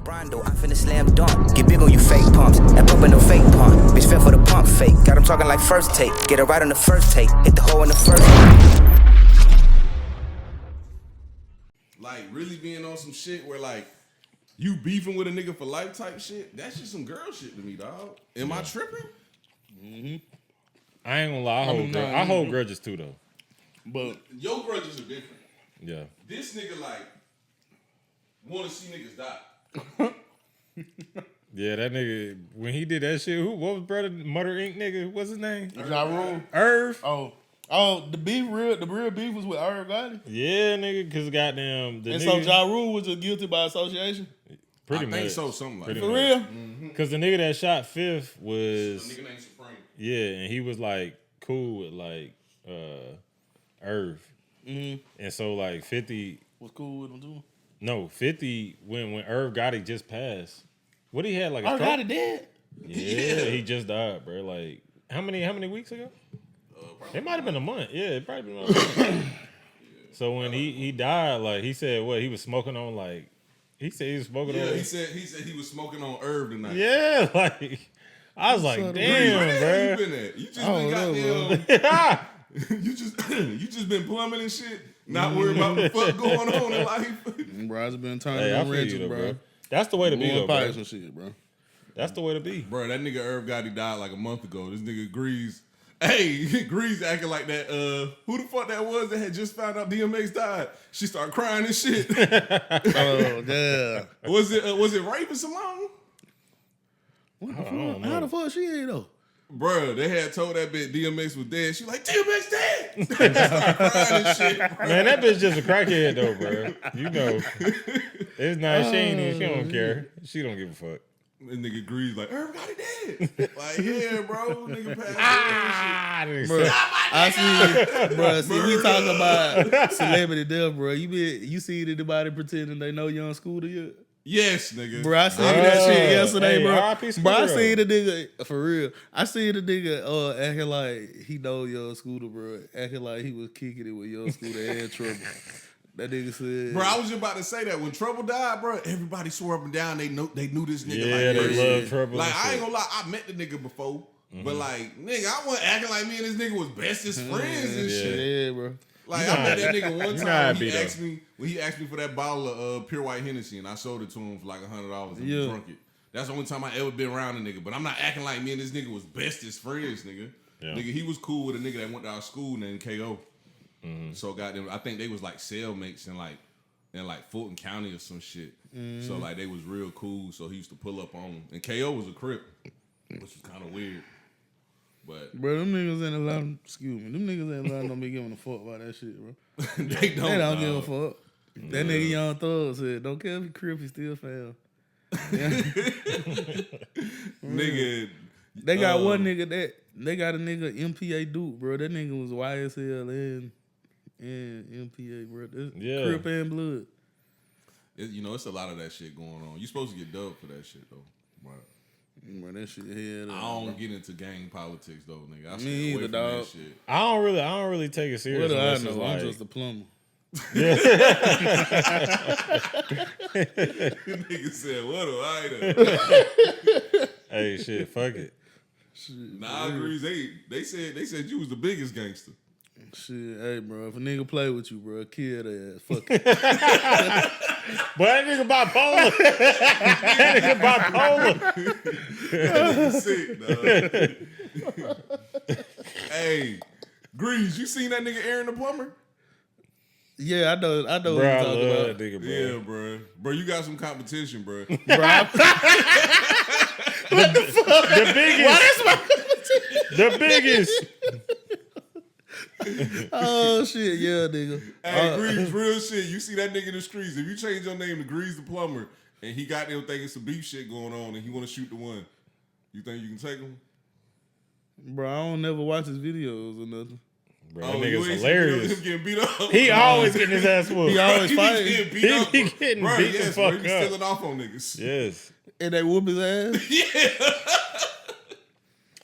Rondo, I finna slam dunk. Get big on you fake pumps. That pump ain't no fake pump. Bitch fell for the pump fake. Got him talking like first take. Get it right on the first take. Hit the hole in the first. Like really being on some shit where like you beefing with a nigga for life type shit. That's just some girl shit to me, dog. Am I tripping? Mm-hmm. I ain't gonna lie. I hold grudges too though. But your grudges are different. Yeah. This nigga like want to see niggas die. Yeah, that nigga when he did that shit. What was brother Mutter Inc. nigga? What's his name? Ja Rule. Irv. Oh, the real beef was with Irv Gotti. Yeah, nigga, cause goddamn the and nigga, so Ja Rule was just guilty by association. Pretty I much. think so, something like that. For real? Mm-hmm. Cause the nigga that shot Fifth was a nigga named Supreme. Yeah, and he was like cool with like Irv. Mm-hmm. And so like 50 was cool with him too. No, 50 when Irv Gotti just passed. What he had like a Irv Gotti dead? Yeah, he just died, bro. Like how many weeks ago? It might have been a month. Yeah, it probably been a month. So when he died, like he said what he was smoking on like he said he was smoking on he said he was smoking on Irv tonight. Yeah, like I was like, damn, where bro. you been at? You just been goddamn you just been plumbing and shit, not worried about the fuck going on in life. Bro, it's been turning on wrenches, bro. That's the way to be, though, bro. And shit, bro. That's the way to be. Bro, that nigga Irv Gotti died like a month ago. This nigga Grease. Hey, Grease acting like that. Who the fuck that was that had just found out DMX died? She started crying and shit. Oh, yeah. Was it Raven Simone? What the fuck? How the fuck she ain't though? Bro, they had told that bitch DMX was dead. She like, DMX dead. Started crying and shit, bro. Man, that bitch just a crackhead though, bro. You know, it's not. She don't care. She don't give a fuck. This nigga Grease like, Irv Gotti dead. Like, yeah, bro. Nigga passed away. Bro, I see, bro. See, we talk about celebrity death, bro. You see anybody pretending they know Young Scooter yet? Yes, nigga. Bro, I seen that shit yesterday, bro. R.I.P. Bro, I seen the nigga, for real. I seen the nigga acting like he know Young Scooter, bro. Acting like he was kicking it with Young Scooter and Trouble. That nigga said, bro, I was just about to say that when Trouble died, bro, everybody swore up and down they knew this nigga. Yeah, like, they love Trouble. Like, I ain't gonna lie, I met the nigga before, but like, nigga, I wasn't acting like me and this nigga was bestest friends and shit. Yeah, bro. Like, I met that nigga one time when he asked me for that bottle of pure white Hennessy, and I sold it to him for like $100 and he drunk it. That's the only time I ever been around a nigga, but I'm not acting like me and this nigga was bestest friends, nigga. Yeah. Nigga, he was cool with a nigga that went to our school named K.O. Mm-hmm. So goddamn, I think they was like cellmates in like Fulton County or some shit. Mm-hmm. So like they was real cool. So he used to pull up on him. And K.O. was a Crip, which was kind of weird. But bro, them niggas ain't allowed. Excuse me, them niggas ain't allowed to be giving a fuck about that shit, bro. They don't give a fuck. That nigga Young Thug said, "Don't care if he Crip, he still fail." Nigga, they got one nigga that they got a nigga MPA Duke, bro. That nigga was YSL and MPA, bro. Crip and blood. It's a lot of that shit going on. You supposed to get dubbed for that shit though, right? Bro, that shit head up. I don't get into gang politics though, nigga. I Me either, dog. That shit. I don't really take it serious. What do I know? I'm just a plumber. Yeah. Nigga said, "What do I know?" Hey, shit, fuck it. Shit, nah, Grease. They said you was the biggest gangster. Shit, hey, bro. If a nigga play with you, bro, kill that ass. Fuck it. But that nigga bipolar. That nigga sick, dog. Hey, Grease, you seen that nigga Aaron the plumber? Yeah, I know bro, what you're talking about. That nigga, bro. Yeah, bro. Bro, you got some competition, bro. What the fuck? The biggest. Why is my competition? The biggest. Oh shit, yeah, nigga. Hey, Grease, real shit. You see that nigga in the streets. If you change your name to Grease the plumber, and he got them thinking some beef shit going on, and he want to shoot the one, you think you can take him? Bro, I don't never watch his videos or nothing. Bro, that nigga's hilarious. Him getting beat up. He always getting his ass whooped. He always fighting. He be getting bro, beat yes, the fuck bro, he be up. stealing off on niggas. Yes. And they whoop his ass? Yeah.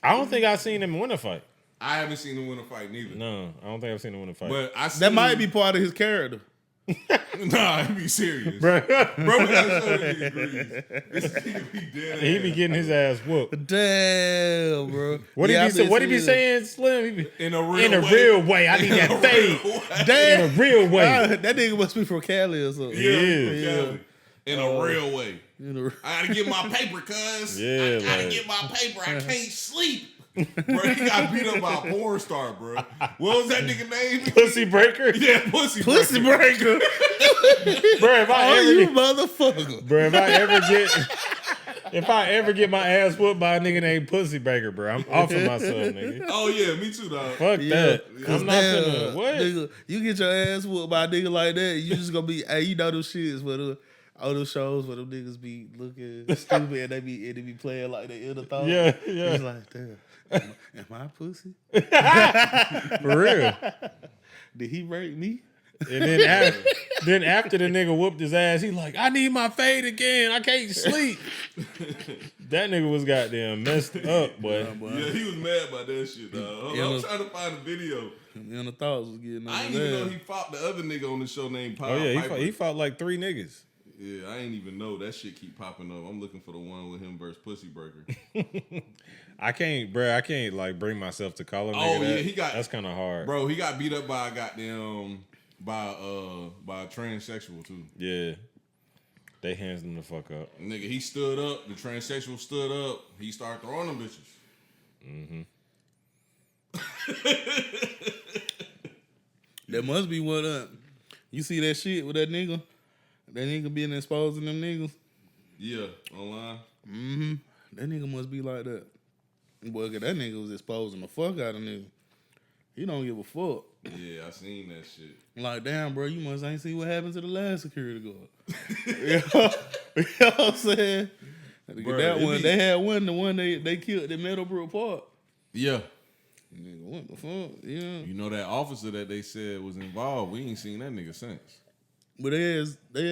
I don't think I've seen him win a fight. I haven't seen him win a fight neither. No, I don't think I've seen him win a fight. But that might be part of his character. Nah, he be serious. bro. Bro, we gotta show this nigga Grease. This nigga be dead. He be getting his ass whooped. Damn, bro. What he be saying, Slim? He be, In a real way. real way. I need that fade. Damn. In a real way. That nigga must be from Cali or something. Yeah, is. in a real way. You know, I gotta get my paper, cuz. Yeah, I gotta like- get my paper. I can't sleep. Bro, he got beat up by a porn star, bro. What was that nigga name? Pussy breaker. Yeah, Pussy Pussy Breaker. breaker. Bro, if I Oh, ever you get, motherfucker. bro, if I ever get my ass whooped by a nigga named Pussy Breaker, bro, I'm off of myself, nigga. Oh, yeah, me too, dog. Fuck that. I'm not finna. What? Nigga, you get your ass whooped by a nigga like that, you just gonna be, hey, you know those shits where all those shows where them niggas be looking stupid and they be playing like they in the thought. Yeah. It's like, damn, am I a pussy? For real. Did he rape me? And then after the nigga whooped his ass, he like, I need my fade again. I can't sleep. That nigga was goddamn messed up, boy. Yeah, he was mad about that shit, dog. I'm trying to find a video. And the thoughts was getting on I his didn't even ass. know he fought the other nigga on the show named Piper. Oh yeah, he fought like 3 niggas. Yeah, I ain't even know. That shit keep popping up. I'm looking for the one with him versus Pussy Breaker. I can't like bring myself to call him. Oh, yeah, that's kind of hard. Bro, he got beat up by a goddamn by a transsexual too. Yeah. They hands him the fuck up. Nigga, he stood up. The transsexual stood up. He started throwing them bitches. There must be one up. You see that shit with that nigga? That nigga being exposing them niggas? Yeah, online. That nigga must be like that. Boy, that nigga was exposing the fuck out of nigga. He don't give a fuck. Yeah, I seen that shit. Like, damn, bro, you must ain't see what happened to the last security guard. You know what I'm saying? Bro, that one, be- they had one, the one they killed at Meadowbrook Park. Yeah. Nigga, what the fuck? Yeah. You know that officer that they said was involved, we ain't seen that nigga since. But they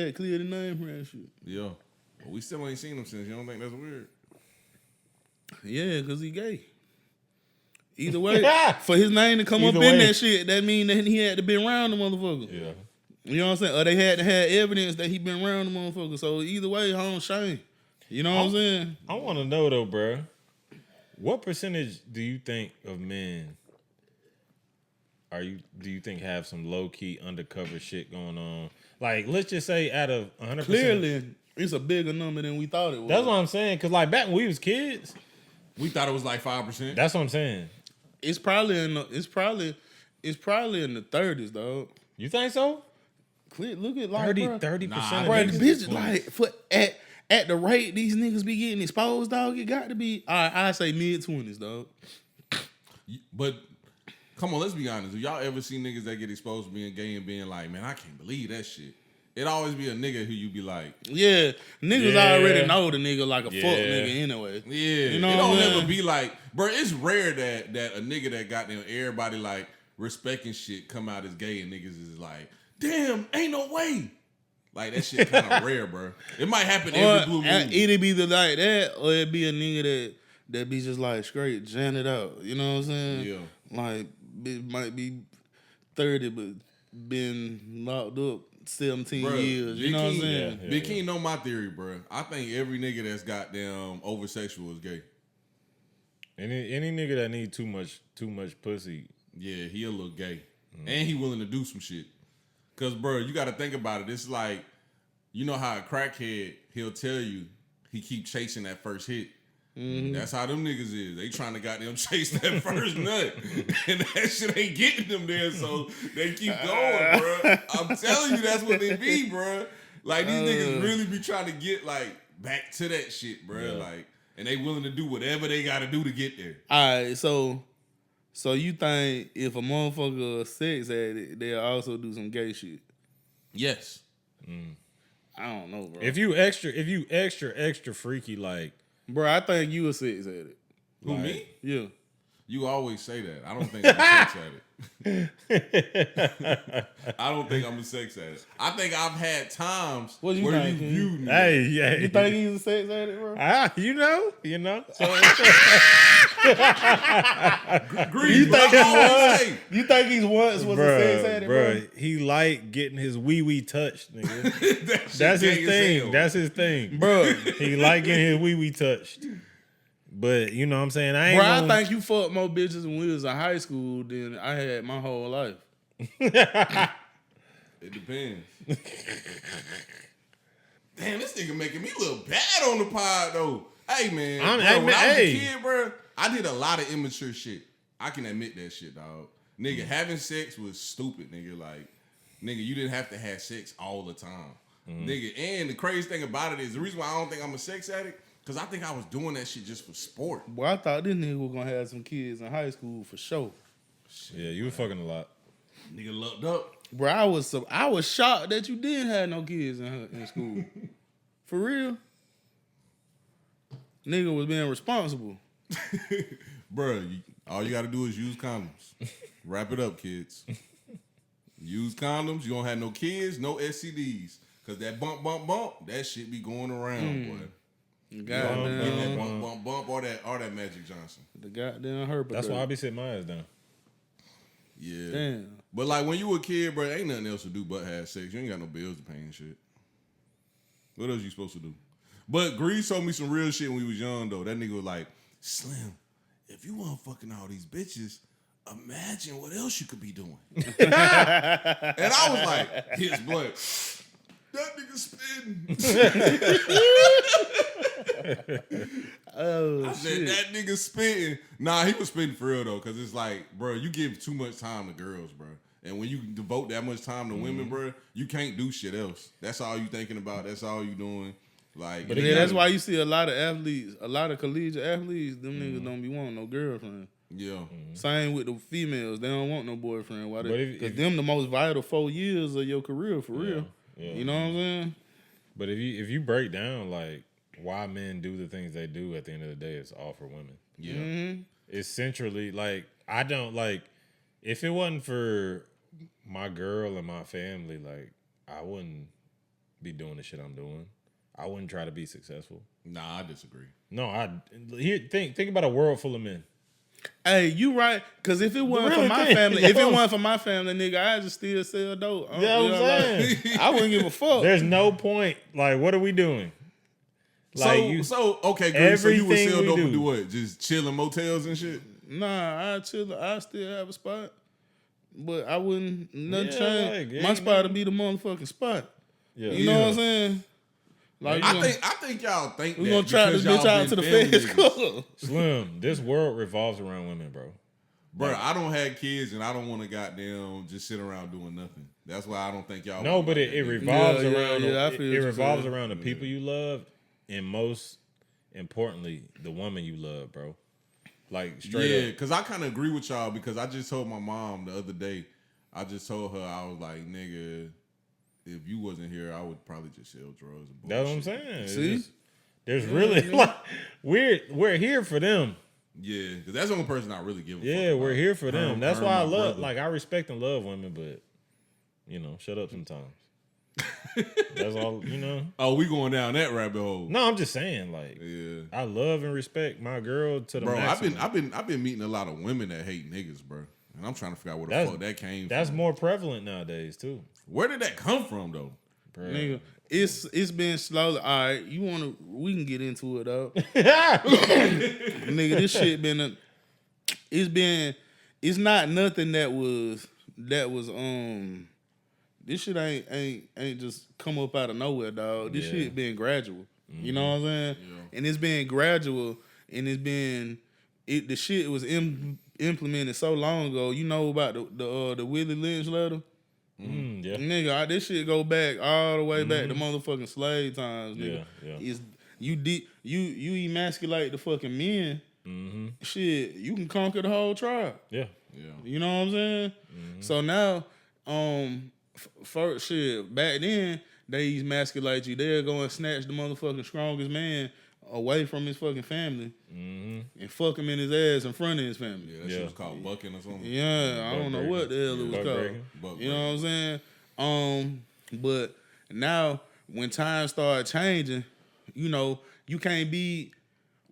had cleared the name for that shit. Yeah. But we still ain't seen him since. You don't think that's weird? Yeah, because he gay. Either way, for his name to come Either up in way. that shit, that mean that he had to be around the motherfucker. Yeah. You know what I'm saying? Or they had to have evidence that he been around the motherfucker. So either way, home shame. You know what I'm saying? I want to know though, bro. What percentage do you think of men do you think have some low key undercover shit going on? Like, let's just say out of 100%. Clearly, it's a bigger number than we thought it was. That's what I'm saying. Cause like back when we was kids, We thought it was like 5%. that's what I'm saying. It's probably in the 30s, dog. You think so? Look at like 30%. Nah, of Bro, the niggas. bitch like at the rate these niggas be getting exposed, dog. It got to be. I say mid-20s, dog. But come on, let's be honest. Have y'all ever seen niggas that get exposed to being gay and being like, man, I can't believe that shit? It always be a nigga who you be like, Yeah, niggas Yeah. already know the nigga like a fuck Yeah. nigga anyway. yeah. You know it what don't I'm ever saying? be like, bro, it's rare that a nigga that got them everybody like respecting shit come out as gay and niggas is like, damn, ain't no way. Like that shit kind of rare, bro. It might happen every blue moon. It'd be either like that or it'd be a nigga that be just like straight janted out. You know what I'm saying? Yeah. Like it might be 30 but been locked up 17 Bruh, years. You Big know what I'm King- saying? Yeah. Big King know my theory, bro. I think every nigga that's goddamn over sexual is gay. Any nigga that need too much pussy. Yeah, he a little gay. And he willing to do some shit. Cause bro, you gotta think about it. It's like, you know how a crackhead, he'll tell you he keep chasing that first hit. That's how them niggas is. They trying to goddamn chase that first nut. And that shit ain't getting them there, so they keep going, bro. I'm telling you, that's what they be, bro. Like these niggas really be trying to get like back to that shit, bro. Yeah. Like, and they willing to do whatever they gotta do to get there. All right, so you think if a motherfucker sex addict, they'll also do some gay shit? Yes. I don't know, bro. If you extra freaky, like Bro, I think you a sex addict. Who, me? Yeah. You always say that. I don't think I'm a sex addict. I don't think I'm a sex addict. I think I've had times where you viewed me. Hey, yeah. You think he's a sex addict, bro? You know. So, You think he's once was a sex addict, bro? He like getting his wee touched, nigga. That's his thing. That's his thing, bro. He like getting his wee touched. But you know what I'm saying? I think you fucked more bitches when we was in high school than I had my whole life. It depends. Damn, this nigga making me look bad on the pod though. Hey man, when I was a kid, bro, I did a lot of immature shit. I can admit that shit, dog. Nigga, having sex was stupid, nigga. Like, nigga, you didn't have to have sex all the time. Nigga, and the crazy thing about it is the reason why I don't think I'm a sex addict, because I think I was doing that shit just for sport. Boy, I thought this nigga was going to have some kids in high school for sure. Shit, yeah, you were fucking a lot. Nigga looked up. Bro, I was shocked that you didn't have no kids in school. For real? Nigga was being responsible. Bro, all you got to do is use condoms. Wrap it up, kids. Use condoms. You don't have no kids, no STDs. Because that bump, that shit be going around, boy. Goddamn. Bump, or that Magic Johnson. The goddamn herpes. That's why I be sitting my ass down. Yeah. Damn. But like when you were a kid, bro, ain't nothing else to do but have sex. You ain't got no bills to pay and shit. What else you supposed to do? But Grease told me some real shit when we was young, though. That nigga was like, Slim, if you want fucking all these bitches, imagine what else you could be doing. And I was like, his blood. That nigga spitting. I said, that nigga spitting. Nah, he was spitting for real, though, because it's like, bro, you give too much time to girls, bro. And when you devote that much time to women, bro, you can't do shit else. That's all you thinking about. That's all you doing. Like, but yeah, that's why you see a lot of athletes, a lot of collegiate athletes, them niggas don't be wanting no girlfriend. Yeah. Same with the females. They don't want no boyfriend. Why? Because them the most vital 4 years of your career, for real. Yeah. You know what I'm saying? But if you break down, like, why men do the things they do at the end of the day, it's all for women. Yeah. Mm-hmm. It's centrally, like, I don't, like, if it wasn't for my girl and my family, like, I wouldn't be doing the shit I'm doing. I wouldn't try to be successful. Nah, I disagree. No, think about a world full of men. Hey, you right? Because if it wasn't for my family, nigga, I'd just still sell dope. Yeah, I'm saying. I wouldn't give a fuck. There's no point. Like, what are we doing? Like, okay, Greg, so you would sell dope and do what? Just chill in motels and shit? Nah, I still have a spot. But I wouldn't change. Like, my spot would be the motherfucking spot. Yeah. You know what I'm saying? Like, I think y'all think we're gonna try this bitch out to the feds. Slim, this world revolves around women, bro. Bro, I don't have kids and I don't want to goddamn just sit around doing nothing. That's why I don't think y'all. No, but it revolves around. It revolves around the people you love, and most importantly, the woman you love, bro. Like straight up. Yeah, because I kind of agree with y'all because I just told my mom the other day. I just told her I was like, nigga, if you wasn't here, I would probably just sell drugs and bullshit. That's what I'm saying. See, there's really like we're here for them. Yeah, because that's the only person I really give a fuck about. We're here for them. That's why I love, brother. like, I respect and love women, but you know, shut up sometimes. That's all, you know. Oh, we going down that rabbit hole. No, I'm just saying, like, I love and respect my girl to the maximum. I've been meeting a lot of women that hate niggas, bro. And I'm trying to figure out where the fuck that came from. That's more prevalent nowadays too. Where did that come from though? Bro. Nigga, it's been slowly. All right, we can get into it though. Nigga, this shit it's not nothing that was this shit ain't just come up out of nowhere, dog. This shit been gradual. Mm-hmm. You know what I'm saying? Yeah. And it's been gradual, and the shit was implemented so long ago. You know about the Willie Lynch letter? Yeah. Nigga, this shit go back all the way back to motherfucking slave times, nigga. Yeah. You emasculate the fucking men. Mm-hmm. Shit, you can conquer the whole tribe. Yeah. You know what I'm saying? Mm-hmm. So now, first shit, back then they emasculate you. They'll go and snatch the motherfucking strongest man away from his fucking family and fuck him in his ass in front of his family. Yeah, that shit was called bucking or something. Yeah, I don't know what the hell it was called. You know what I'm saying? But now when times start changing, you know, you can't be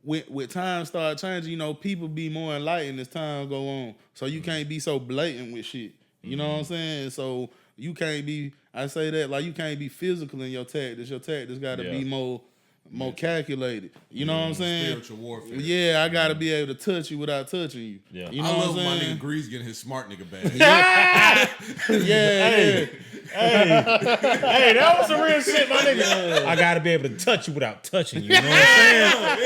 with times start changing, you know, people be more enlightened as time go on. So you can't be so blatant with shit. You know what I'm saying? So you can't be, I say that, like you can't be physical in your tactics. Your tactics gotta be more calculated. You know what I'm saying? Spiritual warfare. Yeah, I gotta be able to touch you without touching you. Yeah. You know I what love I'm my saying? nigga Grease getting his smart nigga bag. Hey, that was some real shit, my nigga. I gotta be able to touch you without touching you. You know what I'm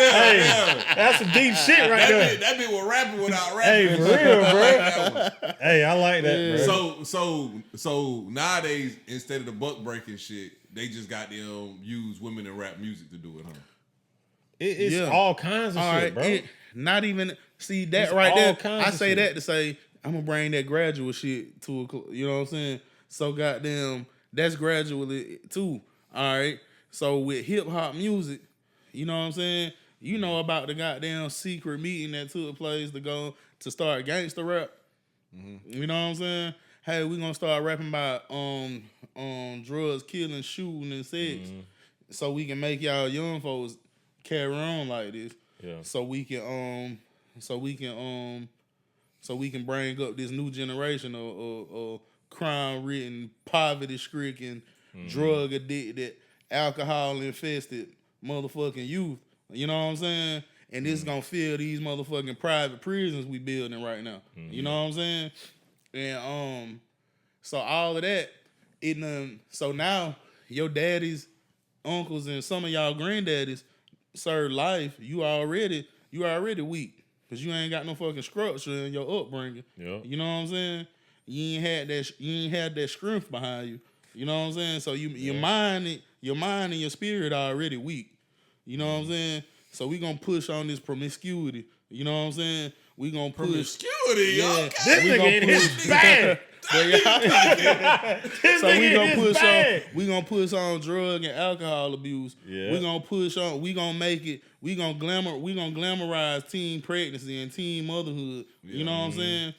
saying? That's some deep shit right there. That bitch was rapping without rapping. Hey, for real, bro. Hey, I like that, bro. So nowadays, instead of the buck breaking shit, they just got them use women in rap music to do it, huh? It's all kinds of shit, bro. Not even see that it's right there. I say shit. That to say I'm gonna bring that gradual shit to a, you know what I'm saying? So goddamn, that's gradually too. All right. So with hip hop music, you know what I'm saying? You know about the goddamn secret meeting that took place to go to start gangster rap. You know what I'm saying? Hey, we gonna start rapping about drugs, killing, shooting, and sex, so we can make y'all young folks carry on like this. Yeah. So we can bring up this new generation of crime-ridden, poverty-stricken, drug-addicted, alcohol-infested motherfucking youth. You know what I'm saying? And this is gonna fill these motherfucking private prisons we building right now. You know what I'm saying? And so all of that, so now your daddies, uncles, and some of y'all granddaddies serve life. You already weak because you ain't got no fucking structure in your upbringing. Yeah. You know what I'm saying? You ain't had that strength behind you. You know what I'm saying? So your mind and your spirit are already weak. You know what I'm saying? So we gonna push on this promiscuity. You know what I'm saying? We gonna push promiscuity. Yeah, okay. This nigga in his bag. So we gonna push on drug and alcohol abuse. Yeah. We gonna glamorize teen pregnancy and teen motherhood. Yeah. You know what I'm saying?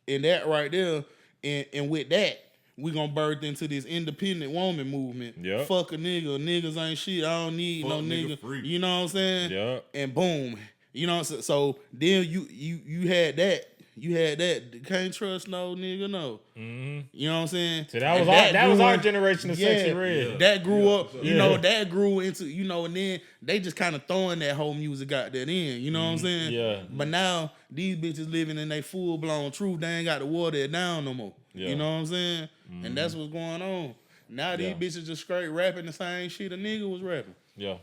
And that right there, and with that, we gonna birth into this independent woman movement. Yep. Fuck a nigga. Niggas ain't shit. I don't need Fuck no nigga. free. You know what I'm saying? Yep. And boom. You know, so then you had that. You had that. Can't trust no nigga, no. You know what I'm saying? So that was our generation of Sexy Red. Yeah. That grew up, you know, that grew into, you know, and then they just kind of throwing that whole music out there in, you know what I'm saying? Yeah. But now these bitches living in their full blown truth. They ain't got to water it down no more. Yeah. You know what I'm saying? And that's what's going on. Now these bitches just straight rapping the same shit a nigga was rapping. Yeah.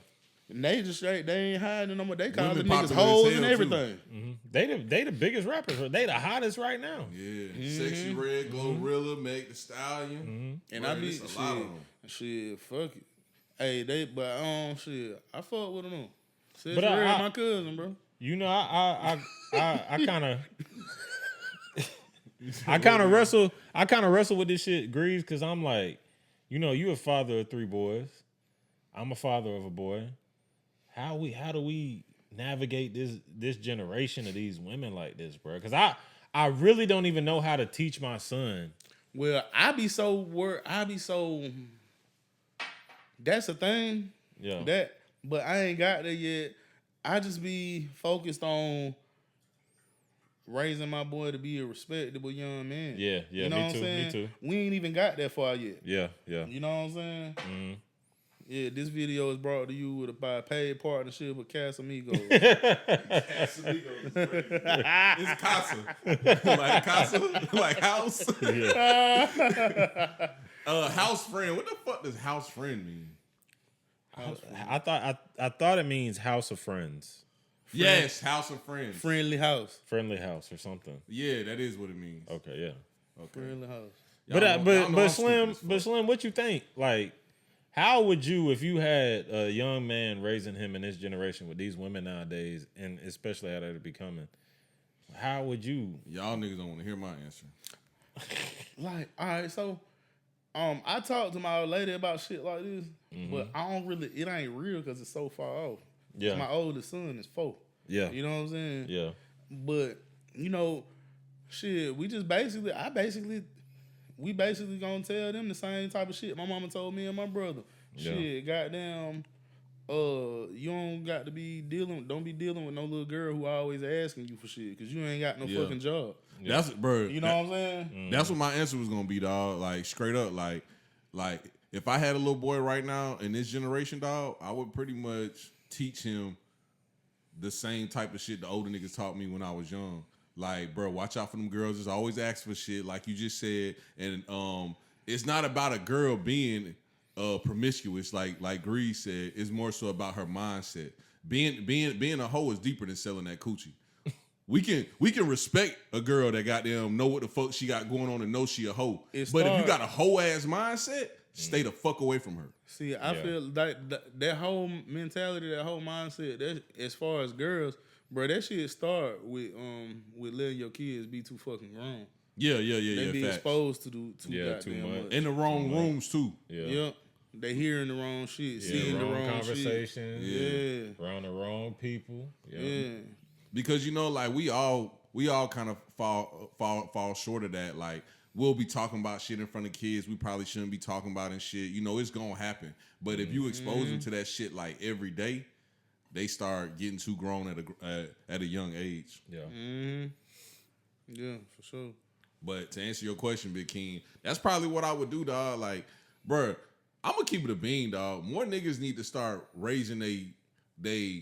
And they just straight, they ain't hiding no more. They call the Women niggas popular as hoes hell, and everything. They the biggest rappers. They the hottest right now. Yeah. Sexy Red, Glorilla, Meg the Stallion. And I be a lot of them. shit, fuck it. Hey, shit, I fuck with them. Sexy But Red, my cousin, bro. You know, I kind of wrestle with this shit, Greaves, because I'm like, you know, you a father of 3 boys. I'm a father of a boy. How do we navigate this generation of these women like this, bro? Because I really don't even know how to teach my son. Well, that's the thing. Yeah. But I ain't got there yet. I just be focused on raising my boy to be a respectable young man. Yeah, you know me what too, I'm saying? me too. We ain't even got that far yet. Yeah. You know what I'm saying? Yeah, this video is brought to you by a paid partnership with Casamigos. It's Casa. Like Casa? Like house? Yeah. House friend. What the fuck does house friend mean? I thought it means house of friends. Yes, house of friends. Friendly house. Friendly house or something. Yeah, that is what it means. Okay, yeah. Okay. Friendly house. But Slim, what you think? Like, how would you, if you had a young man raising him in this generation with these women nowadays, and especially how they're becoming, how would you? Y'all niggas don't want to hear my answer. Like, all right, so I talked to my old lady about shit like this, but I don't really, it ain't real because it's so far off. Yeah. My oldest son is 4. Yeah. You know what I'm saying? Yeah. But, you know, shit, we basically gonna tell them the same type of shit my mama told me and my brother. Yeah. Shit, goddamn, you don't be dealing with no little girl who always asking you for shit because you ain't got no fucking job. Yeah. That's bro. You know what I'm saying? That's what my answer was gonna be, dog. Like straight up, like if I had a little boy right now in this generation, dog, I would pretty much teach him the same type of shit the older niggas taught me when I was young. Like, bro, watch out for them girls. Just always ask for shit, like you just said. And it's not about a girl being promiscuous, like Grease said. It's more so about her mindset. Being a hoe is deeper than selling that coochie. We can respect a girl that goddamn know what the fuck she got going on and know she a hoe. But if you got a hoe ass mindset, stay the fuck away from her. See, I feel like that whole mentality, that whole mindset, that as far as girls, bro, that shit start with letting your kids be too fucking grown. Yeah. They be facts. exposed to do too much. In the wrong rooms too. Yeah. They hearing the wrong shit, seeing the wrong conversations. Shit. Around the wrong people. Yeah. Because like we all kind of fall short of that. Like we'll be talking about shit in front of kids we probably shouldn't be talking about and shit. It's gonna happen. But if you expose them to that shit like every day, they start getting too grown at a young age. Yeah. Mm-hmm. Yeah, for sure. But to answer your question, Big King, that's probably what I would do, dog. Like, bruh, I'm gonna keep it a bean, dog. More niggas need to start raising they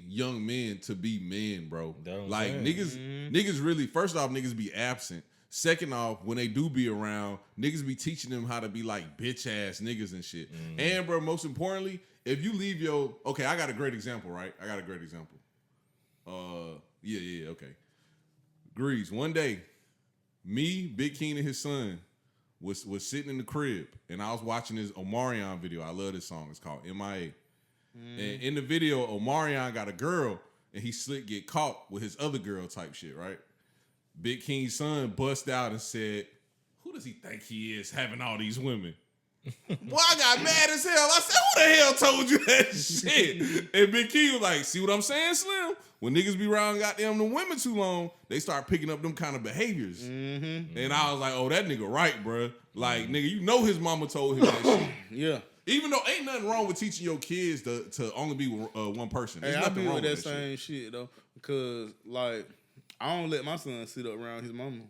young men to be men, bro. Like niggas really, first off, niggas be absent. Second off, when they do be around, niggas be teaching them how to be like bitch ass niggas and shit. And bro, most importantly, if you leave I got a great example, right? Okay. Grease, one day, me, Big King, and his son was sitting in the crib, and I was watching this Omarion video. I love this song. It's called MIA. And in the video, Omarion got a girl, and he slick get caught with his other girl type shit, right? Big King's son bust out and said, "Who does he think he is having all these women?" Boy, I got mad as hell. I said, "Who the hell told you that shit?" And Big King was like, "See what I'm saying, Slim? When niggas be around goddamn the women too long, they start picking up them kind of behaviors." Mm-hmm. And I was like, "Oh, that nigga right, bro. Like, nigga, his mama told him that shit." Yeah. Even though ain't nothing wrong with teaching your kids to only be one person. There's I nothing be wrong with with that same shit though, because like I don't let my son sit up around his mama.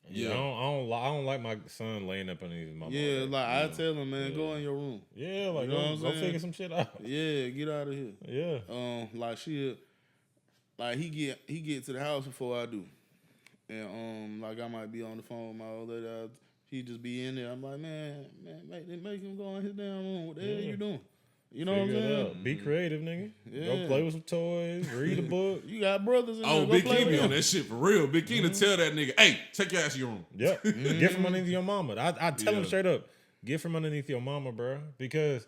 Yeah, I don't like my son laying up underneath his mama. Yeah, I tell him, man, go in your room. Yeah, like go figure some shit out. Yeah, get out of here. Yeah. He get to the house before I do, and I might be on the phone with my old lady. He just be in there. I'm like, man, make him go in his damn room. What the hell you doing? You know what I'm saying? Be creative, nigga. Yeah. Go play with some toys. Read a book. You got brothers in there. Oh, Big King be on that shit for real. Big King to tell that nigga, "Hey, take your ass to your room." Yep. Get from underneath your mama. I tell him straight up, get from underneath your mama, bro. Because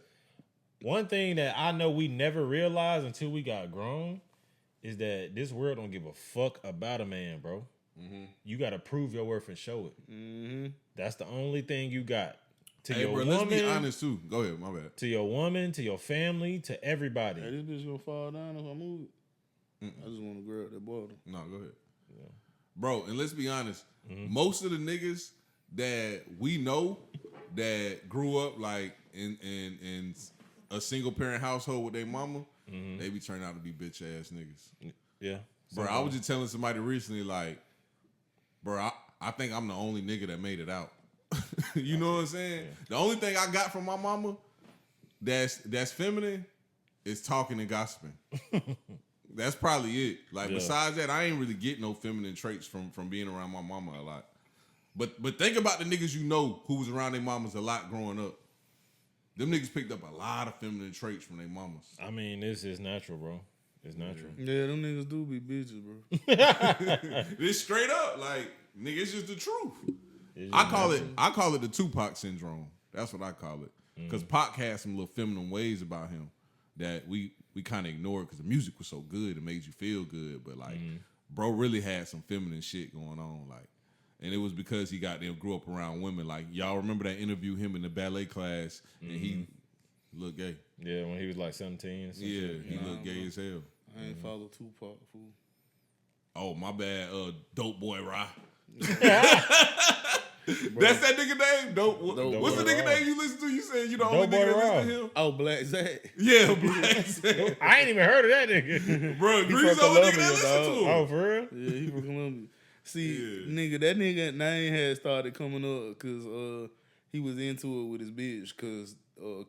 one thing that I know we never realized until we got grown is that this world don't give a fuck about a man, bro. Mm-hmm. You got to prove your worth and show it. Mm-hmm. That's the only thing you got. To your woman, let's be honest too. Go ahead, my bad. To your woman, to your family, to everybody. Hey, this bitch gonna fall down if I move it. I just want to grab that bottle. No, go ahead. Yeah. Bro, and let's be honest. Most of the niggas that we know that grew up like in a single parent household with their mama, they be turning out to be bitch ass niggas. Yeah. Bro, I was just telling somebody recently, like, bro, I think I'm the only nigga that made it out. You know what I'm saying? Yeah. The only thing I got from my mama that's feminine is talking and gossiping. That's probably it. Like besides that, I ain't really get no feminine traits from being around my mama a lot. But think about the niggas you know who was around their mamas a lot growing up. Them niggas picked up a lot of feminine traits from their mamas. I mean, this is natural, bro. It's natural. Yeah, them niggas do be bitches, bro. It's straight up. Like, nigga, it's just the truth. I call it the Tupac syndrome. That's what I call it. Because Pac had some little feminine ways about him that we kind of ignored because the music was so good, it made you feel good. But like, bro really had some feminine shit going on. Like, and it was because he grew up around women. Like, y'all remember that interview him in the ballet class and he looked gay. Yeah, when he was like 17. Yeah, he looked gay as hell. I ain't follow Tupac, fool. Oh, my bad. Dope Boy Rye. That's that nigga name? What's the nigga name you listen to? You said you the only nigga that listen to him? Oh, Black Zach. Yeah, Black Zach. I ain't even heard of that nigga. Bro, Grease the only nigga that listen to him. Oh, for real? Yeah, he from Columbia. See, nigga, that nigga name had started coming up because he was into it with his bitch because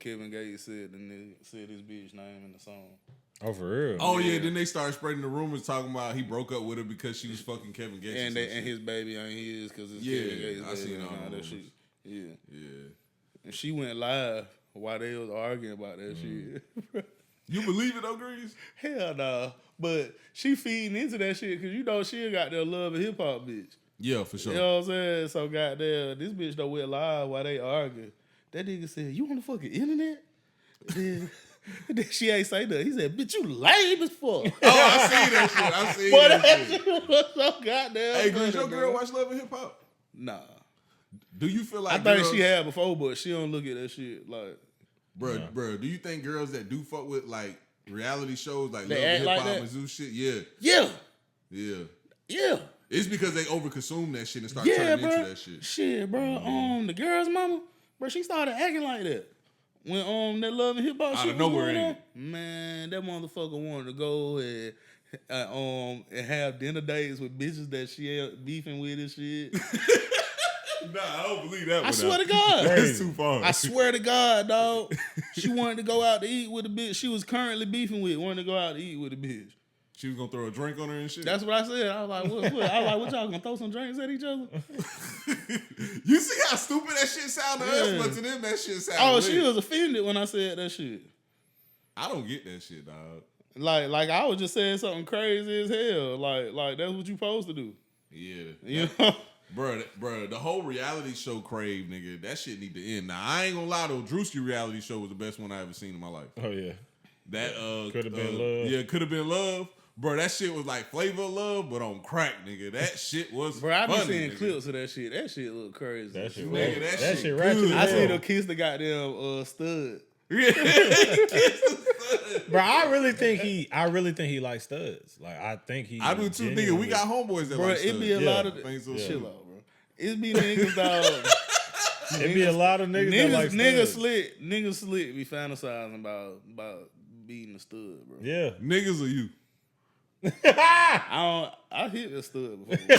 Kevin Gates said his bitch name in the song. Oh, for real? Oh, yeah. Then they started spreading the rumors talking about he broke up with her because she was fucking Kevin Gates. And his baby ain't his because it's Kevin Gates' baby. I seen all that shit. Yeah. And she went live while they was arguing about that shit. You believe it though, Grease? Hell nah. But she feeding into that shit because you know she got that love and hip hop bitch. Yeah, for sure. You know what I'm saying? So goddamn, this bitch don't went live while they arguing. That nigga said, "You on the fucking internet?" Then she ain't say that. He said, "Bitch, you lame as fuck." Oh, I seen that shit. I seen that shit. Was so goddamn. Hey, Grease, your girl watch Love and Hip Hop? Nah. Do you feel like I think she had before, but she don't look at that shit like. Bro, do you think girls that do fuck with like reality shows like They Love and act Hip like Hop that? and Zoo shit? Yeah. It's because they overconsume that shit and start turning bro. into that shit. Shit, bro. The girl's mama, bro, she started acting like that. When that Love and Hip Hop Out shit of was nowhere, going on, ain't man, that motherfucker wanted to go and have dinner dates with bitches that she ain't beefing with and shit. Nah, I don't believe that one. I swear to God. That's too far. I swear to God, dog. She wanted to go out to eat with a bitch she was currently beefing with, wanted to go out to eat with a bitch. She was gonna throw a drink on her and shit. That's what I said. I was like, what y'all gonna throw some drinks at each other? You see how stupid that shit sound to us, but to them that shit sound Oh, lit. she was offended when I said that shit. I don't get that shit, dog. Like I was just saying something crazy as hell. Like that's what you supposed to do. Yeah. You know? Bruh, the whole reality show crave, nigga, that shit need to end. Now, I ain't gonna lie though, Drewski reality show was the best one I ever seen in my life. Oh, yeah. That Could have been love. Yeah, could have been love. Bro, that shit was like Flavor of Love, but on crack, nigga. That shit was Bro, I be funny, seeing nigga. clips of that shit. That shit look crazy. That shit, Nigga, that shit right good. to I the seen hell. her kiss the goddamn stud. Bro, I really think he likes studs. Like I think he. I do too, nigga. We got homeboys that Bro, like it be a studs. lot of Think so. chill out, bro. It be niggas, dog. It be a lot of niggas that like studs. Niggas slick be fantasizing about beating a stud, bro. Yeah. Niggas or you? I hit a stud before.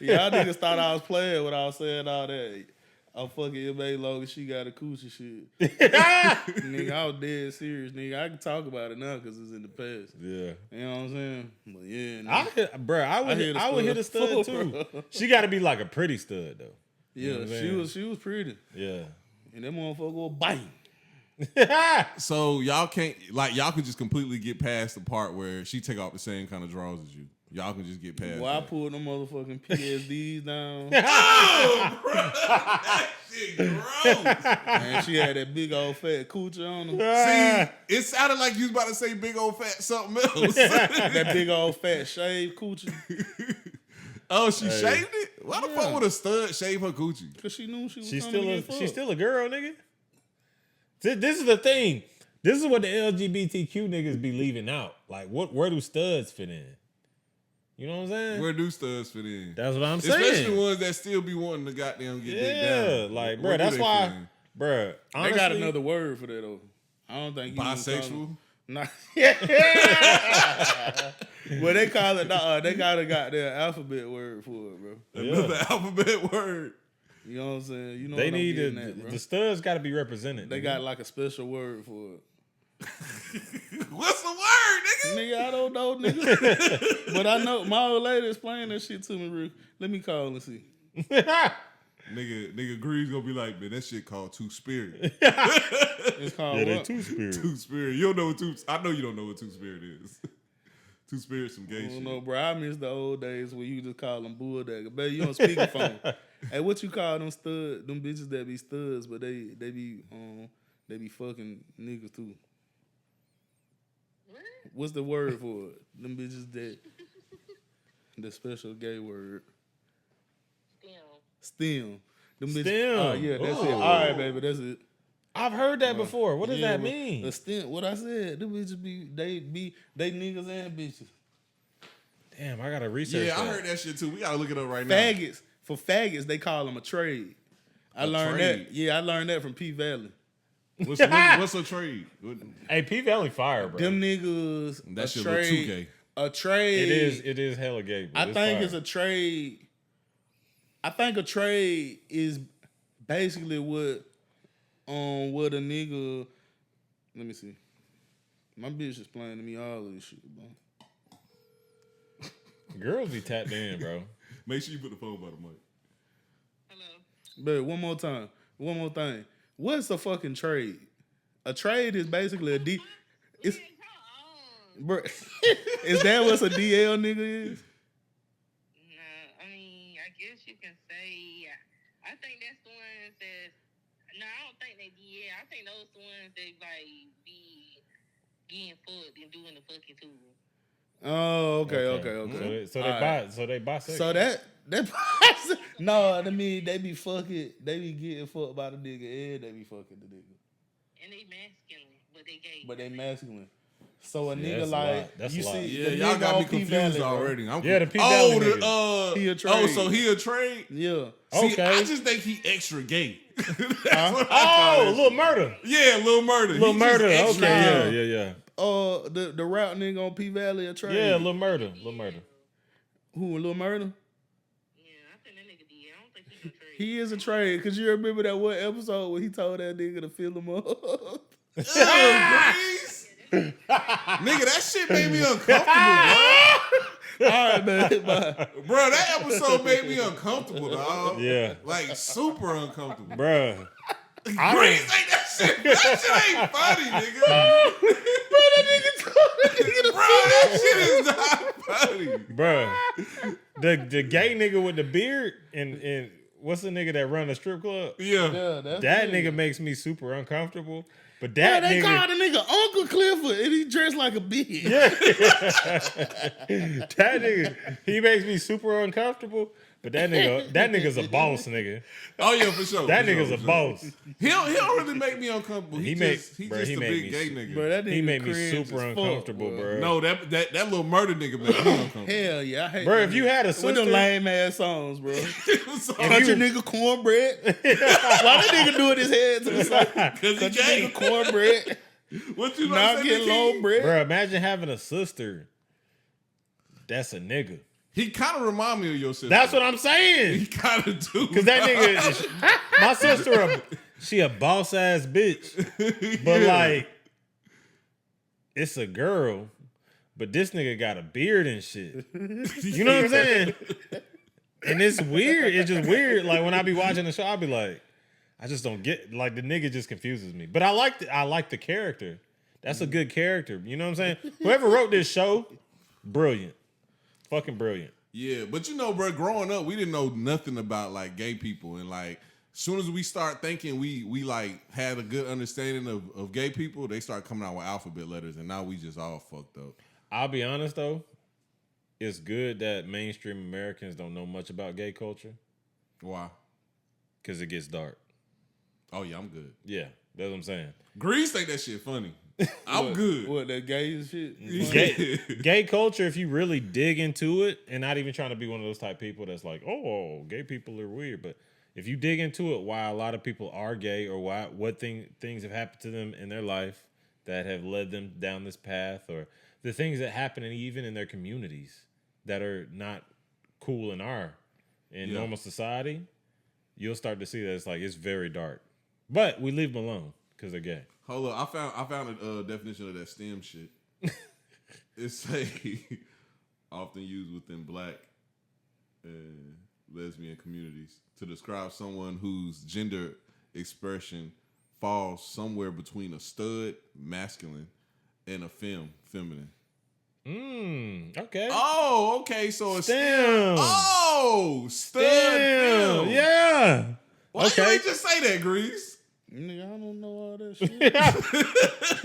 Y'all niggas thought I was playing when I was saying all that. I'm fucking M.A. long as she got a coochie shit. Nigga, I was dead serious, nigga. I can talk about it now because it's in the past. Yeah. You know what I'm saying? But yeah, I would hit a stud too. She got to be like a pretty stud though. Yeah, You know she was pretty. Yeah. And that motherfucker was bang. So y'all can't y'all can just completely get past the part where she take off the same kind of drawers as you. Y'all can just get past. Well, I pulled them motherfucking PSDs down. Oh, bro, that shit gross. And she had that big old fat coochie on her. See, it sounded like you was about to say big old fat something else. That big old fat shaved coochie. Oh, she shaved it? Why the fuck would a stud shave her coochie? Because she knew she was She's coming to get fucked. she's still a girl, nigga. This is the thing. This is what the LGBTQ niggas be leaving out. Like, where do studs fit in? You know what I'm saying? Where do studs fit in? That's what I'm saying. Especially the ones that still be wanting to goddamn get dick down. Yeah, like, Where bro, do that's they why, fit in? bro. They got another word for that, though. I don't think you bisexual. Nah. Well, they call it. They got a goddamn alphabet word for it, bro. Another alphabet word. You know what I'm saying? You know They what need I'm getting at, bro. the studs got to be represented. They got like a special word for it. What's the word, nigga? Nigga, I don't know, nigga. But I know my old lady explained that shit to me, real. Let me call and see. Nigga, Grease gonna be like, man, that shit called Two Spirit. It's called what? Two Spirit. Two Spirit. You don't know what I know you don't know what Two Spirit is. Two Spirit, some gay I shit. don't know, bro. I miss the old days where you just call them bulldagger. Baby, you on speakerphone. Hey, what you call them them bitches that be studs, but they be fucking niggas too. What's the word for it? Them bitches that the special gay word. Stem. Them bitches. Stem. Oh yeah, that's it. Oh. All right, baby, that's it. I've heard that before. What does that mean? A stint. What I said. Them bitches they niggas and bitches. Damn, I gotta research. Yeah, that. I heard that shit too. We gotta look it up right now. Faggots. For faggots, they call them a trade. I learned that. Yeah, I learned that from P Valley. What's a trade? Hey, P Valley fire, bro. Them niggas. That shit look too gay. A trade. It is hella gay. I think it's a trade. I think a trade is basically what a nigga. Let me see. My bitch is playing to me all of this shit, bro. Girls be tapped in, bro. Make sure you put the phone by the mic. Hello. But one more time. One more thing. What's a fucking trade? A trade is basically a D. It's, bro, is that what a DL nigga is? No, I mean, I guess you can say. I think that's the ones that. No, I don't think they. Yeah, I think those the ones that like be getting fucked and doing the fucking too. Oh, okay. So they bisexual. So that no, I mean they be fucking, they be getting fucked by the nigga and they be fucking the nigga. And they masculine, but they gay. But they masculine. So a nigga that's like that's you a lot. see, Yeah, the y'all nigga got on me P confused Valley, already. Yeah, the P Valley nigga. He a trade. So he a trade? Yeah. See, Okay. I just think he extra gay. That's what I Oh, call it. little murder. Yeah, Lil Murder. Little He just murder. extra Okay, gay. yeah. The rap nigga on P Valley a trade. Yeah, little murder. Who, a Lil Murder? Yeah, I think that nigga did. I don't think he can trade. He is a trade, because you remember that one episode where he told that nigga to fill him up? Nigga, that shit made me uncomfortable, bro. All right, man. Bye. Bro, that episode made me uncomfortable, dog. Yeah. Like, super uncomfortable. Bruh. Grease ain't that shit. That shit ain't funny, nigga. Bro, that shit is not funny. Bruh. The gay nigga with the beard and what's the nigga that run the strip club? Yeah. That nigga makes me super uncomfortable. But that they nigga, call the nigga Uncle Clifford, and he dressed like a bitch. that nigga, he makes me super uncomfortable. But that nigga's a boss, nigga. Oh, yeah, for sure. That for nigga's sure, a for boss. Sure. He don't really make me uncomfortable. He just a made big me gay nigga. Bro, that nigga He made me cringe super as fuck, uncomfortable, bro. No, that little murder nigga made me uncomfortable. Hell yeah, I hate Bro, that if you nigga. had a with sister, them lame ass songs, bro. So, Country nigga cornbread. Why that nigga doing his head to the side? Cause he Country gay. nigga cornbread. What you Now about to get say, low King? bread. bro, imagine having a sister. That's a nigga. He kind of remind me of your sister. That's what I'm saying. He kind of do. Cause that nigga, my sister, she a boss ass bitch, but like, it's a girl, but this nigga got a beard and shit. You know what I'm saying? And it's weird. It's just weird. Like when I be watching the show, I be like, I just don't get, like the nigga just confuses me. But I like the character. That's a good character. You know what I'm saying? Whoever wrote this show, brilliant. Fucking brilliant. Yeah, but you know, bro, growing up, we didn't know nothing about like gay people, and like as soon as we start thinking we like had a good understanding of gay people, they start coming out with alphabet letters, and now we just all fucked up. I'll be honest though, it's good that mainstream Americans don't know much about gay culture Why? because it gets dark. Oh yeah, I'm good. Yeah, that's what I'm saying. Grease think that shit funny. I'm good. What, that gay as shit? Gay culture, if you really dig into it, and not even trying to be one of those type people that's like, oh, gay people are weird, but if you dig into it, why a lot of people are gay, or what things have happened to them in their life that have led them down this path, or the things that happen even in their communities that are not cool in normal society, you'll start to see that it's very dark. But we leave them alone because they're gay. Hold up, I found a definition of that STEM shit. It's often used within black and lesbian communities to describe someone whose gender expression falls somewhere between a stud, masculine, and a feminine. Okay. Oh, okay. So it's STEM. Oh, stud. Damn. Fem. Yeah. Why Okay. you ain't just say that, Grease? Nigga, I don't know all that shit. This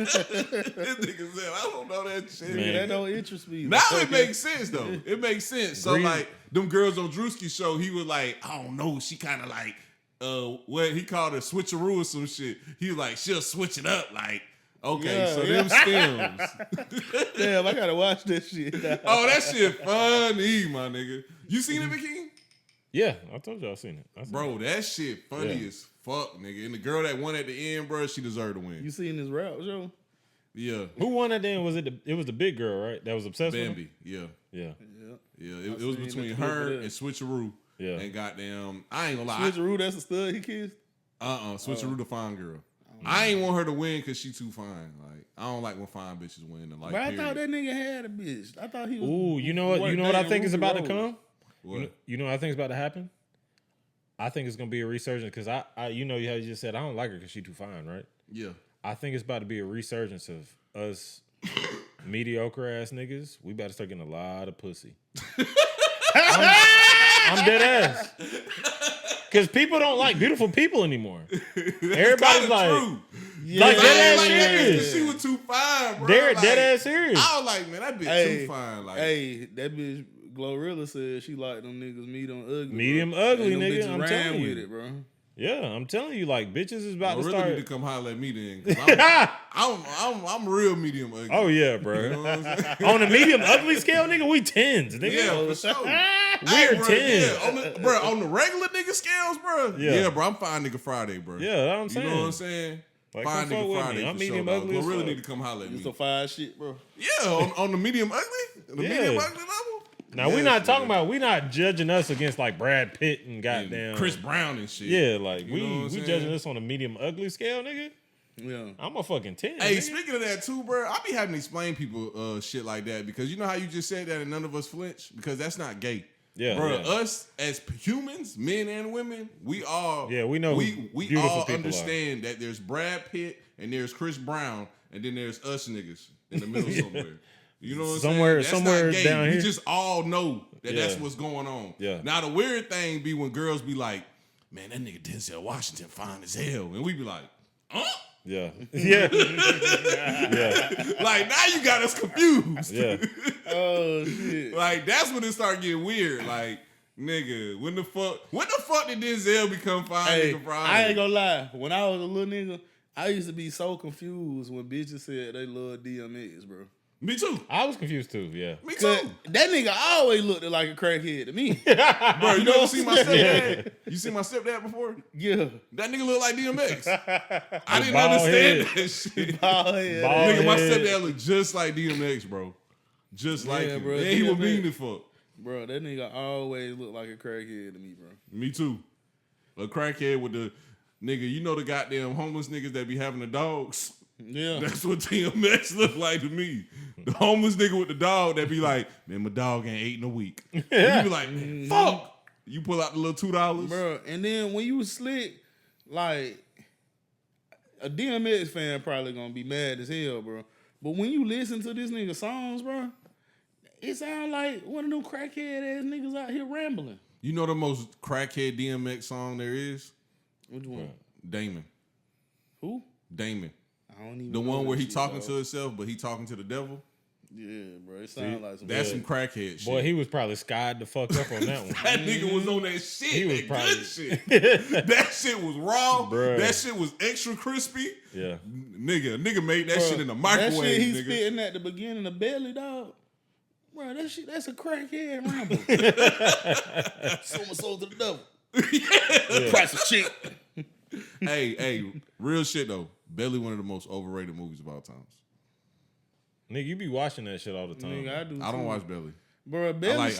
nigga said, I don't know that shit. Man. That don't interest me. Now it makes sense though. It makes sense. So Grease. like them girls on Drewski's show, he was like, I don't know, she kind of like what he called a switcheroo or some shit. He was like, she'll switch it up. Like, okay, them stems. Damn, I gotta watch that shit. Oh, that shit funny, my nigga. You seen it, Bikini? Yeah, I told you I seen it. Bro, that shit funny as fuck, nigga. And the girl that won at the end, bro, she deserved to win. You seen this rap show? Yeah. Who won at the end? Was it? It was the big girl, right? That was obsessed with him? Bambi. Yeah. Yeah. It was between her and Switcheroo. Yeah. And goddamn, I ain't gonna lie. Switcheroo, that's a stud he kissed? Switcheroo the fine girl. I ain't want her to win because she too fine. Like, I don't like when fine bitches win. Like, but I thought that nigga had a bitch. I thought he was. Ooh, you know what? You know what I think is about to come? What? You know what I think is about to happen? I think it's gonna be a resurgence because I you know how you just said I don't like her because she too fine, right? Yeah. I think it's about to be a resurgence of us mediocre ass niggas. We about to start getting a lot of pussy. I'm dead ass. Because people don't like beautiful people anymore. Everybody's like, true. Like dead ass serious. She was too fine, bro. They're like, dead ass serious. I was like, man, that bitch too fine. Like, that bitch Glorilla said she liked them niggas medium ugly. Medium ugly, nigga. I'm telling you. With it, bro. Yeah, I'm telling you, like bitches is about to really start. Need to come holler at me then. I'm real medium ugly. Oh yeah, bro. You know on the medium ugly scale, nigga, we tens, nigga. Yeah, for sure. We're tens, on the regular nigga scales, bro. Yeah, bro. I'm fine, nigga. Friday, bro. Yeah, that's what I'm saying. You know what I'm saying? Like, fine nigga Friday. I'm for medium sure, ugly. Really need to come holler at me. It's a fine shit, bro. Yeah, on the medium ugly, medium ugly level. Now we're not talking about, we're not judging us against like Brad Pitt and goddamn and Chris Brown and shit. Yeah, like we judging us on a medium ugly scale, nigga. Yeah, I'm a fucking 10. Hey, nigga. Speaking of that too, bro, I be having to explain people shit like that because you know how you just said that and none of us flinch because that's not gay. Yeah, bro. Yeah. Us as humans, men and women, we all we know we all understand that there's Brad Pitt and there's Chris Brown and then there's us niggas in the middle somewhere. You know what I'm saying? That's somewhere not gay. down here. We just all know that that's what's going on. Yeah. Now the weird thing be when girls be like, "Man, that nigga Denzel Washington fine as hell," and we be like, "Huh?" Yeah. Yeah. Like now you got us confused. Yeah. Oh shit. Like that's when it start getting weird. Like, nigga, when the fuck did Denzel become fine, nigga Friday? I ain't gonna lie. When I was a little nigga, I used to be so confused when bitches said they love DMX, bro. Me too. I was confused too, yeah. Me too. That nigga always looked like a crackhead to me. Bro, you never seen my stepdad? You seen my stepdad before? Yeah. That nigga look like DMX. I didn't understand that shit. Nigga, my stepdad looked just like DMX, bro. Just like him. Bro. And he was mean as fuck. Bro, that nigga always looked like a crackhead to me, bro. Me too. A crackhead with the nigga, you know the goddamn homeless niggas that be having the dogs? Yeah. That's what DMX look like to me. The homeless nigga with the dog that be like, man, my dog ain't ate in a week. And you be like, man, fuck. You pull out the little $2. Bro, and then when you slick, like, a DMX fan probably gonna be mad as hell, bro. But when you listen to this nigga songs, bro, it sound like one of them crackhead ass niggas out here rambling. You know the most crackhead DMX song there is? Which one? Damon. Who? Damon. I don't even the know one where he shit, talking dog. to himself, but he talking to the devil. Yeah, bro. It sounds like some that's some crackhead shit. Boy, he was probably skied the fuck up on that one. That nigga was on that shit. He was that probably good shit. That shit was raw. Bruh. That shit was extra crispy. Yeah. Nigga made that shit in the microwave. That shit he's nigga. spitting at the beginning of Belly, dog. Bro, that shit, that's a crackhead ramble. Sold my soul to the devil. Yeah. Price of chick. Hey, real shit though. Belly, one of the most overrated movies of all times. Nigga, you be watching that shit all the time. Nigga, I don't watch Belly. Bro, Belly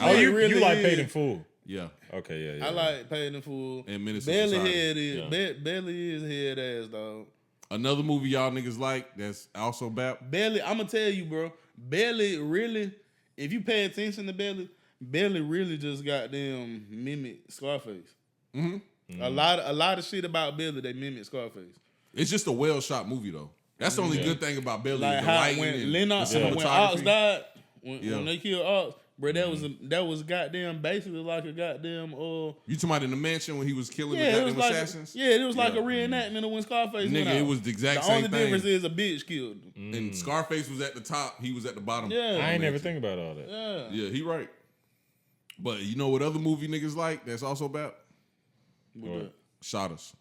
you like Paid in Full. Yeah. Okay, yeah. I like Paid in Full. And Menace Belly Society. head is Belly is head ass, dog. Another movie y'all niggas like that's also bad. Belly, I'm gonna tell you, bro. Belly really, if you pay attention to Belly really just goddamn mimic Scarface. Mm-hmm. A lot of shit about Belly they mimic Scarface. It's just a well shot movie though. That's the only good thing about Belly. Like the how lighting when and Lennox, the when Ox cinematography. died, when they killed Ox, bro, that was goddamn basically like a goddamn You talking about in the mansion when he was killing the it goddamn was like assassins? it was like a reenactment of when Scarface went Nigga, out. it was the exact the same only thing. difference is a bitch killed him. And Scarface was at the top, he was at the bottom. Yeah. I ain't never think about all that. Yeah, he right. But you know what other movie niggas like that's also bad? Shot us.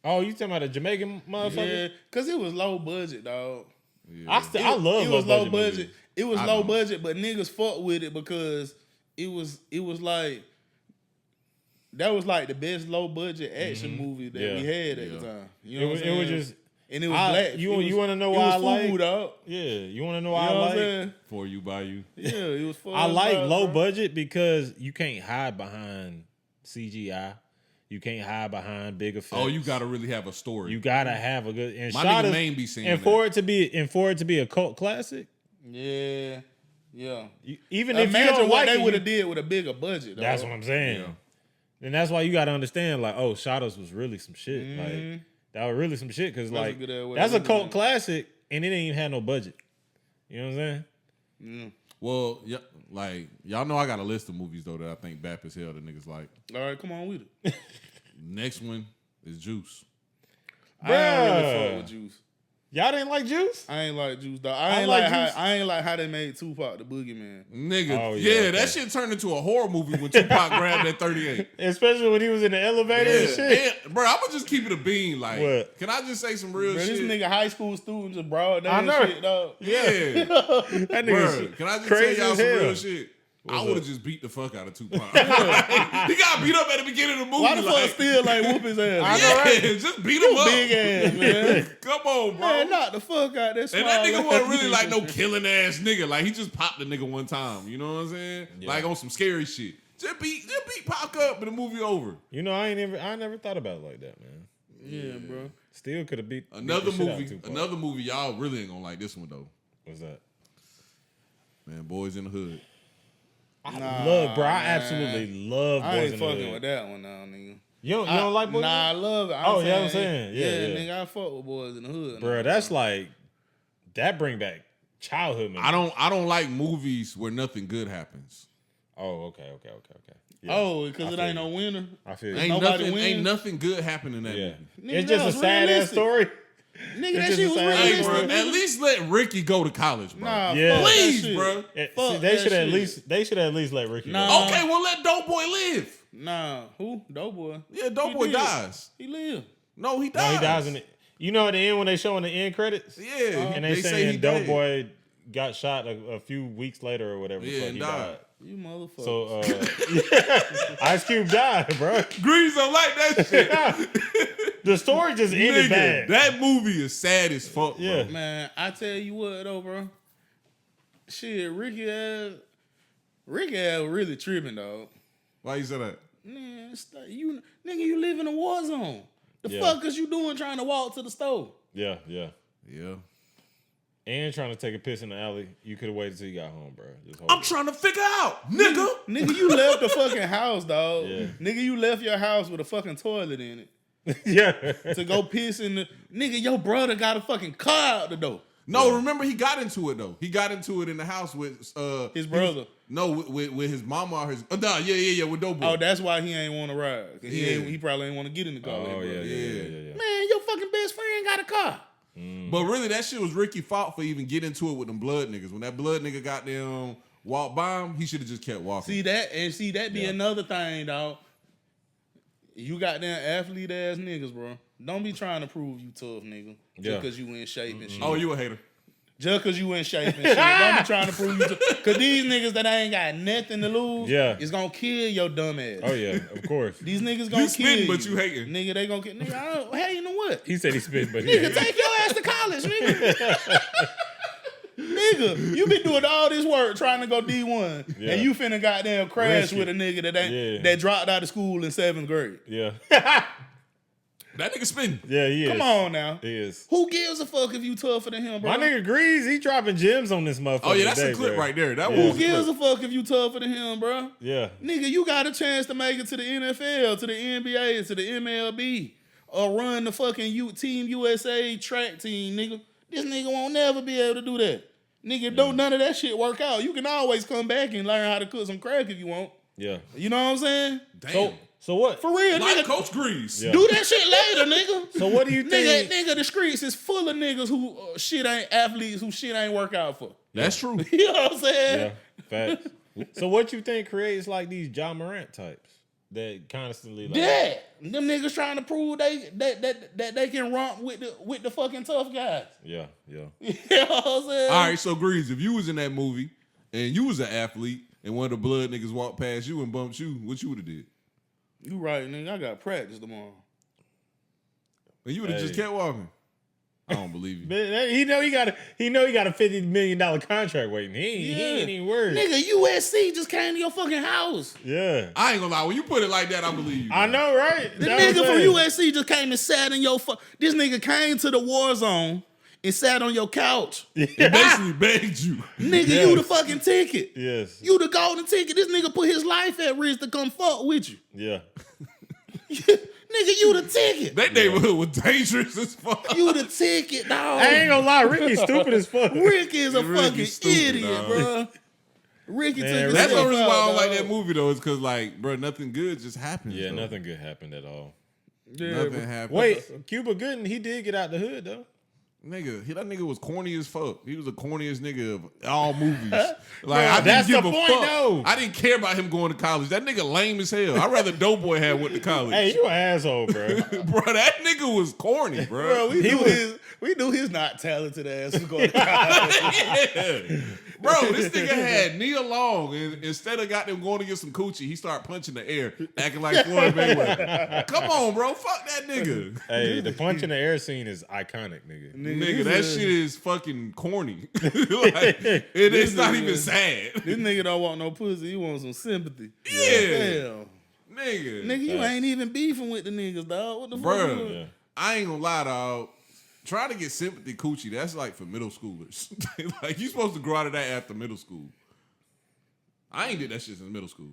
Oh, you talking about a Jamaican motherfucker? Yeah, because it was low budget, dog. Yeah. I love it was low budget. movies. It was low budget, but niggas fucked with it because it was like that was like the best low budget action movie that we had at the time. You know what I'm saying? It was just, and it was black. You want to know why I like? Dog. Yeah, you want to know why I like? For you, by you. Yeah, it was. I like low budget because you can't hide behind CGI. You can't hide behind big effects. Oh, you gotta really have a story. You gotta have a good. And my nigga main be saying and for it to be a cult classic. Yeah. Even if imagine you don't what like they would have did with a bigger budget. Dog. That's what I'm saying. Yeah. And that's why you gotta understand, like, oh, Shadows was really some shit. Like that was really some shit because like that's a cult classic and it ain't even had no budget. You know what I'm saying? Yeah. Well, yeah, like y'all know I got a list of movies though that I think bap as hell that niggas like. All right, come on with it. Next one is Juice. I ain't really fuck with Juice. Y'all didn't like Juice? I ain't like Juice, dog. I ain't like how they made Tupac the boogeyman. Nigga, that shit turned into a horror movie when Tupac grabbed that 38. Especially when he was in the elevator and shit. And, bro, I'ma just keep it a bean. Like, what? Can I just say some real shit? This nigga high school student just brought down shit, dog. Yeah. That nigga can I just crazy tell y'all some real shit? I would have just beat the fuck out of Tupac. He got beat up at the beginning of the movie. Why the fuck still like whoop his ass? I know, right? Just beat him up. Big ass, man. Come on, bro. Man, knock the fuck out that small. And that nigga wasn't really like no killing ass nigga. Like he just popped the nigga one time. You know what I'm saying? Yeah. Like on some scary shit. Just beat Pac up and the movie over. You know, I never thought about it like that, man. Yeah, bro. Still could have beat another movie. Y'all really ain't gonna like this one though. What's that? Man, Boys in the Hood. I absolutely love Boys in the Hood. I ain't fucking with that one now, nigga. You don't like Boys in the Hood? Nah, I love it. Oh, yeah, I'm saying. Yeah, nigga, I fuck with Boys in the Hood. Bro, that's like, that bring back childhood memories. I don't like movies where nothing good happens. Oh, okay. Yeah. Oh, because it ain't no winner. I feel Ain't nothing good happening in that movie. Nigga, it's just a sad ass story. Nigga, that shit was realistic. Bro, at least let Ricky go to college, bro. Nah, please, bro. They should at least let Ricky go. Okay, well let Doughboy live. Nah, who? Doughboy. Yeah, Doughboy dies. He live. No, he dies. No, he dies in it. You know at the end when they showing the end credits? Yeah. And they saying Doughboy got shot a few weeks later or whatever. Yeah, so he died. You motherfucker. So, Ice Cube died, bro. Grease don't like that shit. The story just ended bad. That movie is sad as fuck, bro. Man, I tell you what, though, bro. Shit, Ricky ass really tripping, dog. Why you say that? Man, you live in a war zone. The fuck is you doing trying to walk to the store? Yeah. And trying to take a piss in the alley. You could have waited till you got home, bro. I'm trying to figure out, nigga. Nigga, you left the fucking house, dog. Yeah. Nigga, you left your house with a fucking toilet in it. Yeah. To go piss in the... Nigga, your brother got a fucking car out the door. No, remember he got into it though. He got into it in the house with his brother. With his mama or his with Doughboy. Oh, that's why he ain't want to ride. He probably ain't want to get in the car. Oh yeah. Man, your fucking best friend got a car. But really, that shit was Ricky's fault for even getting into it with them blood niggas. When that blood nigga got them walked by him, he should have just kept walking. See that be another thing, dog. You got them athlete ass niggas, bro. Don't be trying to prove you tough, nigga. Just because you in shape and shit. Oh, you a hater. Just because you in shape and shit. Don't be trying to prove you tough. Because these niggas that ain't got nothing to lose is going to kill your dumb ass. Oh, yeah, of course. These niggas going to kill you. But you hating. Nigga, they going to kill. Nigga, I don't hating on what? He said he spit, but he nigga, take your ass to college, nigga. Nigga, you been doing all this work trying to go D1, and you finna goddamn crash with a nigga that dropped out of school in 7th grade. Yeah. That nigga spitting. Yeah, he is. Come on now. He is. Who gives a fuck if you tougher than him, bro? My nigga Grease, he dropping gems on this motherfucker. Oh, yeah, that's today, a clip bro. right there. Who gives a fuck if you tougher than him, bro? Yeah. Nigga, you got a chance to make it to the NFL, to the NBA, to the MLB, or run the fucking Team USA track team, nigga. This nigga won't never be able to do that. Nigga, don't none of that shit work out. You can always come back and learn how to cook some crack if you want. Yeah. You know what I'm saying? Damn. So what? For real, like nigga. Coach Grease. Yeah. Do that shit later, nigga. So what do you think? Nigga, the streets is full of niggas who shit ain't athletes who shit ain't work out for. That's true. You know what I'm saying? Yeah, facts. So what you think creates like these Ja Morant types? that constantly like them niggas trying to prove that they can romp with the fucking tough guys. Yeah. You know what I'm saying? All right, so Grease, if you was in that movie and you was an athlete and one of the blood niggas walked past you and bumped you, what you would have did? You right, nigga. I got practice tomorrow. And you would have just kept walking. I don't believe you. He know he got a $50 million contract waiting. He ain't even worried. Nigga, USC just came to your fucking house. Yeah. I ain't gonna lie. When you put it like that, I believe you. I know, right? The nigga from USC just came and sat in your This nigga came to the war zone and sat on your couch. He basically begged you. Nigga, you the fucking ticket. Yes. You the golden ticket. This nigga put his life at risk to come fuck with you. Yeah. Nigga, you the ticket. That neighborhood was dangerous as fuck. You the ticket, dog. I ain't gonna lie, Ricky's stupid as fuck. Rick is a Rick fucking is stupid, idiot, dog. bro. Ricky Man, took his That's the step reason why I out, don't like dog. that movie though, is because like, bro, nothing good just happens. Yeah, though. nothing good happened at all. Yeah, Nothing bro. happened. Wait, Cuba Gooding, he did get out the hood though. Nigga, that nigga was corny as fuck. He was the corniest nigga of all movies. Like I that's didn't the give a point, fuck. though. I didn't care about him going to college. That nigga lame as hell. I'd rather Doughboy had went to college. Hey, you an asshole, bro. Bro, that nigga was corny, bro. Bro, we knew his not talented ass was going to college. Yeah. Bro, this nigga had Nia Long, and instead of got them going to get some coochie, he started punching the air, acting like Floyd Mayweather. Come on, bro. Fuck that nigga. Hey, the punch in the air scene is iconic, nigga. Nigga, that shit is fucking corny. Like, it's not even sad. This nigga don't want no pussy. He wants some sympathy. Yeah. Damn. Nigga, You ain't even beefing with the niggas, dog. What the fuck? bro, Yeah. I ain't gonna lie, dog. Trying to get sympathy coochie, that's like for middle schoolers. Like, you supposed to grow out of that after middle school. I ain't did that shit since middle school.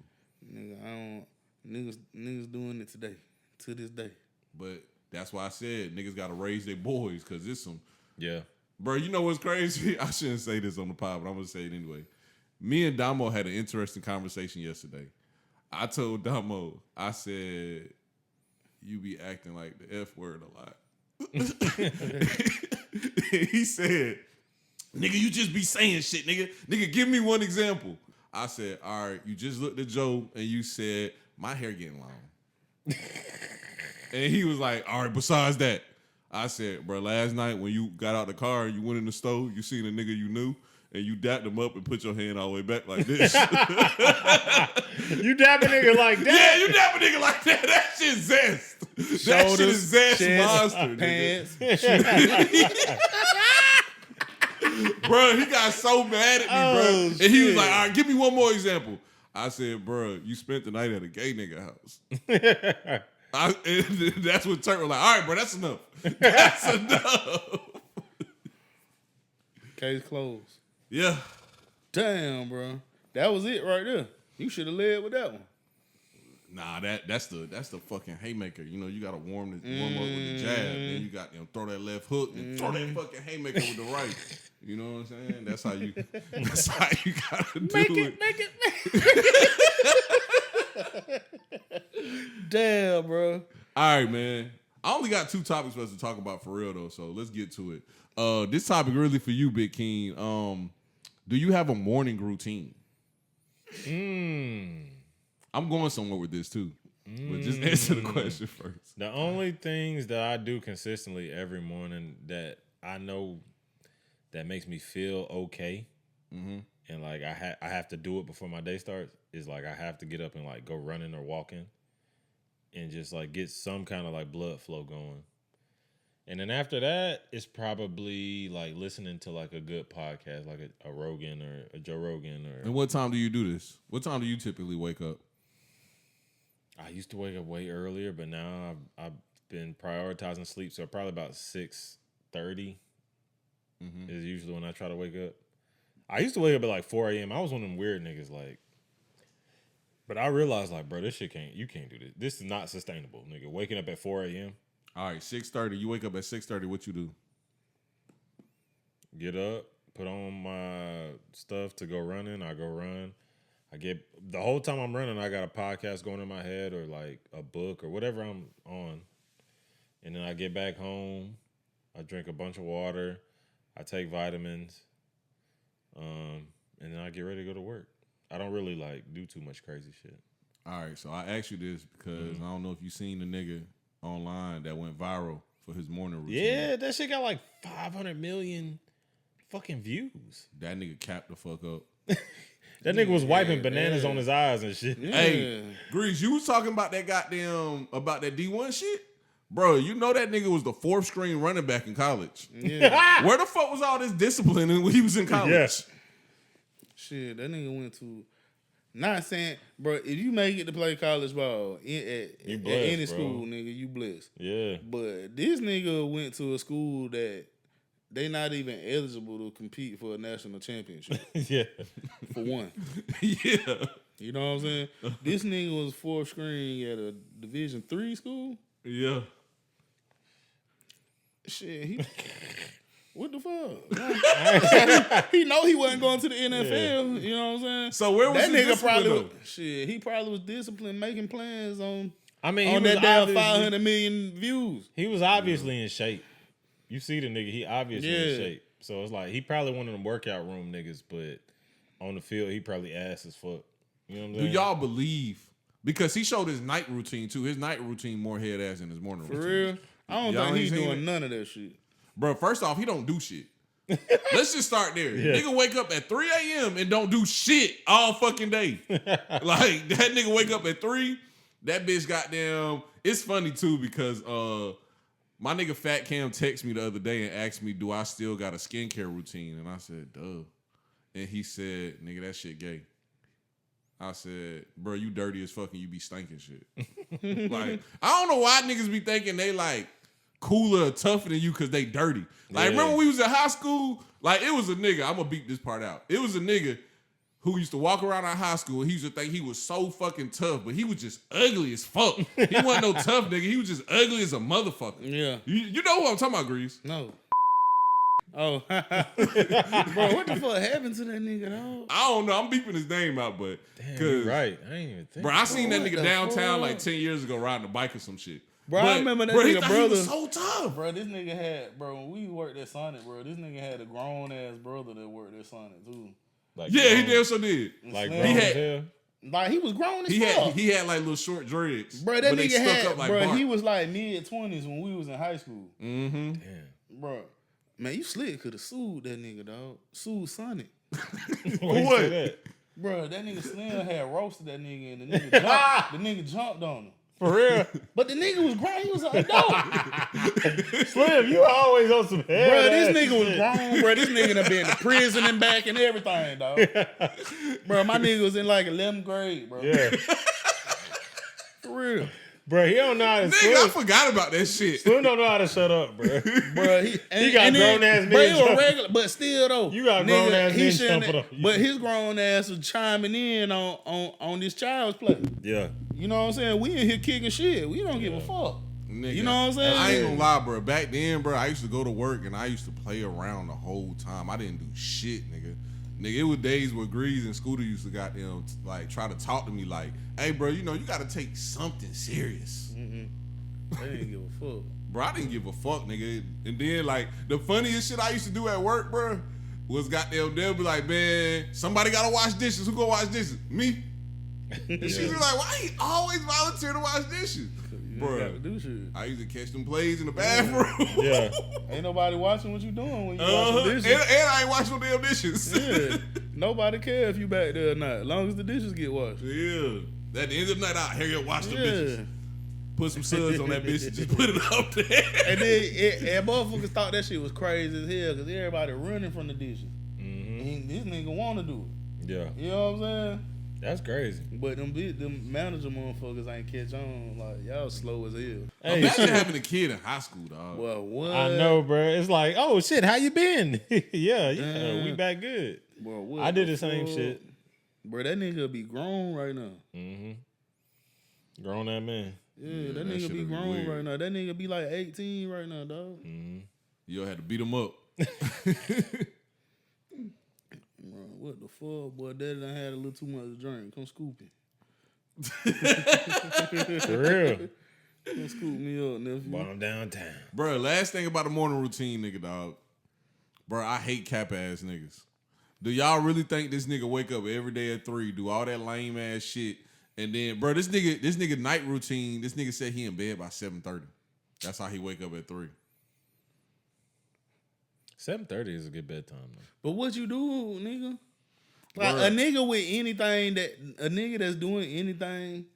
Nigga, I don't. Niggas doing it today, to this day. But that's why I said niggas gotta raise their boys, because it's some. Yeah. Bro, you know what's crazy? I shouldn't say this on the pod, but I'm gonna say it anyway. Me and Damo had an interesting conversation yesterday. I told Damo, I said, you be acting like the F word a lot. He said, nigga, you just be saying shit, nigga. Nigga, give me one example. I said, all right, you just looked at Joe and you said, my hair getting long. And he was like, all right, besides that. I said, bro, last night when you got out the car and you went in the store, you seen a nigga you knew, and you dapped him up and put your hand all the way back like this. You dap a nigga like that? Yeah, you dap a nigga like that. That shit zest. That shit is zest chest, monster, pants. Bro, he got so mad at me, bro. And he was like, all right, give me one more example. I said, bro, you spent the night at a gay nigga house. And that's what Turk was like, all right, bro, that's enough. That's enough. Case closed. Yeah. Damn, bro. That was it right there. You should have led with that one. Nah, that's the fucking haymaker. You know, you gotta warm up with the jab, then you got throw that left hook and throw that fucking haymaker with the right. You know what I'm saying? That's how you gotta do it. Make it. Damn, bro. All right, man. I only got 2 topics for us to talk about for real though, so let's get to it. This topic really for you, Big King. Do you have a morning routine? I'm going somewhere with this too. But just answer the question first. The only things that I do consistently every morning that I know that makes me feel okay, and like I have to do it before my day starts, is like I have to get up and like go running or walking and just like get some kind of like blood flow going. And then after that, it's probably like listening to like a good podcast, like a Rogan or a Joe Rogan. And what time do you do this? What time do you typically wake up? I used to wake up way earlier, but now I've been prioritizing sleep, so probably about 6:30 is usually when I try to wake up. I used to wake up at like 4 a.m. I was one of them weird niggas, like, but I realized like, bro, you can't do this. This is not sustainable, nigga. Waking up at 4 a.m. All right, 6:30. You wake up at 6:30. What you do? Get up, put on my stuff to go running. I go run. The whole time I'm running, I got a podcast going in my head or like a book or whatever I'm on. And then I get back home. I drink a bunch of water. I take vitamins. And then I get ready to go to work. I don't really like do too much crazy shit. All right, so I asked you this because I don't know if you seen the nigga online that went viral for his morning routine. Yeah, that shit got like 500 million fucking views. That nigga capped the fuck up. That nigga was wiping bananas on his eyes and shit. Yeah. Hey, Grease, you was talking about that goddamn, about that D1 shit? Bro, you know that nigga was the 4th string running back in college. Yeah. Where the fuck was all this discipline when he was in college? Yes. Shit, that nigga went to. Not saying, bro, if you make it to play college ball at any bro. school, nigga, you blessed. Yeah. But this nigga went to a school that they not even eligible to compete for a national championship. Yeah. For one. Yeah. You know what I'm saying? This nigga was 4th string at a Division III school. Yeah. Shit, what the fuck? He know he wasn't going to the NFL. You know what I'm saying? So where was that his nigga discipline, probably though? shit? He probably was disciplined, making plans on. I mean, on that damn 500 million views. He was obviously in shape. You see the nigga, he obviously in Yeah. shape. So it's like he probably one of them workout room niggas, but on the field he probably ass as fuck. You know what I'm Do saying? y'all believe? Because he showed his night routine too. His night routine more head ass than his morning For routine. real? I don't Y'all think he's ain't seen doing it? none of that shit. Bro, first off, he don't do shit. Let's just start there. Yeah. Nigga wake up at 3 a.m. and don't do shit all fucking day. Like, that nigga wake up at 3, that bitch goddamn. It's funny too because my nigga Fat Cam texted me the other day and asked me, do I still got a skincare routine? And I said, duh. And he said, nigga, that shit gay. I said, bro, you dirty as fuck and you be stinking shit. Like, I don't know why niggas be thinking they like cooler or tougher than you because they dirty. Like, Yeah. remember when we was in high school? Like, it was a nigga, I'm gonna beep this part out. It was a nigga who used to walk around our high school and he used to think he was so fucking tough, but he was just ugly as fuck. He wasn't no tough nigga. He was just ugly as a motherfucker. Yeah. You know who I'm talking about, Grease? No. Oh. Bro, what the fuck happened to that nigga, dog? I don't know. I'm beeping his name out, but Damn, you right. I ain't even think. bro, I seen that what nigga the downtown fuck? like 10 years ago riding a bike or some shit. Bro, I remember that he nigga thought he was brother. so tough. Bro, this nigga had, bro, when we worked at Sonic, bro, this nigga had a grown ass brother that worked at Sonic too. Like, Yeah, he grown- damn so did. Like Slim. grown He as had- hell. Like, he was grown as He fuck. had like little short dreads. Bro, that but they nigga stuck had, up like bro, bark. he was like mid-20s when we was in high school. Mm-hmm. Damn. Bro, man, you slick could have sued that nigga, dog. Sued Sonic. Why you what? say that? Bro, that nigga Slim had roasted that nigga and the nigga jumped on him. For real? But the nigga was grown. He was an adult. Slim, you always on some head. Bro, this nigga was grown. Bro, this nigga done been to prison and back and everything, dog. Bro, my nigga was in like 11th grade, bro. Yeah. For real. Bro, he don't know how to Nigga, I Slim. forgot about that shit. Slim don't know how to shut up, bro. Bro, He got grown-ass Bro, he niggas was jumping. regular, but still though. You got nigga, grown-ass he niggas shouldn't- jumping on you. But his grown ass was chiming in on this child's play. Yeah. You know what I'm saying? We in here kicking shit. We don't give a fuck. Nigga, You know what I'm saying? I ain't gonna lie, bro. Back then, bro, I used to go to work and I used to play around the whole time. I didn't do shit, nigga. Nigga, it was days where Grease and Scooter used to goddamn like try to talk to me like, hey, bro, you know, you gotta take something serious. They didn't give a fuck. Bro, I didn't give a fuck, nigga. And then, like, the funniest shit I used to do at work, bro, was goddamn, they'll be like, man, somebody gotta wash dishes. Who gonna wash dishes? Me. And she'd be like, why he always volunteer to wash dishes? You Bro, gotta do shit. I used to catch them plays in the bathroom. Yeah. Ain't nobody watching what you doing when you Uh-huh. washing And, dishes. and I ain't washing no damn dishes. Yeah. Nobody care if you back there or not, as long as the dishes get washed. Yeah. At the end of the night, I'll hurry up, wash the Yeah. bitches. Put some suds on that bitch and just put it up there. And then motherfuckers thought that shit was crazy as hell because everybody running from the dishes. Mm-hmm. And this nigga want to do it. Yeah. You know what I'm saying? That's crazy. But them manager motherfuckers ain't catch on. Like, y'all slow as hell. Hey, Imagine having a kid in high school, dog. Well, what? I know, bro. It's like, oh shit, how you been? yeah, Yeah. we back good. Bro, what I did the same fuck? shit. Bro, that nigga be grown right now. Mm-hmm. Grown that man. Yeah, that that nigga shit'll be be grown weird. right now. That nigga be like 18 right now, dog. Mm-hmm. You had to beat him up. Bro, what the fuck? Boy, daddy done had a little too much to drink. Come scoop it. For real. Come scoop me up, nephew. Brought him downtown. Bro, last thing about the morning routine, nigga, dog. Bro, I hate cap ass niggas. Do y'all really think this nigga wake up every day at 3, do all that lame ass shit, And then, bro, this nigga night routine, this nigga said he in bed by 7:30. That's how he wake up at 3. 7:30 is a good bedtime, though. But what you do, nigga? Like a nigga with anything a nigga that's doing anything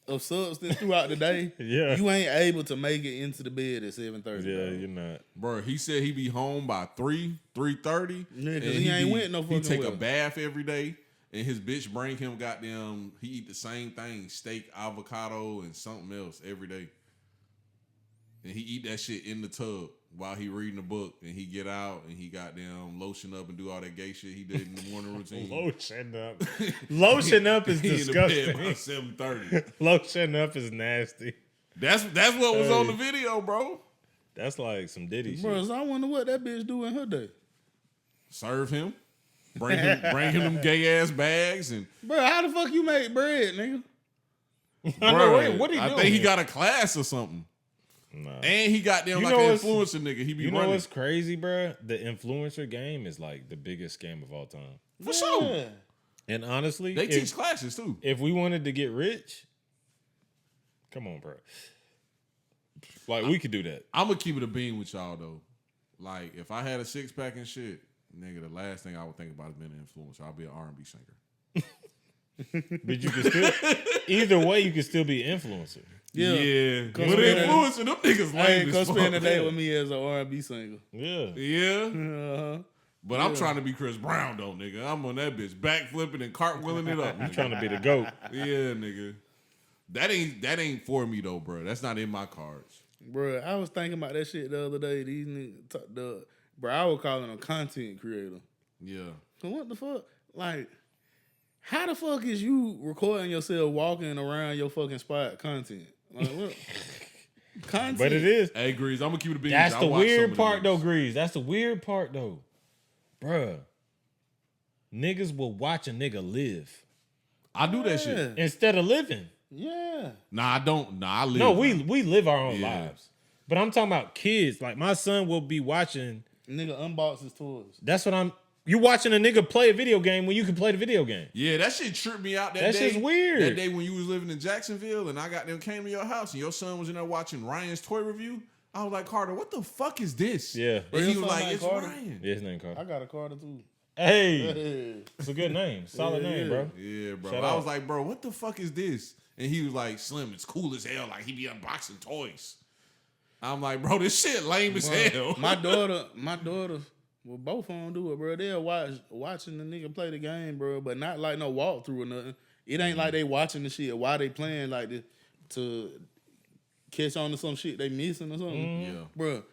of substance throughout the day, yeah, you ain't able to make it into the bed at 7:30. Yeah, you're not. Bro, he said he be home by 3:30. Yeah, because he ain't went no fucking He take well. a bath every day, and his bitch bring him goddamn, he eat the same thing, steak, avocado, and something else every day. And he eat that shit in the tub while he reading a book, and he get out and he goddamn lotion up and do all that gay shit he did in the morning routine. Lotion up. Lotion up is disgusting. In the bed by 7:30. Lotion up is nasty. That's what was on the video, bro. That's like some Diddy shit. Bro, so I wonder what that bitch do in her day. Serve him. Bring him them gay ass bags and Bro, how the fuck you make bread, nigga? What he doing? I think he got a class or something. Nah. And he got them You like know an what's- influencer nigga. He be You know running. what's crazy, bro? The influencer game is like the biggest scam of all time. For sure. And honestly, They teach classes too. if we wanted to get rich, come on, bro. Like we could do that. I'm gonna keep it a bean with y'all though. Like if I had a 6-pack and shit, nigga, the last thing I would think about is being an influencer. I'll be an R&B singer. But you can still either way, you can still be an influencer. Yeah. Come But spend influencing them niggas Hey, lame come as spend a fuck. day with me as an R&B singer. Yeah. Yeah. Uh-huh. But I'm trying to be Chris Brown though, nigga. I'm on that bitch backflipping and cartwheeling it up. I'm trying to be the GOAT. Yeah, nigga. That ain't for me though, bro. That's not in my cards. Bro, I was thinking about that shit the other day. These niggas, bro, I would call him a content creator. Yeah. So what the fuck? Like, how the fuck is you recording yourself walking around your fucking spot content? Like, what? Content. But it is. Hey, Grease, I'm gonna keep it a bean. That's I the watch some weird of part, them though, Grease. That's the weird part, though. Bruh. Niggas will watch a nigga live I do that shit. instead of living. Yeah. Nah, I don't. Nah, I live. No, we live our own Yeah. lives. But I'm talking about kids. Like, my son will be watching. Nigga unbox his toys. That's what you watching a nigga play a video game when you can play the video game. Yeah, that shit tripped me out that That day. shit's weird. That day when you was living in Jacksonville and I got them came to your house and your son was in there watching Ryan's toy review. I was like, Carter, what the fuck is this? Yeah. And he Your was son like, named it's Carter? Ryan. Yeah, his name Carl. I got a Carter too. Hey. It's a good name. Solid name, bro. Yeah, bro. Shout I out. was like, bro, what the fuck is this? And he was like, Slim, it's cool as hell. Like, he be unboxing toys. I'm like, bro, this shit lame as hell. My daughter, well, both of them do it, bro. They'll watching the nigga play the game, bro, but not like no walkthrough or nothing. It ain't like they watching the shit while they playing like this to catch on to some shit they missing or something. Yeah. Bro,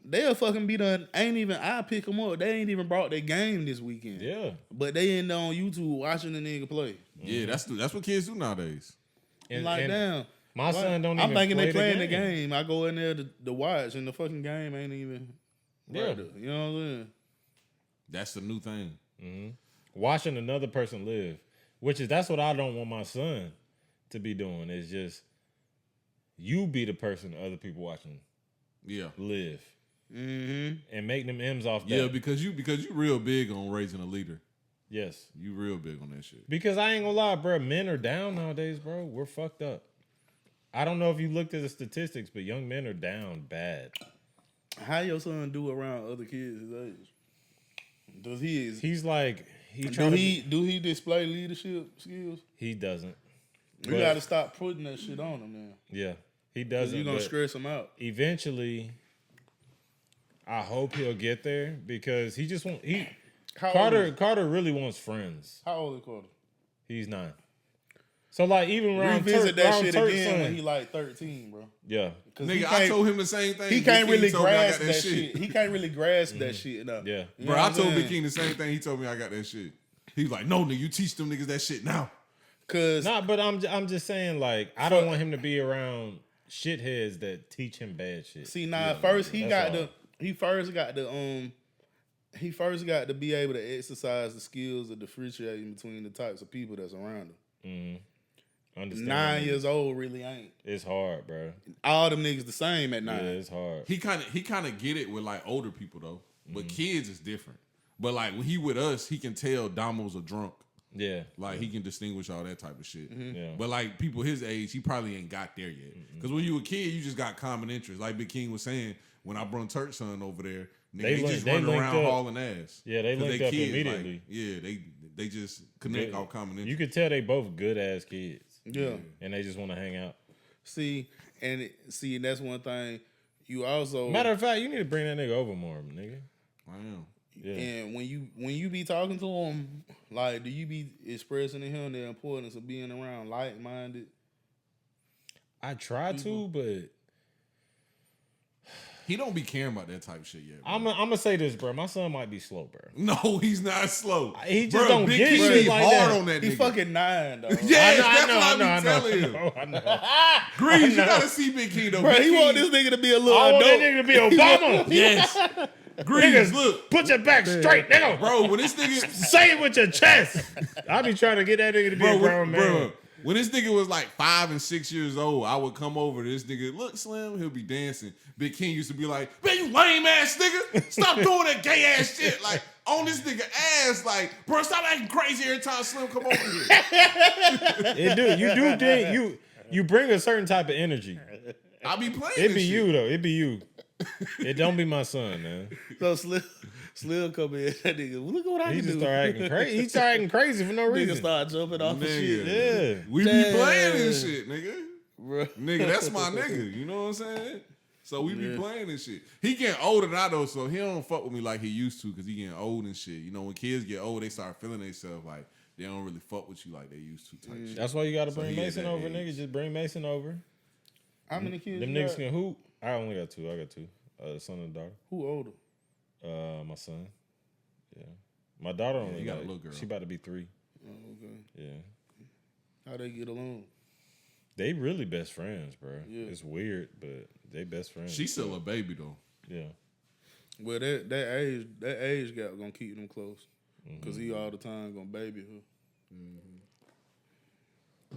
they'll fucking be done. I pick them up. They ain't even brought their game this weekend. Yeah. But they in there on YouTube watching the nigga play. Yeah, that's what kids do nowadays. And, Like, and damn. my son don't even I'm thinking play they playing the game. I go in there to watch, and the fucking game ain't even. Yeah. Right there. You know what I'm saying? That's the new thing. Watching another person live, that's what I don't want my son to be doing. Is just you be the person other people watching Yeah. live Mm-hmm. and make them M's off that. Yeah, because you real big on raising a leader. Yes, You real big on that shit. because I ain't gonna lie, bro. Men are down nowadays, bro. We're fucked up. I don't know if you looked at the statistics, but young men are down bad. How your son do around other kids his age? Does he He's like do he display leadership skills? he doesn't. You got to stop putting that shit on him now. Yeah, he 'Cause doesn't. you gonna but stress him out. eventually, I hope he'll get there because he just won't. How old is- Carter really wants friends. How old is Carter? He's 9. So like even around Revisit that shit Turk's again son, when he like 13, bro. yeah, 'Cause he Nigga, I can't- told him the same thing. He Big can't King really told me I grasp got that shit. He can't really grasp that shit. No. yeah. You Bro, know I what I'm told Big saying? King the same thing. He told me I got that shit. He was like, no, nigga, you teach them niggas that shit now. Cause Nah, but I'm just saying like I don't want him to be around shitheads that teach him bad shit. see now first he that's got all. he first got to be able to exercise the skills of differentiating between the types of people that's around him. Understand? 9 years old really ain't. It's hard, bro. All them niggas the same at Yeah, 9. it's hard. He kind of get it with like older people though, but kids is different. But like when he with us, he can tell Damo's a drunk. Yeah. Like, he can distinguish all that type of shit. Yeah. But, like, people his age, he probably ain't got there yet. Because when you a kid, you just got common interests. Like Big King was saying, when I brung Turk's son over there, nigga, they just running around hauling ass. Yeah, they linked up kids, immediately. Like, yeah, they just connect off common interests. You could tell they both good-ass kids. Yeah. And they just want to hang out. See, and that's one thing. You also... Matter of fact, you need to bring that nigga over more, nigga. I am. Yeah. And when you be talking to him, like, do you be expressing to him the importance of being around like-minded? I try to, but he don't be caring about that type of shit yet. Bro. I'm gonna say this, bro. My son might be slow, bro. No, he's not slow. He just don't get shit like hard that. on that nigga. He fucking 9, though. Yeah, that's what I be telling him. I know. Grease, you gotta see Big King though. Bro, Big he King, want this nigga to be a little I want adult. that nigga to be Obama. Yes. Grease, look. Put your back straight, nigga. Bro, when this nigga... Say it with your chest. I be trying to get that nigga to be a grown man. Bro, when this nigga was like 5 and 6 years old, I would come over to this nigga, look, Slim, he'll be dancing. Big King used to be like, man, you lame ass nigga. Stop doing that gay ass shit. Like, on this nigga ass, like, bro, stop acting crazy every time Slim come over here. You bring a certain type of energy. I be playing It be this you shit. though. It be you. It don't be my son, man. So Slim come in, that nigga, look at what I He can just do. start acting crazy. He start acting crazy for no Nigga reason. start jumping off the shit. Yeah. We be Damn. playing this shit, nigga. Bro. Nigga, that's my nigga. You know what I'm saying? So we be playing this shit. He getting older now though, so he don't fuck with me like he used to because he getting old and shit. You know, when kids get old, they start feeling themselves like they don't really fuck with you like they used to type shit. That's why you got to bring he at Mason that over, age. nigga. Just bring Mason over. How many kids Them you niggas got? can hoop. I only got 2. I got 2. Son and daughter. Who older? My son. Yeah. My daughter only you got a like, little girl. she about to be 3. Oh, okay. Yeah. How they get along? They really best friends, bro. Yeah. It's weird, but they best friends. She's still a baby though. Yeah. Well, that age gap gonna keep them close, cause he all the time gonna baby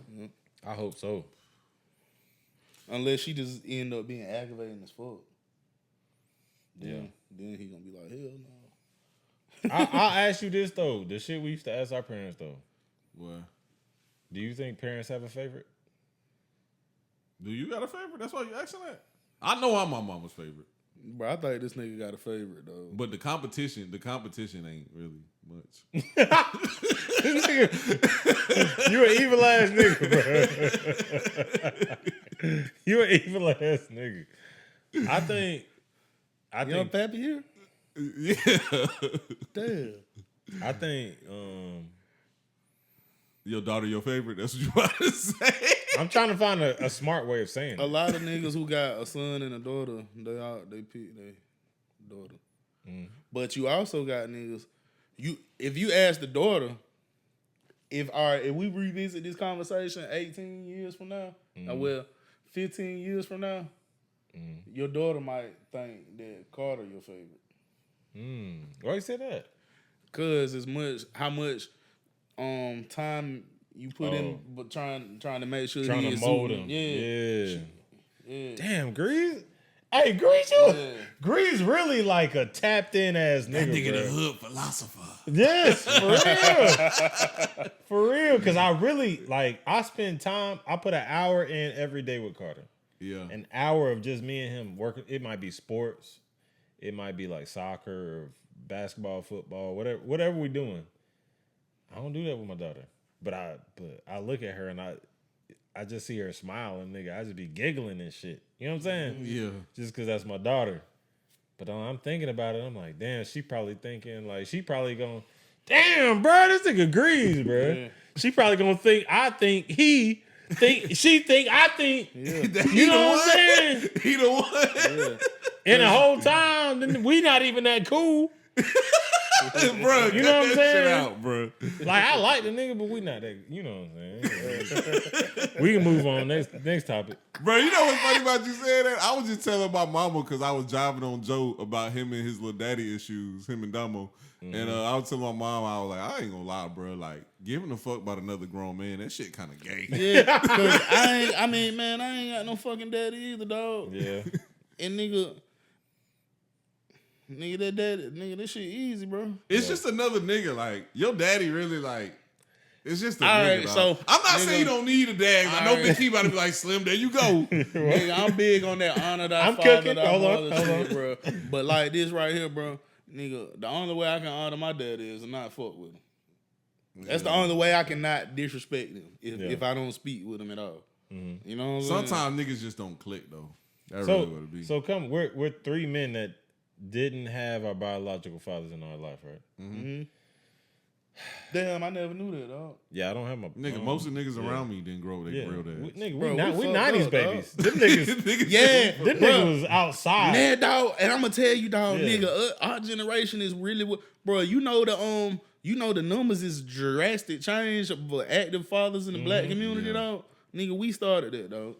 her. I hope so. Unless she just end up being aggravating as fuck. Then he gonna be like, hell no. I'll ask you this though. The shit we used to ask our parents though. What? Do you think parents have a favorite? Do you got a favorite? That's why you asking that. I know I'm my mama's favorite, Bro, I think this nigga got a favorite though. but the competition ain't really much. You an evil ass nigga, bro. You an evil ass nigga. I think Young Pappy here? Yeah. Damn. I think Your daughter, your favorite? That's what you about to say? I'm trying to find a smart way of saying A it. lot of niggas who got a son and a daughter, they pick their daughter. But you also got niggas. If you ask the daughter, if we revisit this conversation 18 years from now, 15 years from now, your daughter might think that Carter your favorite. Why you say that? Cause how much time you put in, but trying to make sure Trying he to is mold suited. him. Yeah. Damn, Grease. Hey, Grease, Grease really like a tapped in ass nigga. Nigga bro. the hood philosopher. Yes, for real. For real. Cause I really I spend time, I put an hour in every day with Carter. Yeah. An hour of just me and him working. It might be sports. It might be like soccer or basketball, football, whatever we doing. I don't do that with my daughter. But I look at her and I just see her smiling, nigga. I just be giggling and shit. You know what I'm saying? Yeah. Just because that's my daughter. But I'm thinking about it. I'm like, damn, she probably thinking, like, she probably going, damn, bro, this nigga agrees, bro. Yeah. She probably going to think, I think, he think, she think, I think. Yeah. You know what I'm saying? He the one. Yeah. And the whole time, we not even that cool. Bro, you know what I'm saying? Shit out, bro. Like, I like the nigga, but we not that. You know what I'm saying? We can move on. Next topic. Bro, you know what's funny about you saying that? I was just telling my mama because I was jiving on Joe about him and his little daddy issues, him and Damo. And I was telling my mom, I was like, I ain't gonna lie, bro. Like, giving a fuck about another grown man, that shit kind of gay. Yeah, because I ain't got no fucking daddy either, dog. Yeah. And nigga, that shit easy, bro. It's just another nigga. Like, your daddy really, like, It's just a All nigga, right, dog. so, I'm not saying you nigga, don't need a dad. I know all Big right. Key about to be like, Slim, there you go. Nigga, I'm big on that honor thy I'm father, cooking. thy Hold on, mother hold shit, bro. But like this right here, bro, nigga, the only way I can honor my dad is to not fuck with him. That's the only way I can not disrespect him if I don't speak with him at all. Mm-hmm. You know what I'm saying? Sometimes niggas just don't click though. That's really what it be. So we're three men that didn't have our biological fathers in our life, right? Mm-hmm. Damn, I never knew that, dog. Yeah, I don't have my Nigga, most of the niggas around me didn't grow with their real dads. Nigga, Bro, we we 90s fucked up, babies. dog. Them niggas, them niggas was outside. Man, dog, and I'm gonna tell you, dog, Yeah. nigga, our generation is really what, bro. You know the numbers is drastic change for active fathers in the black community, dog. Nigga, we started that, dog.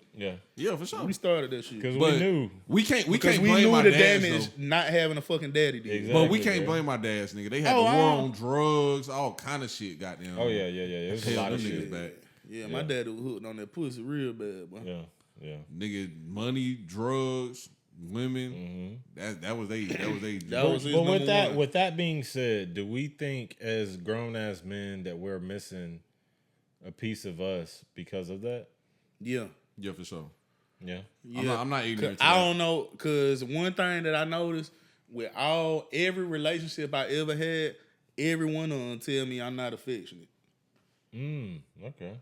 Yeah, for sure. We started that shit Because But we knew. we can't because we blame knew my the dads, damage though. not having a fucking daddy did. Exactly. But we can't bro. blame my dads, nigga. They had Oh, the war I- on drugs, all kind of shit, goddamn. Oh, yeah. It was a Hell, lot of them shit. niggas back. Yeah, my daddy was hooked on that pussy real bad, boy. Yeah. Nigga, money, drugs, women. That was they. That was they. That was his But number one. with that being said, do we think as grown ass men that we're missing a piece of us because of that? Yeah. Yeah, for sure. Yeah. Yeah. I'm not ignorant. To I that. don't know, cause one thing that I noticed with every relationship I ever had, every one of them tell me I'm not affectionate. Okay.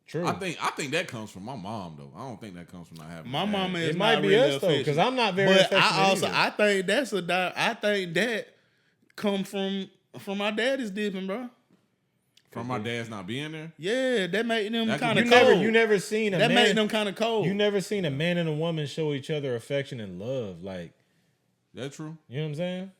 True. I think that comes from my mom though. I don't think that comes from not having. My a dad. mama is it not might be really us though, because affectionate. I'm not very But affectionate I also either. I think that come from my daddy's dipping, bro. From my dad's not being there. Yeah, that made them That kind could of be- cold. You never seen a that man. made them kind of cold. You never seen a man and a woman show each other affection and love. Like, That true. you know what I'm saying?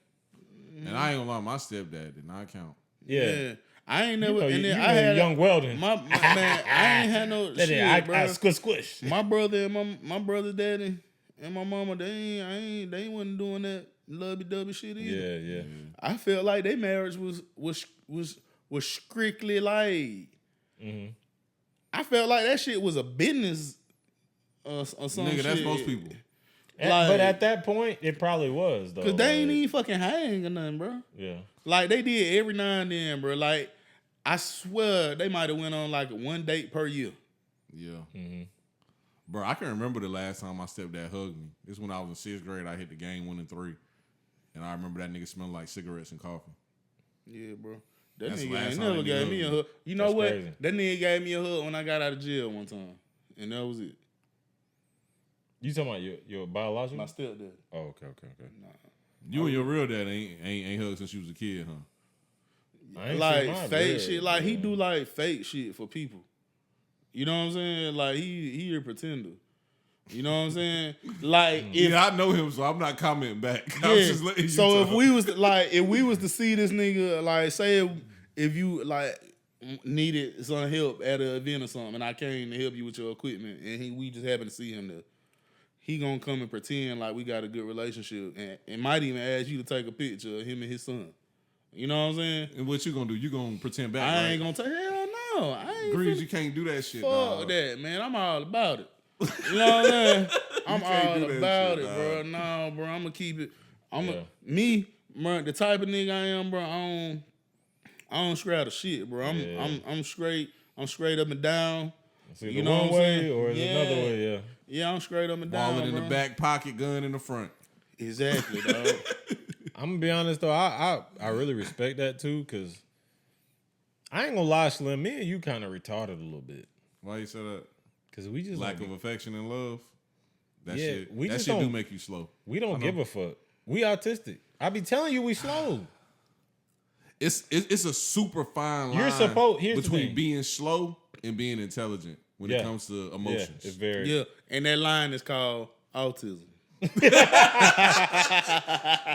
And I ain't gonna lie, my stepdad did not count. Yeah. I ain't never. You know, and then you I know had young Weldon. man. I ain't had no That shit, is, bro. I squish. My brother and my brother's daddy and my mama, they wasn't doing that lovey-dovey shit either. Yeah. I felt like their marriage was strictly like. Mm-hmm. I felt like that shit was a business or some Nigga, shit. that's most people. But at that point, it probably was though. Cause they ain't like, even fucking hang or nothing, bro. Yeah. Like they did every now and then, bro. Like I swear they might have went on like one date per year. Yeah. Mm-hmm. Bro, I can remember the last time my stepdad hugged me. This when I was in 6th grade. I hit the game 1-3. And I remember that nigga smelling like cigarettes and coffee. Yeah, bro. That That's the nigga last ain't time never that nigga gave me a hugged me. hug. You know That's what? crazy. That nigga gave me a hug when I got out of jail one time. And that was it. You talking about your biological? My stepdad. Oh, okay. You and your real dad ain't hugged since you was a kid, huh? I ain't seen Like mine, fake but shit. Like he do like fake shit for people. You know what I'm saying? Like he a pretender. You know what I'm saying? Like if Yeah, I know him, so I'm not commenting back. I was just letting you so talk. if we was to see this nigga, like say if you like needed some help at an event or something, and I came to help you with your equipment, and we just happened to see him there, he gonna come and pretend like we got a good relationship, and might even ask you to take a picture of him and his son. You know what I'm saying? And what you gonna do? You gonna pretend back? I right? ain't gonna tell hell no. I ain't Grease, finna- you can't do that shit. fuck dog. that, man. I'm all about it. You know what I'm saying? I'm can't all do that about shit, it, bro. dog. No, bro. I'm gonna keep it. Yeah. Me, bro, the type of nigga I am, bro. I don't straddle shit, bro. I'm straight. I'm straight up and down. It's either You know one what I'm way saying? or it's Yeah. another way. Yeah. Yeah, I'm straight up and down. Wallet in bro. the back pocket, gun in the front. Exactly, dog. I'm gonna be honest though, I really respect that too, cause I ain't gonna lie, Slim. Me and you kind of retarded a little bit, Why you say that? cause we just Lack don't- of affection and love. That Yeah, shit. we That just shit do don't- make you slow. we don't give a fuck. We autistic. I be telling you we slow. It's a super fine line You're supposed- here's the between thing. being slow and being intelligent when Yeah. it comes to Yeah, emotions. it's very. Yeah, and that line is called autism.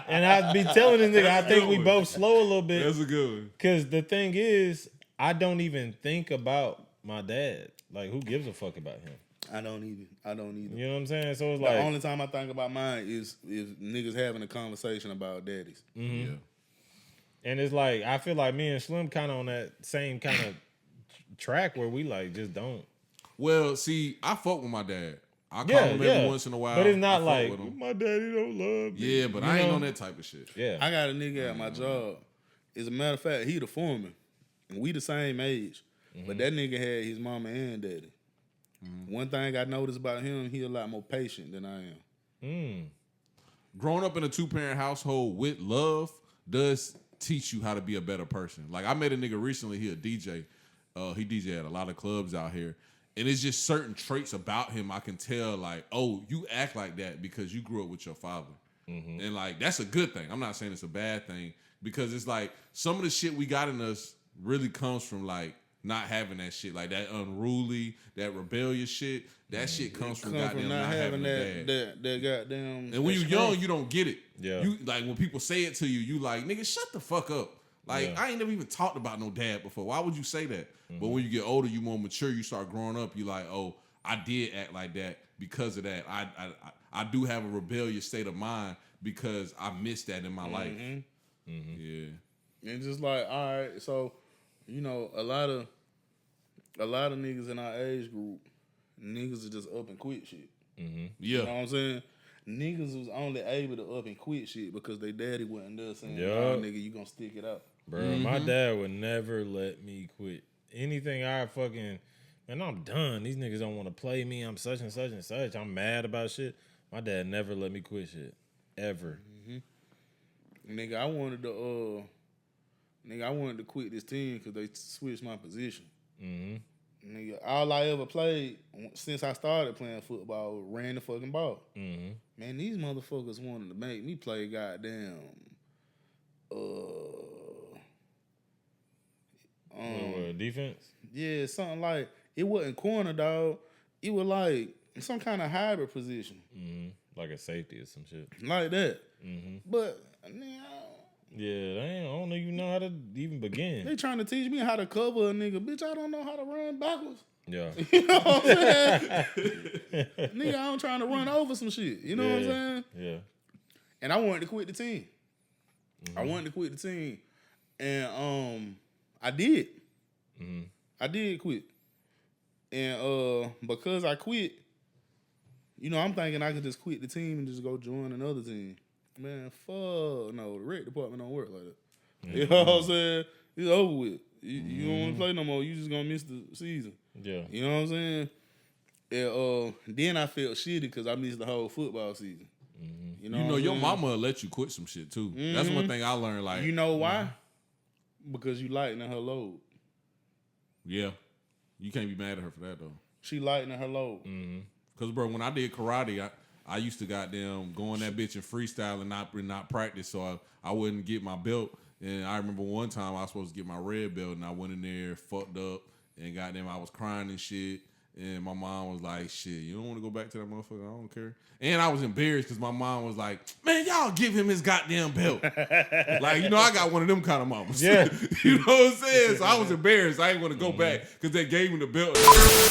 And I be telling this nigga, I think we both slow a little bit. That's a good one. Cause the thing is, I don't even think about my dad. Like, who gives a fuck about him? I don't either. You know what I'm saying? So it's The like, only time I think about mine is niggas having a conversation about daddies. Mm-hmm. Yeah. and it's like I feel like me and Slim kind of on that same kind of track where we like just don't. Well, see, I fuck with my dad. I call Yeah, him yeah. every once in a while. But it's I not fuck like with him. my daddy don't love me. Yeah, but You I ain't know? on that type of shit. Yeah. I got a nigga at my job. As a matter of fact, he the foreman. We the same age, but that nigga had his mama and daddy. One thing I noticed about him, he a lot more patient than I am. Growing up in a 2-parent household with love does teach you how to be a better person. Like, I met a nigga recently, he a DJ. He DJ at a lot of clubs out here. And it's just certain traits about him I can tell, like, oh, you act like that because you grew up with your father. And, like, that's a good thing. I'm not saying it's a bad thing because it's like some of the shit we got in us really comes from, like, not having that shit. Like, that unruly, that rebellious shit, that shit comes from goddamn not having a dad. That goddamn... And when you're young, you don't get it. Yeah. You like, when people say it to you, you like, nigga, shut the fuck up. Like, I ain't never even talked about no dad before. Why would you say that? But when you get older, you more mature, you start growing up, you like, oh, I did act like that because of that. I do have a rebellious state of mind because I missed that in my life. Yeah. And just like, all right, so, you know, a lot of niggas in our age group, niggas are just up and quit shit. Yeah. You know what I'm saying? Niggas was only able to up and quit shit because they daddy wasn't there saying, nah, nigga, you gonna stick it out. Bro, my dad would never let me quit. Anything I fucking, man, I'm done. These niggas don't want to play me. I'm such and such and such. I'm mad about shit. My dad never let me quit shit. Ever. Nigga, I wanted to quit this team because they switched my position. Nigga, all I ever played since I started playing football ran the fucking ball. Man, these motherfuckers wanted to make me play goddamn. Defense? Yeah, something like it wasn't corner, dog. It was like some kind of hybrid position, Like a safety or some shit. like that. But I don't even know how to even begin. they trying to teach me how to cover a nigga. Bitch, I don't know how to run backwards. Yeah. You know what I'm saying? Nigga, I'm trying to run over some shit. You know what I'm saying? Yeah. And I wanted to quit the team. I wanted to quit the team. And I did. I did quit. And because I quit, you know, I'm thinking I could just quit the team and just go join another team. Man, fuck no. The rec department don't work like that. You know what I'm saying? It's over with. You don't want to play no more. You just gonna miss the season. Yeah. You know what I'm saying? And then I felt shitty because I missed the whole football season. You know your mama will let you quit some shit too. That's one thing I learned. Like, you know why? Because you lightening her load. Yeah, you can't be mad at her for that though. She lightening her load. Cause bro, when I did karate, I used to goddamn go in that bitch and freestyle and not practice, so I wouldn't get my belt. And I remember one time I was supposed to get my red belt, and I went in there fucked up, and goddamn I was crying and shit. And my mom was like, shit, you don't want to go back to that motherfucker? I don't care. And I was embarrassed because my mom was like, man, y'all give him his goddamn belt. Like, you know, I got one of them kind of mamas. Yeah. You know what I'm saying? So I was embarrassed. I ain't want to go back because they gave me the belt.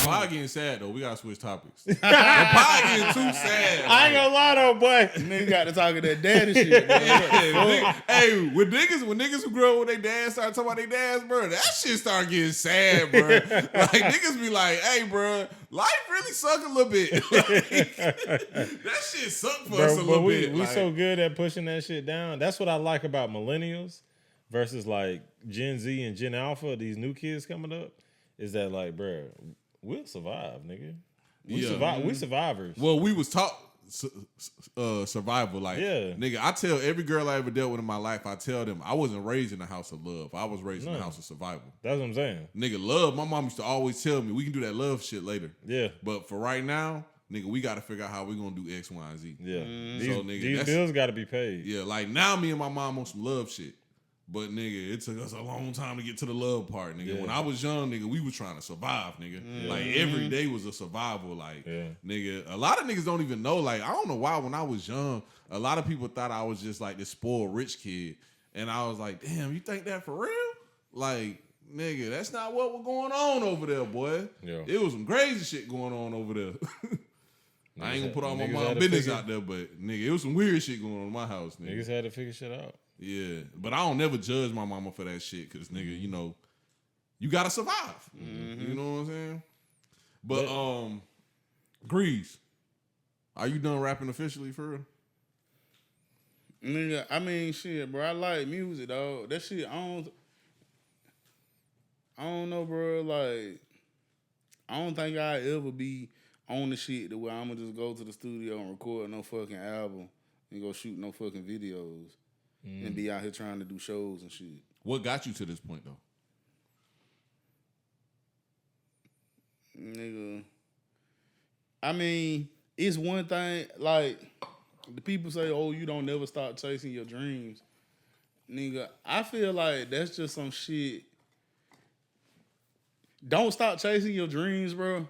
Pie getting sad, though. We got to switch topics. The Pie getting too sad. I ain't gonna lie, though, boy. Nigga got to talk that daddy shit. Hey, when niggas who grow up with their dads start talking about their dads, bro, that shit start getting sad, bro. Like, niggas be like, hey, bro, life really suck a little bit. That shit sucked for us a little bit. We so good at pushing that shit down. That's what I like about millennials versus like Gen Z and Gen Alpha, these new kids coming up, is that like, bro, we'll survive, nigga. We survivors. Well, we was taught survival. Like, nigga, I tell every girl I ever dealt with in my life, I tell them I wasn't raised in a house of love. I was raised in a house of survival. That's what I'm saying. Nigga, love. My mom used to always tell me we can do that love shit later. Yeah. But for right now, nigga, we got to figure out how we gonna do X, Y, and Z. Yeah. So, nigga, these bills got to be paid. Yeah, like now me and my mom on some love shit. But, nigga, it took us a long time to get to the love part, nigga. When I was young, nigga, we was trying to survive, nigga. Like, every day was a survival. Like, nigga, a lot of niggas don't even know. Like, I don't know why when I was young, a lot of people thought I was just, like, this spoiled rich kid. And I was like, damn, you think that for real? Like, nigga, that's not what was going on over there, boy. Yeah. It was some crazy shit going on over there. I ain't gonna put all my mom business out there, but, nigga, it was some weird shit going on in my house, nigga. Niggas had to figure shit out. Yeah, but I don't never judge my mama for that shit because, nigga, you know, you gotta survive. You know what I'm saying? But Grease, are you done rapping officially for real? Nigga, I mean, shit, bro. I like music, dog. That shit, I don't. I don't know, bro. Like, I don't think I'd ever be on the shit the way I'm gonna just go to the studio and record no fucking album and go shoot no fucking videos and be out here trying to do shows and shit. What got you to this point though? Nigga, I mean, it's one thing, like, the people say, oh, you don't never stop chasing your dreams. Nigga, I feel like that's just some shit. Don't stop chasing your dreams, bro.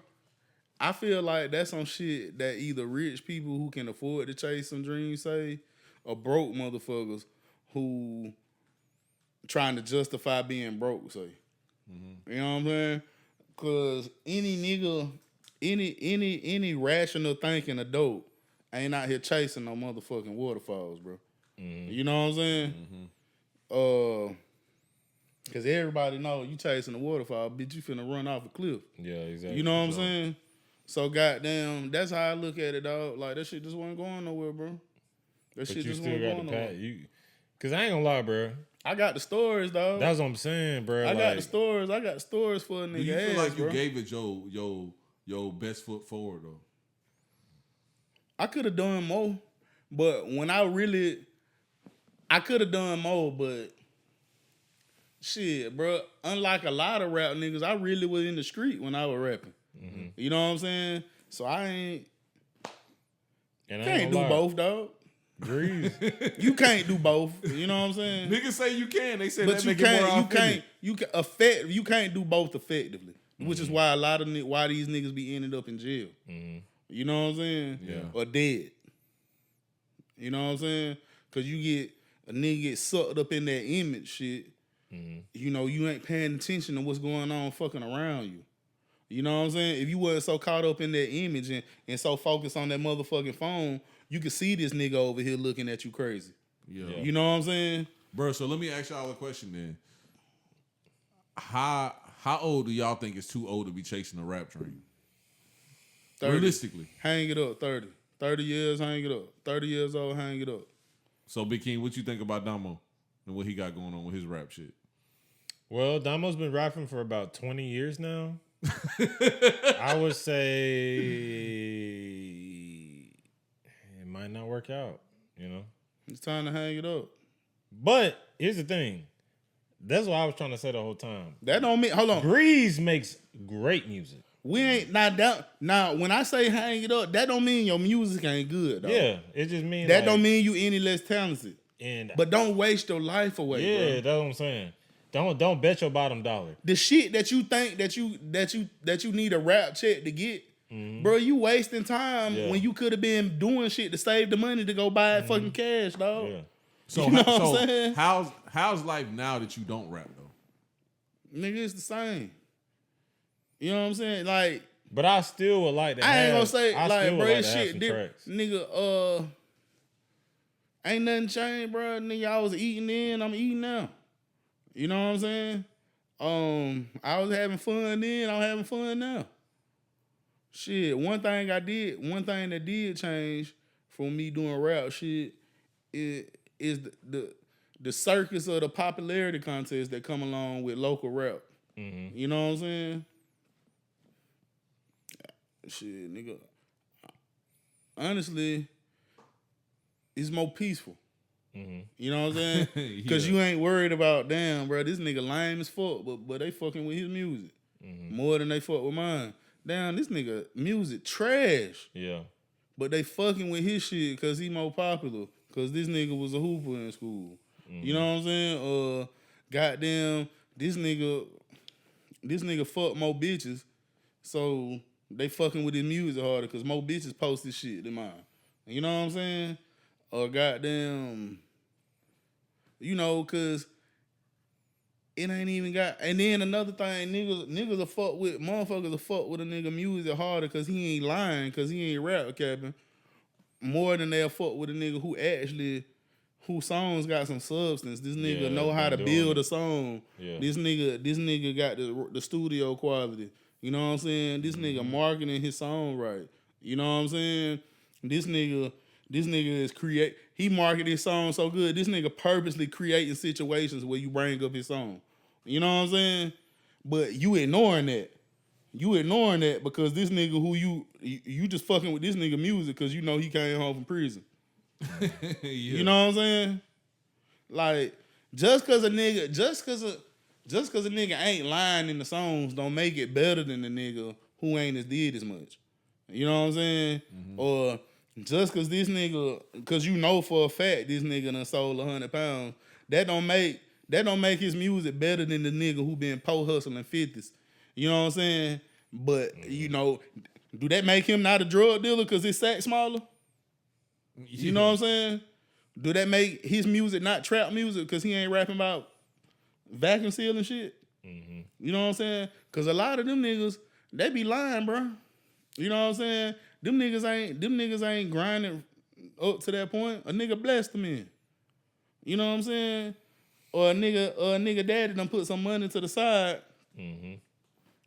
I feel like that's some shit that either rich people who can afford to chase some dreams say, or broke motherfuckers who trying to justify being broke say. You know what I'm saying? Cause any nigga, any rational thinking adult ain't out here chasing no motherfucking waterfalls, bro. You know what I'm saying? Cause everybody know you chasing a waterfall, bitch, you finna run off a cliff. Yeah, exactly. You know what I'm saying? So goddamn, that's how I look at it, dog. Like that shit just wasn't going nowhere, bro. That shit just wasn't going nowhere. Cause I ain't gonna lie, bro. I got the stories, dog. That's what I'm saying, bro. I got the stories. I got stories for a nigga. Do you feel like you bro. gave it your best foot forward though? I could have done more, but when I could have done more, but shit, bro. Unlike a lot of rap niggas, I really was in the street when I was rapping. You know what I'm saying? So I can't do both, dog. Breeze. You can't do both. You know what I'm saying? Niggas say you can. They say But that you make it more can't. authentic. You can't do both effectively, which is why why these niggas be ending up in jail. You know what I'm saying? Yeah. Or dead. You know what I'm saying? Because a nigga get sucked up in that image shit. You know, you ain't paying attention to what's going on fucking around you. You know what I'm saying? If you wasn't so caught up in that image and so focused on that motherfucking phone, you could see this nigga over here looking at you crazy. Yeah. You know what I'm saying? Bro, so let me ask y'all a question then. How old do y'all think is too old to be chasing a rap train? 30. Realistically. Hang it up, 30. 30 years, hang it up. 30 years old, hang it up. So, Big King, what you think about Damo and what he got going on with his rap shit? Well, Damo's been rapping for about 20 years now. I would say it might not work out, you know? It's time to hang it up. But here's the thing. That's what I was trying to say the whole time. That don't mean, hold on. Breeze makes great music. We ain't not down. Now, when I say hang it up, that don't mean your music ain't good, though. Yeah, it just means that don't mean you any less talented. And but don't waste your life away, yeah, bro. That's what I'm saying. Don't bet your bottom dollar. The shit that you think that you need a rap check to get, bro, you wasting time when you could have been doing shit to save the money to go buy fucking cash, dog. Yeah. So, you know what I'm saying? How's life now that you don't rap though? Nigga, it's the same. You know what I'm saying? Like, but I still would like to. I ain't gonna say like, bro, this shit different. Nigga, ain't nothing changed, bro. Nigga, I was eating then, I'm eating now. You know what I'm saying? I was having fun then, I'm having fun now. Shit, one thing that did change from me doing rap shit is the circus of the popularity contest that come along with local rap. You know what I'm saying? Shit, nigga. Honestly, it's more peaceful. You know what I'm saying? Because you ain't worried about, damn, bro, this nigga lame as fuck, but they fucking with his music more than they fuck with mine. Damn, this nigga music trash. Yeah. But they fucking with his shit because he more popular. Because this nigga was a hooper in school. You know what I'm saying? Goddamn, this nigga fuck more bitches. So they fucking with his music harder because more bitches post this shit than mine. You know what I'm saying? Or goddamn, you know, cause it ain't even got. And then another thing, niggas will fuck with motherfuckers will fuck with a nigga music harder cause he ain't lying, cause he ain't rap capping more than they'll fuck with a nigga whose songs got some substance. This nigga know how to build a song. Yeah. This nigga got the studio quality. You know what I'm saying? This nigga marketing his song right. You know what I'm saying? This nigga is he marketed his song so good. This nigga purposely creating situations where you bring up his song. You know what I'm saying? But you ignoring that. You ignoring that because this nigga who you just fucking with this nigga music because you know he came home from prison. Yeah. You know what I'm saying? Like just cause a nigga ain't lying in the songs don't make it better than the nigga who ain't as did as much. You know what I'm saying? Mm-hmm. Or just cause this nigga, cause you know for a fact this nigga done sold 100 pounds, that don't make his music better than the nigga who been po hustling 50s. You know what I'm saying? But you know, do that make him not a drug dealer cause his sack smaller? You know what I'm saying? Do that make his music not trap music because he ain't rapping about vacuum seal and shit? Mm-hmm. You know what I'm saying? Because a lot of them niggas, they be lying, bro. You know what I'm saying? Them niggas ain't grinding up to that point. A nigga blessed them in. You know what I'm saying? Or a nigga daddy done put some money to the side. Mm-hmm.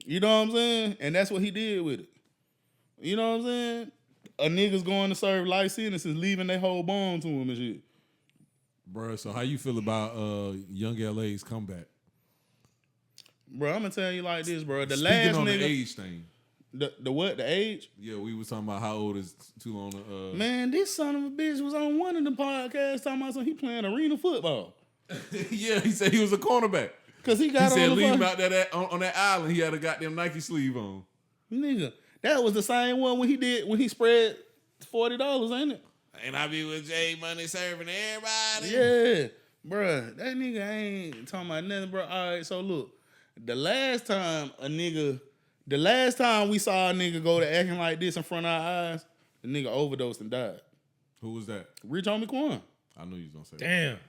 You know what I'm saying? And that's what he did with it. You know what I'm saying? A nigga's going to serve life sentences, leaving their whole bone to him and shit. Bro, so how you feel about Young LA's comeback? Bro, I'm gonna tell you like this, bro. The Speaking last on nigga, the age thing. The what? The age? Yeah, we was talking about how old is too long to Man, this son of a bitch was on one of the podcasts talking about something. He playing arena football. Yeah, he said he was a cornerback. Cause he got he said on leave him out there on that island. He had a goddamn Nike sleeve on. Nigga, that was the same one when he spread $40, ain't it? And I be with Jay Money serving everybody. Yeah, bruh. That nigga ain't talking about nothing, bro. All right, so look. The last time we saw a nigga go to acting like this in front of our eyes, the nigga overdosed and died. Who was that? Rich Homie Quan. I knew you was gonna say Damn. that.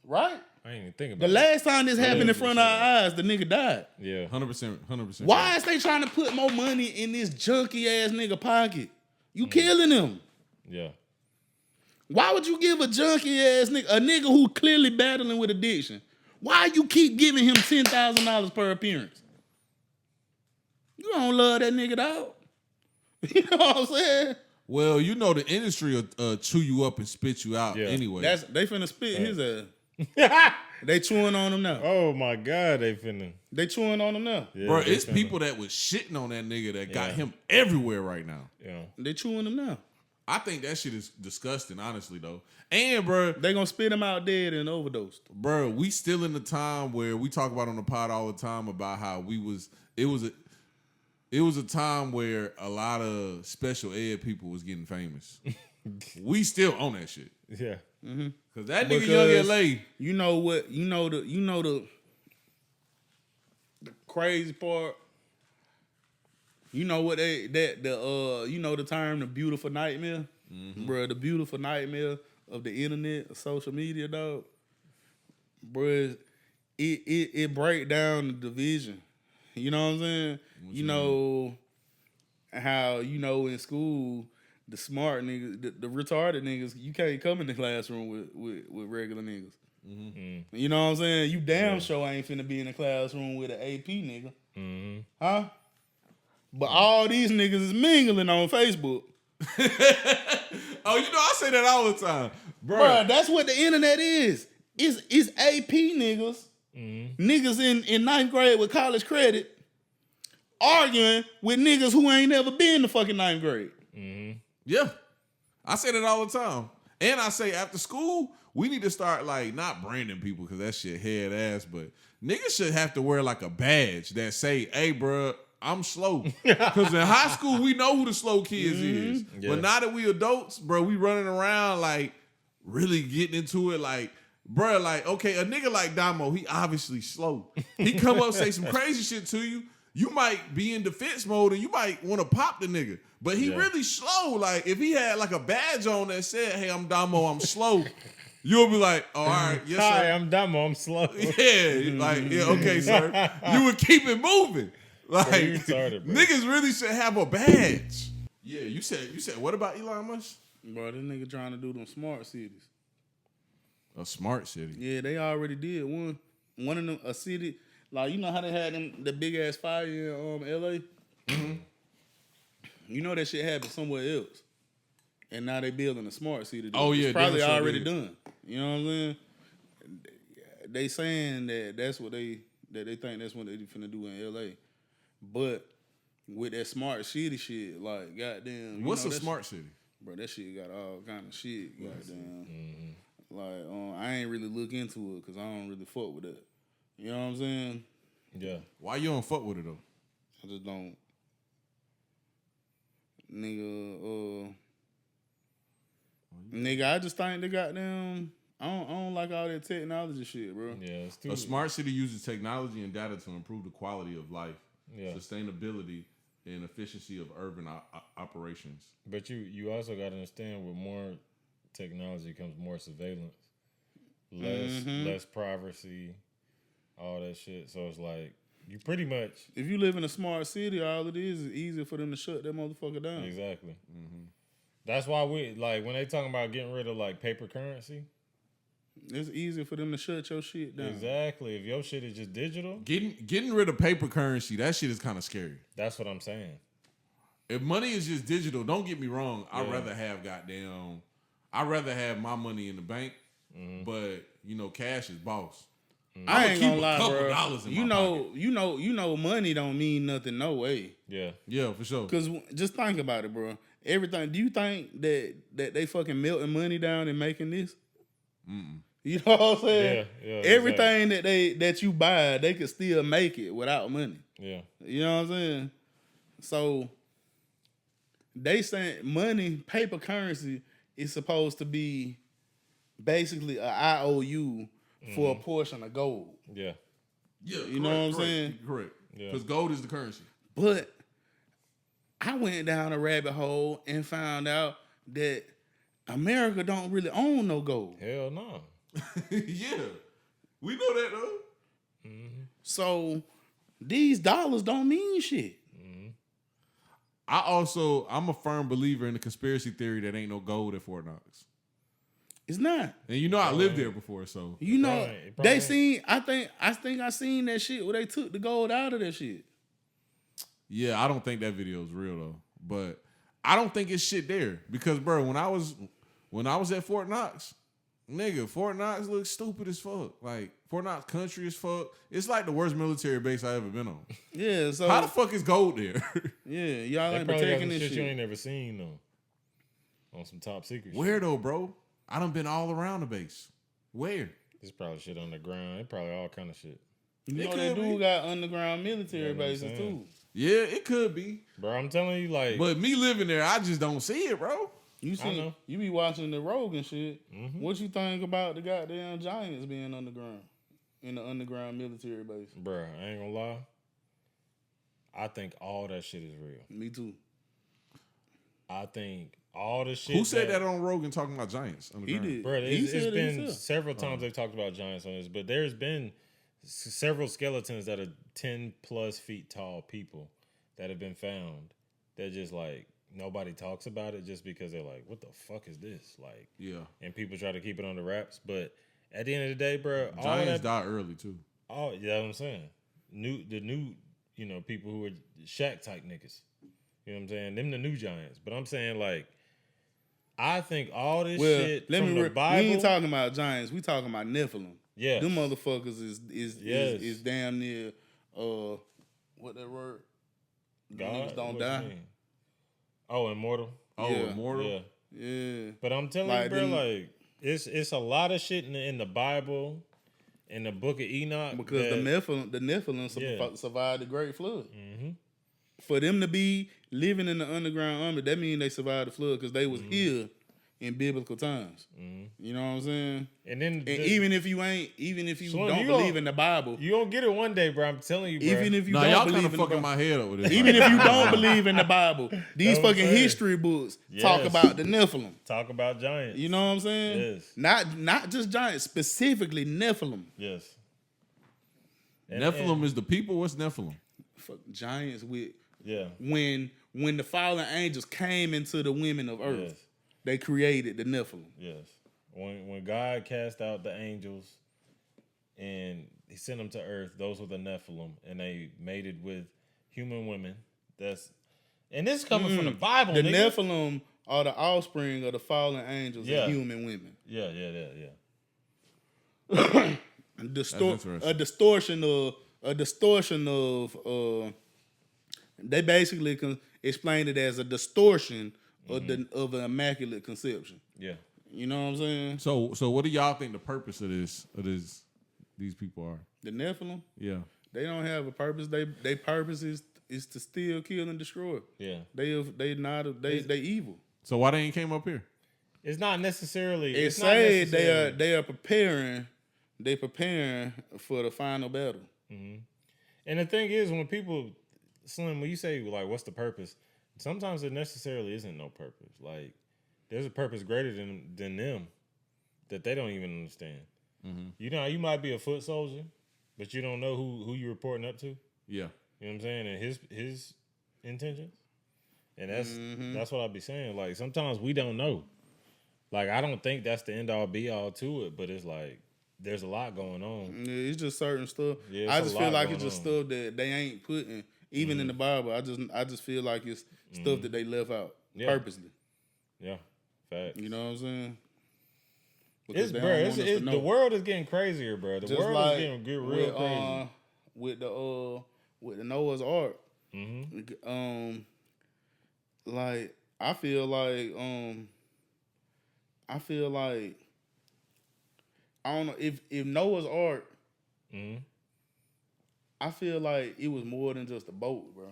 Right? I ain't even thinking about the last time this happened in front of our eyes, the nigga died. Yeah. 100%. Why is they trying to put more money in this junky ass nigga pocket? You killing him. Yeah. Why would you give a junky ass nigga, a nigga who clearly battling with addiction, why you keep giving him $10,000 per appearance? You don't love that nigga, dog. You know what I'm saying? Well, you know the industry will chew you up and spit you out anyway. They finna spit his ass. They chewing on him now. Oh my God, they finna. They chewing on him now. Yeah, bro, it's people that was shitting on that nigga that got him everywhere right now. Yeah. They chewing him now. I think that shit is disgusting, honestly, though. And, bro, they gonna spit him out dead and overdosed. Bro, we still in the time where we talk about on the pod all the time about how it was a time where a lot of special ed people was getting famous. We still on that shit. Yeah. Mm-hmm. Cause that nigga Young LA. You know what? You know the crazy part. You know what you know the term the beautiful nightmare? Mm-hmm. Bro, the beautiful nightmare of the internet, of social media, dog. Bro, it break down the division. You know what I'm saying? You know how, you know, in school, the smart niggas, the retarded niggas, you can't come in the classroom with regular niggas. Mm-hmm. You know what I'm saying? You damn sure ain't finna be in the classroom with an AP nigga. Mm-hmm. Huh? But all these niggas is mingling on Facebook. Oh, you know, I say that all the time. Bro, that's what the internet is. It's AP niggas. Mm-hmm. Niggas in ninth grade with college credit arguing with niggas who ain't never been to fucking ninth grade. Mm-hmm. Yeah. I say that all the time. And I say after school, we need to start like not branding people because that shit head ass, but niggas should have to wear like a badge that say, hey, bro, I'm slow. Because in high school, we know who the slow kids is. Yeah. But now that we adults, bro, we running around like really getting into it like, bro, like, okay, a nigga like Damo, he obviously slow. He come up say some crazy shit to you. You might be in defense mode and you might want to pop the nigga. But he really slow. Like, if he had like a badge on that said, hey, I'm Damo, I'm slow, you'll be like, oh, all right, yes, hi, sir. I'm Damo, I'm slow. Yeah, like, yeah, okay, sir. You would keep it moving. Like, retarded, niggas really should have a badge. Yeah, you said, what about Elon Musk? Bro, this nigga trying to do them smart cities. A smart city? Yeah, they already did one of them, a city. Like, you know how they had the big ass fire in LA? Mm-hmm. You know that shit happened somewhere else. And now they building a smart city. Oh, yeah. It's probably already done. You know what I'm saying? They saying that that's what they that they think that's what they finna do in LA. But with that smart city shit, like goddamn, what's a smart city? Bro, that shit got all kind of shit. Goddamn, like I ain't really look into it because I don't really fuck with that. You know what I'm saying? Yeah. Why you don't fuck with it though? I just don't, nigga. Nigga, I just think they goddamn. I don't like all that technology shit, bro. Yeah, it's too. A smart city uses technology and data to improve the quality of life, sustainability, and efficiency of urban operations. But you also got to understand, with more technology comes more surveillance, less privacy, all that shit. So it's like you pretty much. If you live in a smart city, all it is easier for them to shut that motherfucker down. Exactly. Mm-hmm. That's why we like when they talking about getting rid of like paper currency. It's easier for them to shut your shit down. Exactly. If your shit is just digital, getting rid of paper currency, that shit is kind of scary. That's what I'm saying. If money is just digital, don't get me wrong. I'd rather have my money in the bank, but cash is boss. I ain't gonna lie, bro. $2 in you my know, pocket. you know, money don't mean nothing. No way. Yeah, for sure. Because just think about it, bro. Everything. Do you think that they fucking melting money down and making this? Mm-mm. You know what I'm saying? Yeah. Everything that you buy, they could still make it without money. Yeah. You know what I'm saying? So they saying money, paper currency is supposed to be basically an IOU for a portion of gold. Yeah. Yeah. You know what I'm saying? Correct. Yeah. Because gold is the currency. But I went down a rabbit hole and found out that America don't really own no gold. Hell no. Yeah. We know that though. Mm-hmm. So these dollars don't mean shit. I'm a firm believer in the conspiracy theory that ain't no gold at Fort Knox. It's not. And I lived there before, so They seen. I think I seen that shit where they took the gold out of that shit. Yeah, I don't think that video is real though. But I don't think it's shit there because, bro, when I was at Fort Knox, nigga, Fort Knox looks stupid as fuck. Like Fort Knox country as fuck. It's like the worst military base I ever been on. Yeah. So how the fuck is gold there? Yeah, y'all ain't probably protecting got some this shit. You ain't never seen though. On some top secret. Where shit. though, bro? I done been all around the base. Where? There's probably shit on the ground. It probably all kind of shit. You know that dude got underground military bases too. Yeah, it could be. Bro, I'm telling you, like. But me living there, I just don't see it, bro. You be watching the Rogan shit. Mm-hmm. What you think about the goddamn Giants being underground? In the underground military base? Bro, I ain't gonna lie. I think all that shit is real. Me too. I think all the shit. Who said that on Rogan talking about Giants? He did. Bro, it's been several times they've talked about Giants on this, but there's been several skeletons that are 10 plus feet tall people that have been found that just like nobody talks about it just because they're like, what the fuck is this? Like, yeah. And people try to keep it under wraps. But at the end of the day, bro, Giants die early too. Oh, yeah, what I'm saying. The new, people who are Shaq type niggas. You know what I'm saying? Them the new Giants. But I'm saying, like, I think all this shit from the Bible. We ain't talking about Giants. We talking about Nephilim. Yeah. Them motherfuckers is damn near, what that word? God? Don't die. Oh, immortal? Oh, yeah. Immortal? Yeah. But I'm telling you, bro, like, it's a lot of shit in the Bible, in the book of Enoch. Because the Nephilim survived the Great Flood. Mm-hmm. For them to be living in the underground army, that means they survived the flood because they was here in biblical times. Mm-hmm. You know what I'm saying? And then even if you don't believe in the Bible, you gonna get it one day, bro. I'm telling you, bro. Even if you don't y'all believe kind of fucking my head up with this. Even if you don't believe in the Bible, these fucking history books talk about the Nephilim. Talk about giants. You know what I'm saying? Yes. Not just giants, specifically Nephilim. Yes. Nephilim is the people. What's Nephilim? Fuck giants with. Yeah. When the fallen angels came into the women of earth, they created the Nephilim. Yes. When God cast out the angels and he sent them to earth, those were the Nephilim, and they mated with human women. And this is coming from the Bible. The nigga. Nephilim are the offspring of the fallen angels and human women. Yeah. A distortion a distortion of. They basically explained it as a distortion of an immaculate conception. Yeah. You know what I'm saying? So what do y'all think the purpose of these people are? The Nephilim, Yeah. they don't have a purpose. They purpose is to steal, kill, and destroy. Yeah. They evil. So why they ain't came up here? It's not necessarily. It said they are preparing. They preparing for the final battle. Mm-hmm. And the thing is, when people, Slim, when you say like, what's the purpose? Sometimes it necessarily isn't no purpose. Like, there's a purpose greater than them that they don't even understand. Mm-hmm. You know, you might be a foot soldier, but you don't know who you're reporting up to. Yeah. You know what I'm saying? And his intentions. And that's what I be saying. Like, sometimes we don't know. Like, I don't think that's the end all be all to it, but it's like there's a lot going on. Yeah, it's just certain stuff. Yeah, I just feel like it's just stuff that they ain't putting even in the Bible. I just feel like it's stuff that they left out purposely. Yeah, fact. You know what I'm saying? It's the world is getting crazier, bro. The just world like is getting real crazy. With the Noah's Ark. Mm-hmm. Like I feel like I don't know if Noah's Ark. I feel like it was more than just a boat, bro.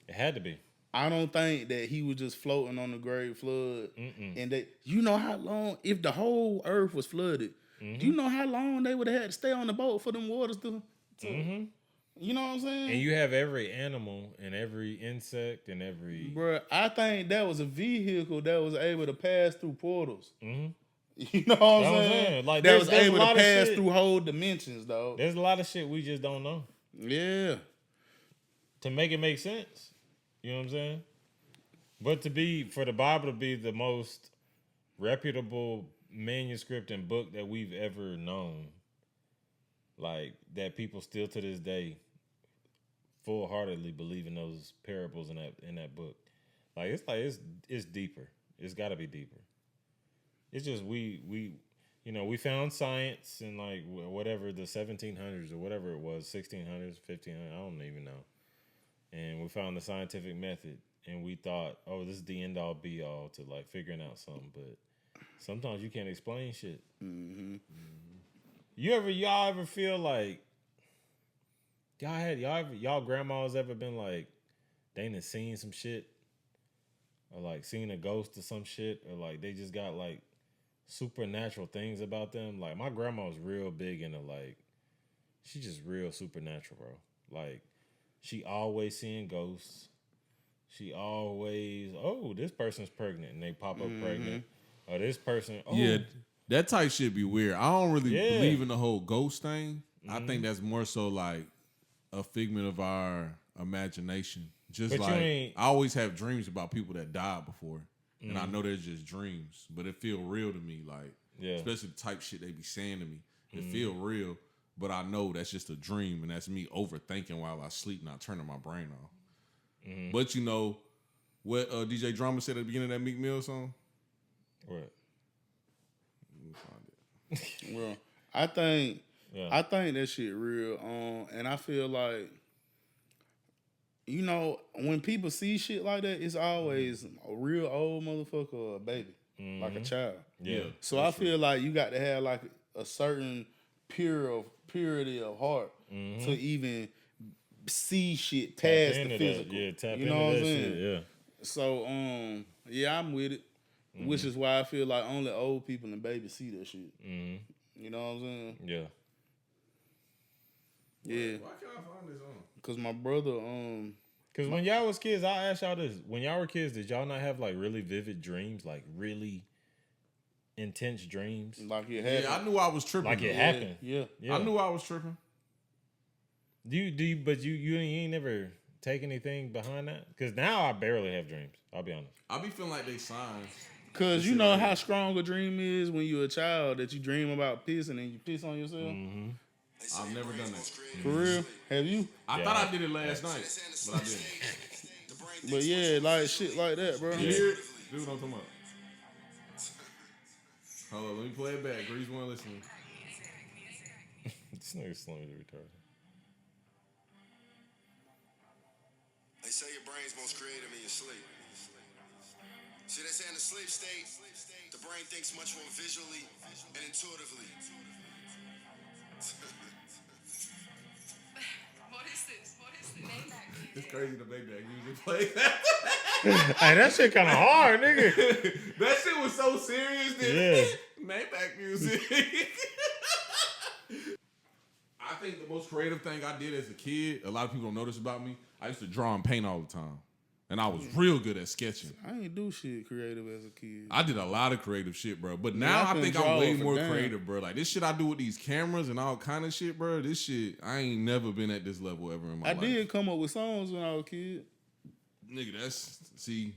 It had to be. I don't think that he was just floating on the great flood. And that, you know how long, if the whole earth was flooded, do you know how long they would have had to stay on the boat for them waters to you know what I'm saying? And you have every animal and every insect and every... Bruh, I think that was a vehicle that was able to pass through portals. You know what I'm saying? Like, that was able to pass through whole dimensions, dog. There's a lot of shit we just don't know. Yeah. To make it make sense. You know what I'm saying? But for the Bible to be the most reputable manuscript and book that we've ever known, like that people still to this day full-heartedly believe in those parables in that book. It's deeper. It's got to be deeper. It's just we found science in like whatever the 1700s or whatever it was, 1600s, 1500s, I don't even know. And we found the scientific method, and we thought, oh, this is the end all be all to like figuring out something. But sometimes you can't explain shit. Y'all ever feel like y'all grandmas ever been like they done seen some shit, or like seen a ghost or some shit, or like they just got like supernatural things about them? Like my grandma was real big into like, she just real supernatural, bro. Like she always seeing ghosts. She always, oh, this person's pregnant, and they pop up pregnant. Or this person, oh. Yeah, that type shit be weird. I don't really believe in the whole ghost thing. I think that's more so like a figment of our imagination. Just but like I always have dreams about people that died before. And I know they're just dreams, but it feel real to me. Like, especially the type shit they be saying to me. It feel real, but I know that's just a dream, and that's me overthinking while I sleep, not turning my brain off. But you know what DJ Drama said at the beginning of that Meek Mill song? What? Let me find it. Well, I think that shit real. And I feel like, you know, when people see shit like that, it's always a real old motherfucker or a baby, like a child. Yeah. So I feel like you got to have like a certain purity of heart to even see shit past the physical. Yeah, tap you know into what that I'm saying? shit, yeah. So I'm with it. Which is why I feel like only old people and babies see that shit. You know what I'm saying? Yeah. Yeah. Why can't I find this on? Cause my brother, Cause when y'all was kids, I'll ask y'all this: when y'all were kids, did y'all not have like really vivid dreams, like really intense dreams? Like it happened. Yeah, I knew I was tripping. Like it happened. Yeah. I knew I was tripping. Do you? But you ain't never take anything behind that? Cause now I barely have dreams. I'll be honest. I be feeling like they signs. Cause you know how strong a dream is when you're a child, that you dream about pissing and you piss on yourself. I've never done that. For real? Have you? I thought I did it last night, but I didn't. But yeah, like shit like that, bro. You hear it? Dude, don't come up. Hold on, let me play it back. Grease one listening. This nigga Slim is retarded. say your brain's most creative in your sleep. See, they say in the sleep state, the brain thinks much more visually and intuitively. What is this? It's crazy the Maybach music plays that. Hey, that shit kind of hard, nigga. That shit was so serious. Yeah. Maybach music. I think the most creative thing I did as a kid, a lot of people don't notice about me, I used to draw and paint all the time. And I was real good at sketching. I ain't do shit creative as a kid. I did a lot of creative shit, bro. But now I think I'm way more creative, bro. Like, this shit I do with these cameras and all kind of shit, bro. This shit, I ain't never been at this level ever in my life. I did come up with songs when I was a kid. Nigga,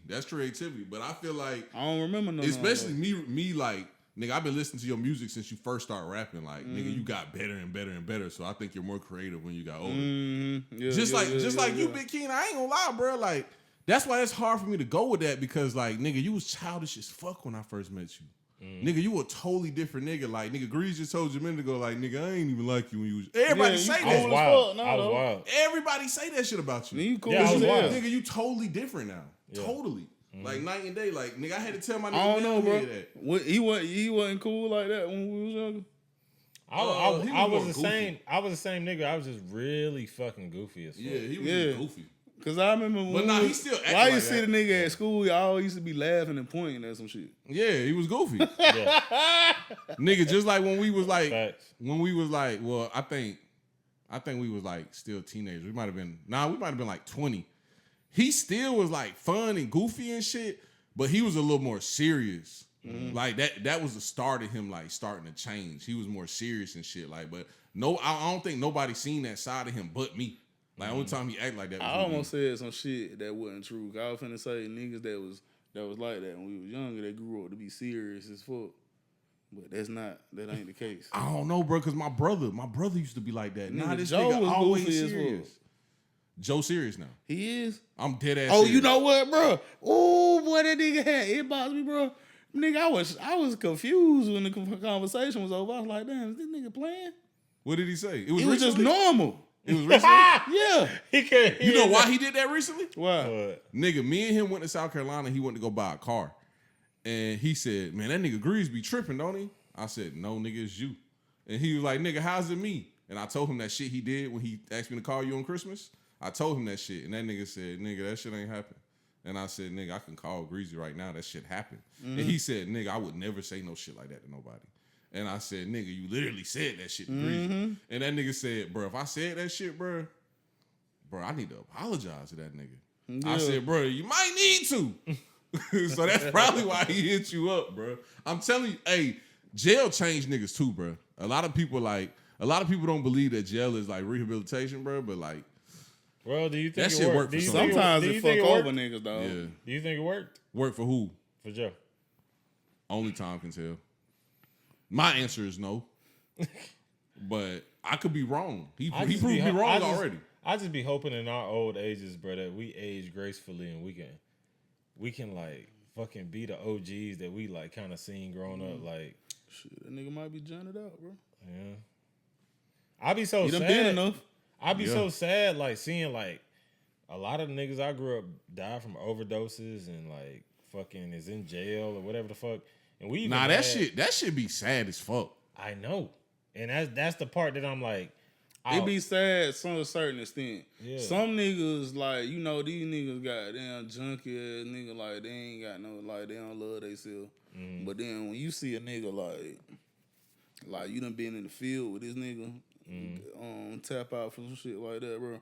that's creativity. But I feel like, I don't remember no. especially me, like, nigga, I've been listening to your music since you first started rapping. Like, nigga, you got better and better and better. So I think you're more creative when you got older. Yeah, just like you, Big Keen. I ain't gonna lie, bro. Like, that's why it's hard for me to go with that because, like, nigga, you was childish as fuck when I first met you. Nigga, you a totally different nigga. Like, nigga, Grease just told you a minute ago, like, nigga, I ain't even like you when you was. Everybody say that. I was wild. Everybody say that shit about you. You cool I was wild. Nigga, you totally different now. Yeah. Totally. Like, night and day. Like, nigga, I had to tell my nigga. I don't know, bro. That. He wasn't cool like that when we was younger. I was the same. I was the same nigga. I was just really fucking goofy as fuck. Yeah, he was just goofy. Cause I remember when he still acting why you like see the nigga at school, I always used to be laughing and pointing at some shit. Yeah, he was goofy. Yeah. Nigga, just like when we was like, Facts. well, I think we was like still teenagers. We might have been like 20. He still was like fun and goofy and shit, but he was a little more serious. Like that was the start of him like starting to change. He was more serious and shit. Like, but no, I don't think nobody seen that side of him but me. Like, only time he act like that was I almost said some shit that wasn't true. I was finna say niggas that was like that when we was younger, they grew up to be serious as fuck. But that ain't the case. I don't know, bro, because my brother used to be like that. Nah, this Joe nigga was always goofy as serious. Joe serious now. He is? I'm dead ass Oh, serious. you know what, bro? Oh, boy, that nigga had inbox me, bro. Nigga, I was confused when the conversation was over. I was like, damn, is this nigga playing? What did he say? It was just normal. It was recently? Yeah. You know why he did that recently? Why? Nigga, me and him went to South Carolina. He went to go buy a car. And he said, man, that nigga Grease be tripping, don't he? I said, no, nigga, it's you. And he was like, nigga, how's it me? And I told him that shit he did when he asked me to call you on Christmas. I told him that shit. And that nigga said, nigga, that shit ain't happen. And I said, nigga, I can call Greasy right now. That shit happened. And he said, nigga, I would never say no shit like that to nobody. And I said, nigga, you literally said that shit to Greasy. And that nigga said, bro, if I said that shit, bro, I need to apologize to that nigga. Yeah. I said, bro, you might need to. So that's probably why he hit you up, bro. I'm telling you, hey, jail changed niggas too, bro. A lot of people don't believe that jail is like rehabilitation, bro, but like, well, do you think that it shit worked? worked for Sometimes it fuck over niggas, dog. Yeah. Do you think it worked? Work for who? For Joe. Only time can tell. My answer is no. But I could be wrong. He proved me wrong already. I just be hoping in our old ages, bro, that we age gracefully and we can like fucking be the OGs that we like kind of seen growing up. Like, shit, that nigga might be joined out, bro. Yeah. I be so sad. Been enough. I be so sad, like seeing like a lot of the niggas I grew up died from overdoses and like fucking is in jail or whatever the fuck. And we that shit be sad as fuck. I know, and that's the part that I'm like, it be sad to a certain extent. Yeah. Some niggas like these niggas got damn junkie ass nigga like they ain't got no like they don't love themselves. But then when you see a nigga like you done been in the field with this nigga. Tap out for some shit like that, bro.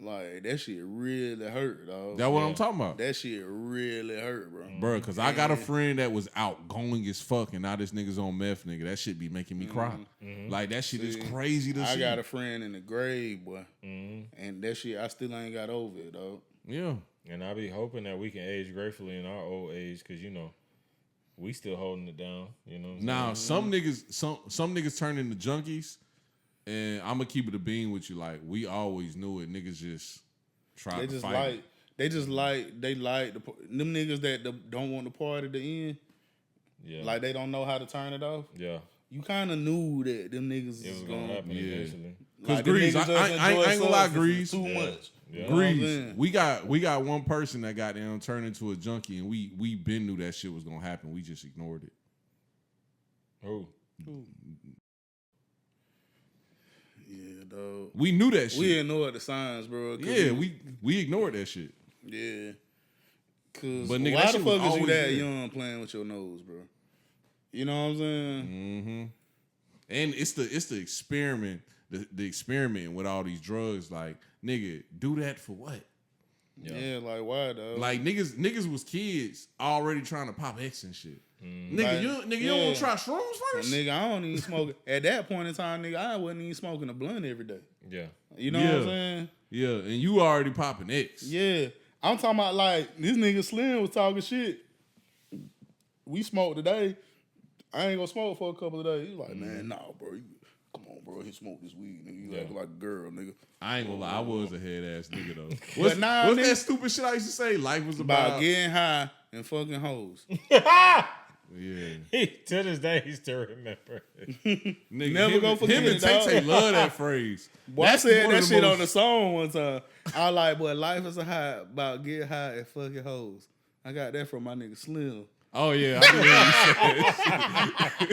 Like that shit really hurt, dog. That's what I'm talking about. That shit really hurt, bro. Bro, because I got a friend that was outgoing as fuck, and now this nigga's on meth, nigga. That shit be making me cry. Like that shit is crazy to see. I got a friend in the grave, boy, and that shit I still ain't got over it, dog. Yeah, and I be hoping that we can age gratefully in our old age, because you know we still holding it down. You know. Now some niggas turn into junkies. And I'm gonna keep it a bean with you. Like, we always knew it. Niggas just try to fight. Them niggas that don't want the party to end. Yeah. Like they don't know how to turn it off. Yeah. You kind of knew that them niggas was gonna happen eventually. Cause Like, Grease, I I ain't gonna lie, Grease. Too much. Yeah. Grease, we got one person that got down turned into a junkie, and we been knew that shit was gonna happen. We just ignored it. Oh, Yeah, dog. We knew that shit. We ignored the signs, bro. Yeah, we ignored that shit. Yeah. Cause But nigga, why that the shit was fuck is you always that there. young playing with your nose, bro? You know what I'm saying? Mm-hmm. And it's the experiment, the experiment with all these drugs. Like, nigga, do that for what? Yeah, like why, dog? Like niggas was kids already trying to pop X and shit. Nigga, Like, you don't want to try shrooms first? Nigga, I don't even smoke. At that point in time, nigga, I wasn't even smoking a blunt every day. yeah. You know what I'm saying? Yeah, and you already popping X. Yeah. I'm talking about like this nigga Slim was talking shit. We smoked today. I ain't gonna smoke for a couple of days. He's like, man, nah, bro. Come on, bro. He smoked this weed, nigga. You acting like a girl, nigga. I ain't gonna lie, I was a head ass nigga though. But nah, what's nigga, that stupid shit I used to say? Life was about about getting high and fucking hoes. yeah. To this day, he still remember. Nigga, Never gonna forget him and it, dog. Tay love that phrase. Boy, That's I said one that of the shit most- on the song one time. I was like, boy, life is a high about get high and fucking hoes. I got that from my nigga Slim. Oh yeah, I did hear you say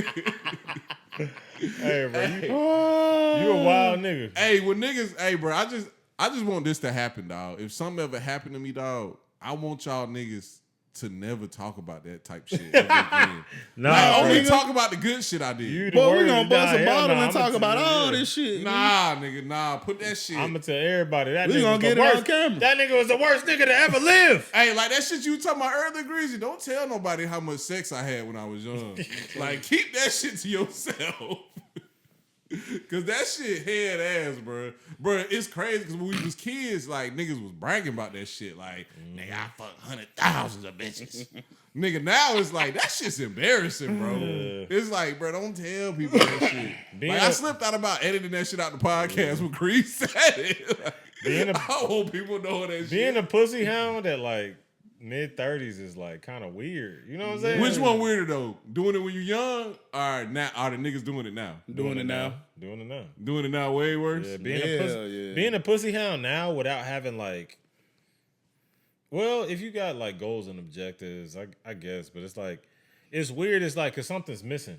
that. Hey, bro, you a wild nigga. Hey, when niggas, hey, bro, I just want this to happen, dog. If something ever happened to me, dog, I want y'all niggas to never talk about that type shit ever again. Nah, Like, only nigga. talk about the good shit I did. You the But we word, gonna bust nah, a hell bottle nah, and talk I'ma about tell all you, this shit. Nah, nigga, nah. Put that shit. I'm gonna tell everybody that We nigga gonna was get the it on worst. camera. That nigga was the worst nigga to ever live. Hey, like that shit you talking about earlier, Greasy. Don't tell nobody how much sex I had when I was young. Like, keep that shit to yourself. Cause that shit head ass, bro. Bro, it's crazy because when we was kids, like niggas was bragging about that shit. Like, nigga, I fucked 100,000 of bitches. Nigga, now it's like that shit's embarrassing, bro. Yeah. It's like, bro, don't tell people that shit. Like, I slipped out about editing that shit out the podcast when Grease said it. Like, I want people knowing that shit. Being a pussy hound at like mid-30s is like kind of weird. You know what I'm saying? Which one weirder though? Doing it when you're young, or now? Are the niggas doing it now? Doing it now. Doing it now. Doing it now way worse. Yeah, Yeah. being a pussy hound now without having like, well, if you got like goals and objectives, I guess, but it's like, it's weird. It's like, cause something's missing.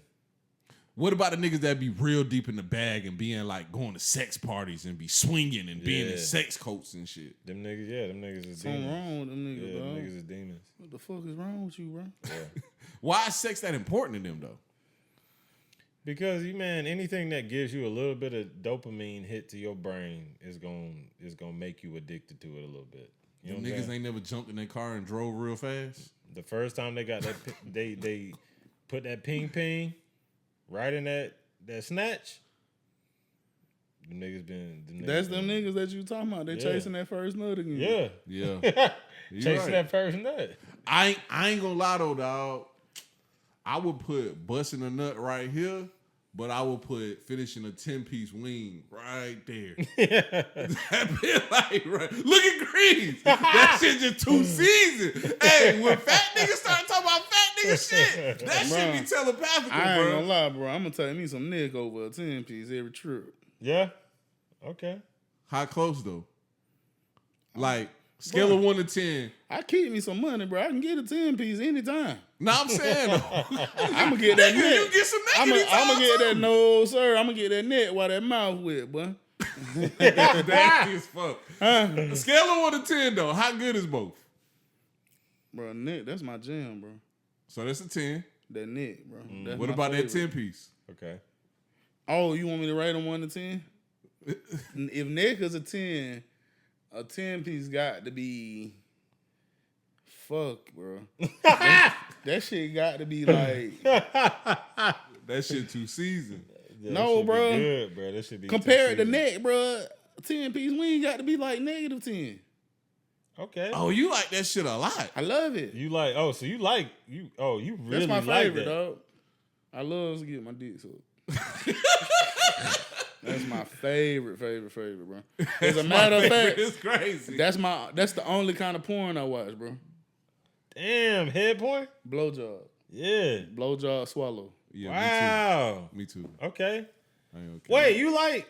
What about the niggas that be real deep in the bag and being like going to sex parties and be swinging and being in Yeah. sex coats and shit? Them niggas is Something demons. wrong with them niggas, Yeah, them dog. niggas is demons. What the fuck is wrong with you, bro? Why is sex that important to them though? Because anything that gives you a little bit of dopamine hit to your brain is gonna make you addicted to it a little bit. You know Them what I'm niggas saying? ain't never jumped in their car and drove real fast. The first time they got that, they put that ping right in that snatch. Them niggas been. That's them niggas that you talking about. They Yeah. chasing that first nut again. Yeah, Yeah, You chasing right. that first nut. I ain't gonna lie though, dog. I would put busting a nut right here, but I would put finishing a 10-piece wing right there. That be like, right. Look at Grease. That shit just too seasoned. Hey, when fat niggas start talking about fat nigga shit, that shit be telepathical, I ain't bro. gonna lie, bro. I'm gonna take me some Nick over a 10-piece every trip. Yeah. Okay. How close though? Like scale of 1 to 10. I keep me some money, bro. I can get a 10-piece anytime. No, I'm saying though. I'm gonna get that Nigga, net. you get some neck I'm anytime, gonna get too. that. No, sir. I'm gonna get that net while that mouth wet, boy. Nasty as fuck. A scale of 1 to 10 though. How good is both? Bro, net. That's my jam, bro. So that's a 10. That net, bro. That's What my about that favorite. 10-piece? Okay. Oh, you want me to rate them 1 to 10? If neck is a 10, a 10-piece got to be. Fuck, bro. that shit got to be like. That shit too seasoned. Yeah, No, that should be bro. Good, bro. That should be Compared to too neck, bro, a 10-piece wing got to be like -10. seasoned. Okay. Oh, you like that shit a lot. I love it. You like? Oh, so you like you? Oh, you really That's my like favorite, that. dog. I love to get my dick sucked. That's my favorite, bro. As a matter of fact, It's crazy. that's the only kind of porn I watch, bro. Damn, head porn. Blowjob. Yeah. Blowjob swallow. Yeah, Wow. Me too. Okay. I ain't okay. Wait, you like?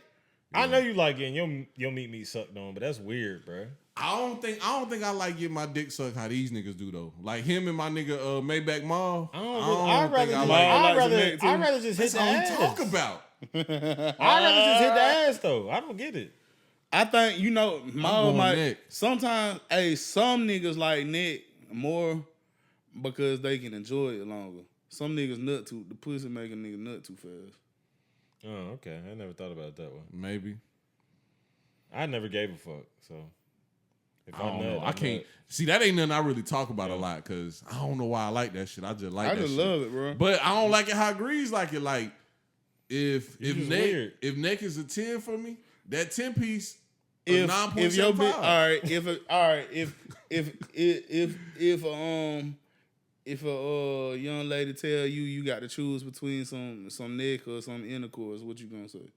I know you like getting your meat sucked on, but that's weird, bro. I don't think I like getting my dick sucked how these niggas do though. Like him and my nigga Maybach Mall. I'd rather just hit That's the all ass. we talk about. I'd rather just hit the ass though. I don't get it. I think Mall going might neck. sometimes. Hey, some niggas like neck more because they can enjoy it longer. Some niggas the pussy make a nigga nut too fast. Oh, okay. I never thought about it that way. Maybe. I never gave a fuck, so. If I don't know. I can't see that ain't nothing I really talk about a lot because I don't know why I like that shit. I just like that shit. I just love it, bro. But I don't like it how Grease like it. Like if neck is a 10 for me, that 10 piece if 9.75. If a young lady tell you got to choose between some neck or some intercourse, what you gonna say?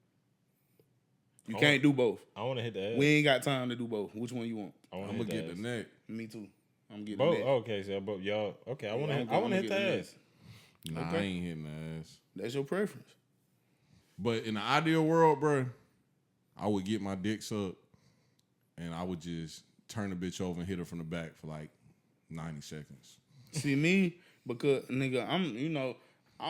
You can't do both. I want to hit the ass. We ain't got time to do both. Which one you want? I'm gonna get the neck. Me too. I'm getting both. The neck. Okay, so both y'all. Okay, I want to hit the ass. Nah, I ain't hitting the ass. That's your preference. But in the ideal world, bro, I would get my dick sucked and I would just turn the bitch over and hit her from the back for like 90 seconds. See me, because nigga, I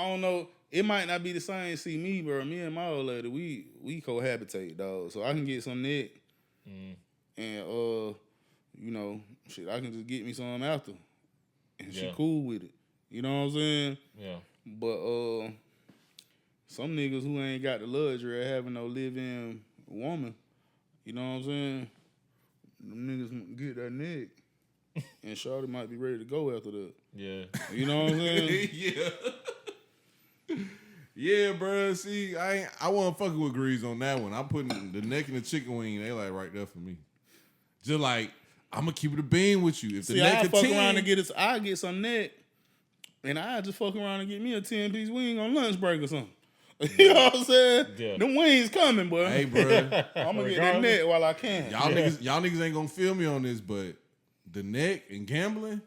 don't know. It might not be the same. See me, bro. Me and my old lady, we cohabitate, dog. So I can get some neck, and shit, I can just get me some after, and she cool with it. You know what I'm saying? Yeah. But some niggas who ain't got the luxury of having no live-in woman, you know what I'm saying? Them niggas get that neck, and shawty might be ready to go after that. Yeah. You know what I'm saying? Yeah. Yeah, bro. See, I wasn't fucking with Grease on that one. I'm putting the neck and the chicken wing. They like right there for me. Just like I'm gonna keep it a bean with you. If the neck I fuck 10, around and I get some neck, and I just fuck around and get me a 10-piece wing on lunch break or something. You know what I'm saying? Yeah. Them wings coming, boy. Hey, bro. I'm gonna get that neck while I can. Y'all niggas ain't gonna feel me on this, but the neck and gambling.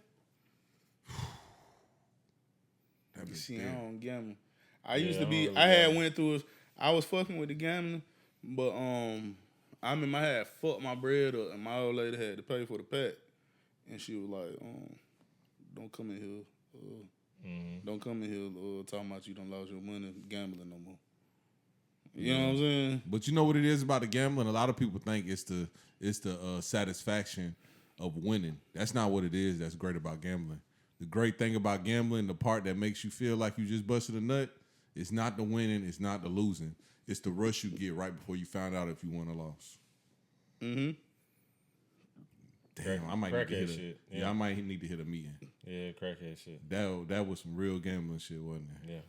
See, I don't gamble. I used to be. I had went through. I was fucking with the gambling, but I remember I had fucked my bread up, and my old lady had to pay for the pack, and she was like, "Don't come in here, don't come in here talking about you done lost your money gambling no more." You know what I'm saying? But you know what it is about the gambling? A lot of people think it's the satisfaction of winning. That's not what it is. That's great about gambling. The great thing about gambling, the part that makes you feel like you just busted a nut, it's not the winning, it's not the losing. It's the rush you get right before you find out if you won or lost. Mm-hmm. Damn, I might need to hit shit. Yeah, I might need to hit a meeting. Yeah, crackhead shit. That was some real gambling shit, wasn't it?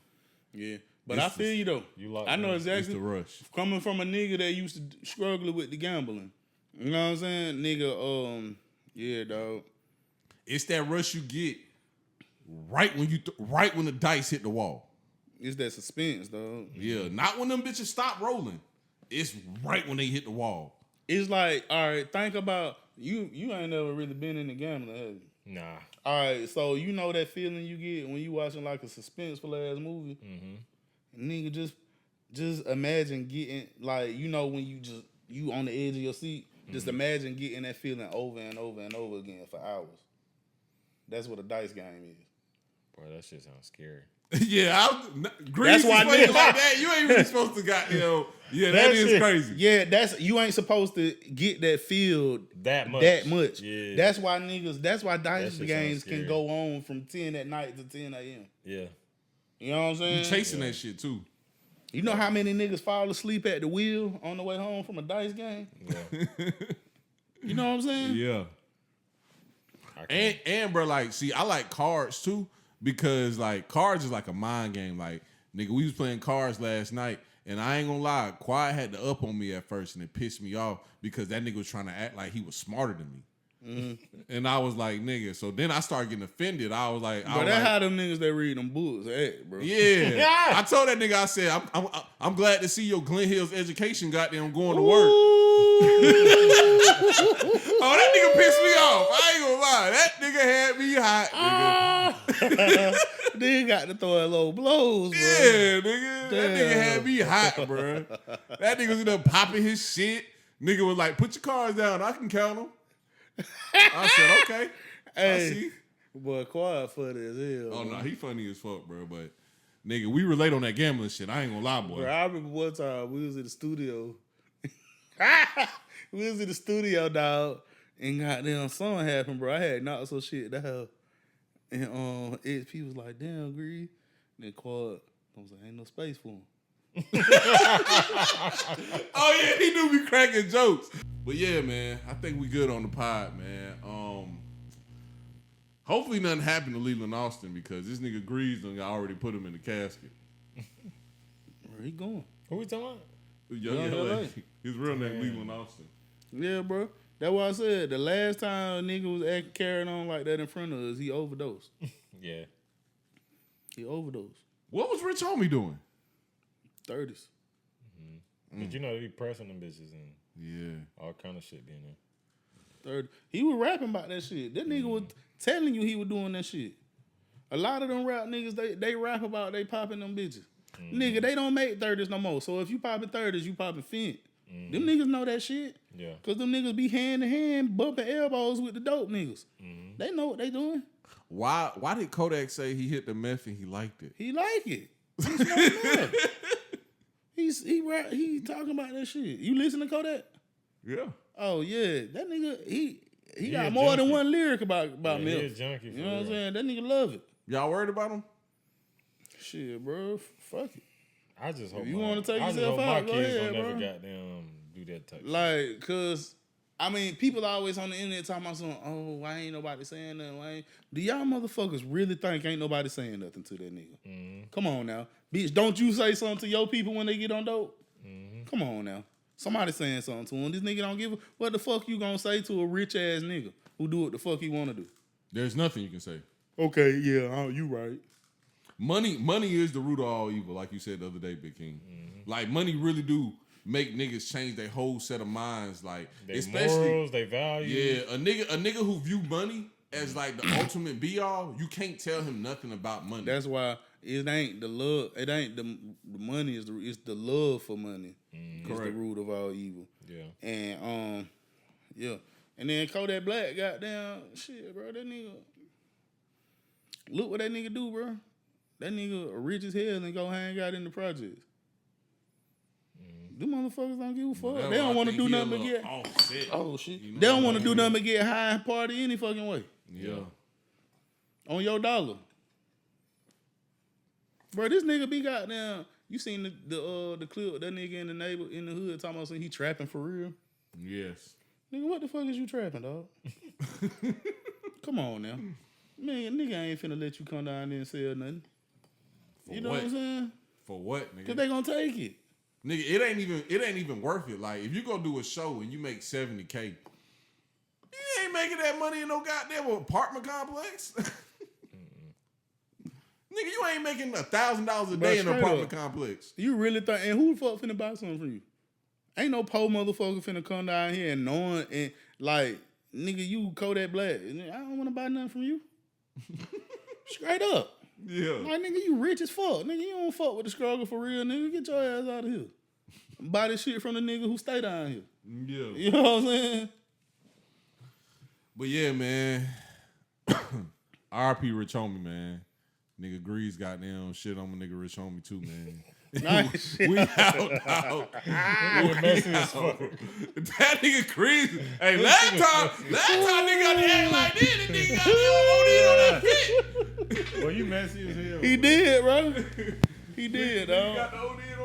Yeah. Yeah. But I feel you though. I know exactly. It's the rush. Coming from a nigga that used to struggle with the gambling. You know what I'm saying? Nigga, yeah, dog. It's that rush you get right when the dice hit the wall. It's that suspense, dog. Yeah, not when them bitches stop rolling. It's right when they hit the wall. It's like, all right, think about you ain't never really been in the gambling, have you? Nah. All right, so you know that feeling you get when you watching like a suspenseful ass movie? Mm-hmm. Nigga, just imagine getting, like, you know, when you on the edge of your seat, just imagine getting that feeling over and over and over again for hours. That's what a dice game is. Boy, that shit sounds scary. Yeah, Grease is playing like that. You ain't really supposed to yeah, that is crazy. Yeah, you ain't supposed to get that feel that much. Yeah. That's why dice games can go on from 10 at night to 10 a.m. Yeah. You know what I'm saying? You chasing that shit too. You know how many niggas fall asleep at the wheel on the way home from a dice game? Yeah. You know what I'm saying? Yeah. And bro, like, see, I like cards too because like cards is like a mind game. Like, nigga, we was playing cards last night, and I ain't gonna lie, Quiet had to up on me at first, and it pissed me off because that nigga was trying to act like he was smarter than me. Mm-hmm. And I was like, nigga. So then I started getting offended. I was like, but that's how them niggas that read them books act, bro. Yeah. I told that nigga, I said, I'm glad to see your Glen Hills education goddamn going to work. Oh, that nigga pissed me off. I ain't gonna lie. That nigga had me hot, nigga. Nigga got to throw low blows, bro. Yeah, nigga. That Damn. nigga had me hot, bro. That nigga was in there popping his shit. Nigga was like, put your cards down. I can count them. I said, okay. Hey, I see. boy, quiet funny as hell. Oh, bro. no, he funny as fuck, bro. But, nigga, we relate on that gambling shit. I ain't gonna lie, boy. Bro, I remember one time we was in the studio. We was in the studio, dog, and goddamn something happened, bro. I had knocked some shit down. And XP was like, damn, Greed. Then Quad, I was like, ain't no space for him. Oh, yeah, he knew me cracking jokes. But, yeah, man, I think we good on the pod, man. Hopefully nothing happened to Leland Austin because this nigga Grease done already put him in the casket. Where he going? Who we talking about? Young LA. His real name, Leland Austin. Yeah, bro. That's why I said the last time a nigga was carrying on like that in front of us, he overdosed. Yeah. He overdosed. What was Rich Homie doing? 30s. But you know they be pressing them bitches and Yeah. all kind of shit being there. 30. He was rapping about that shit. That nigga was telling you he was doing that shit. A lot of them rap niggas, they rap about they popping them bitches. Nigga, they don't make 30s no more. So if you popping 30s, you popping Fent. Them niggas know that shit. Yeah. Cause them niggas be hand to hand bumping elbows with the dope niggas. They know what they doing. Why did Kodak say he hit the meth and he liked it? He like it. He's smart enough. He talking about that shit. You listen to Kodak? Yeah. Oh yeah, that nigga he got a more than junkie. one lyric about Yeah, he milk. a junkie for You know what I'm real. saying? That nigga love it. Y'all worried about him? Shit, bro. Fuck it. I just hope If you my- wanna take I just yourself hope out, my go kids ahead, don't never bro. goddamn do that type shit. Like, cause I mean, people always on the internet talking about something. Oh, why ain't nobody saying nothing? Why ain't... Do y'all motherfuckers really think ain't nobody saying nothing to that nigga? Come on now, bitch. Don't you say something to your people when they get on dope? Come on now. Somebody saying something to him. This nigga don't give a... What the fuck you gonna say to a rich ass nigga who do what the fuck he wanna do? There's nothing you can say. Okay, yeah, you right. Money is the root of all evil, like you said the other day, Big King. Like money really do make niggas change their whole set of minds. Like They especially morals, they value. yeah, a nigga who view money as like the ultimate be all, you can't tell him nothing about money. That's why it ain't the love. It ain't the money. It's the love for money. It's the Correct. root of all evil. Yeah. And yeah. And then Kodak Black got down. Shit, bro. That nigga. Look what that nigga do, bro. That nigga rich as hell and go hang out in the projects. Them motherfuckers don't give a fuck. That's They why don't I want to think do he a nothing but little get. offset. Oh shit. You know They don't what want I to do mean? nothing but get high and party any fucking way. Yeah. On your dollar. Bro, this nigga be goddamn. You seen the clip of that nigga in the hood talking about saying he trapping for real? Yes. Nigga, what the fuck is you trapping, dog? Come on now. Man, nigga ain't finna let you come down there and sell nothing. You know what I'm saying? For what, nigga? Cause they gonna take it. Nigga, it ain't even worth it. Like if you go do a show and you make $70K, you ain't making that money in no goddamn apartment complex. Nigga, you ain't making $1,000 a day in an straight apartment up. complex. You really think, and who the fuck finna buy something from you? Ain't no poor motherfucker finna come down here and knowing, and like, nigga, you Kodak Black. I don't wanna buy nothing from you. Straight up. Yeah. Like, nigga, you rich as fuck. Nigga, you don't fuck with the struggle for real, nigga. Get your ass out of here. Buy this shit from the nigga who stay down here. Yeah. You know what I'm saying? But yeah, man. RP Rich Homie, man. Nigga Grease goddamn shit on my nigga Rich Homie too, man. Nice. We out. Messy as fuck. That nigga crazy. Hey, last time nigga got to act like this, the nigga got to on that shit. Well, you messy as hell. He did, bro. He did, Nigga dog. got the OD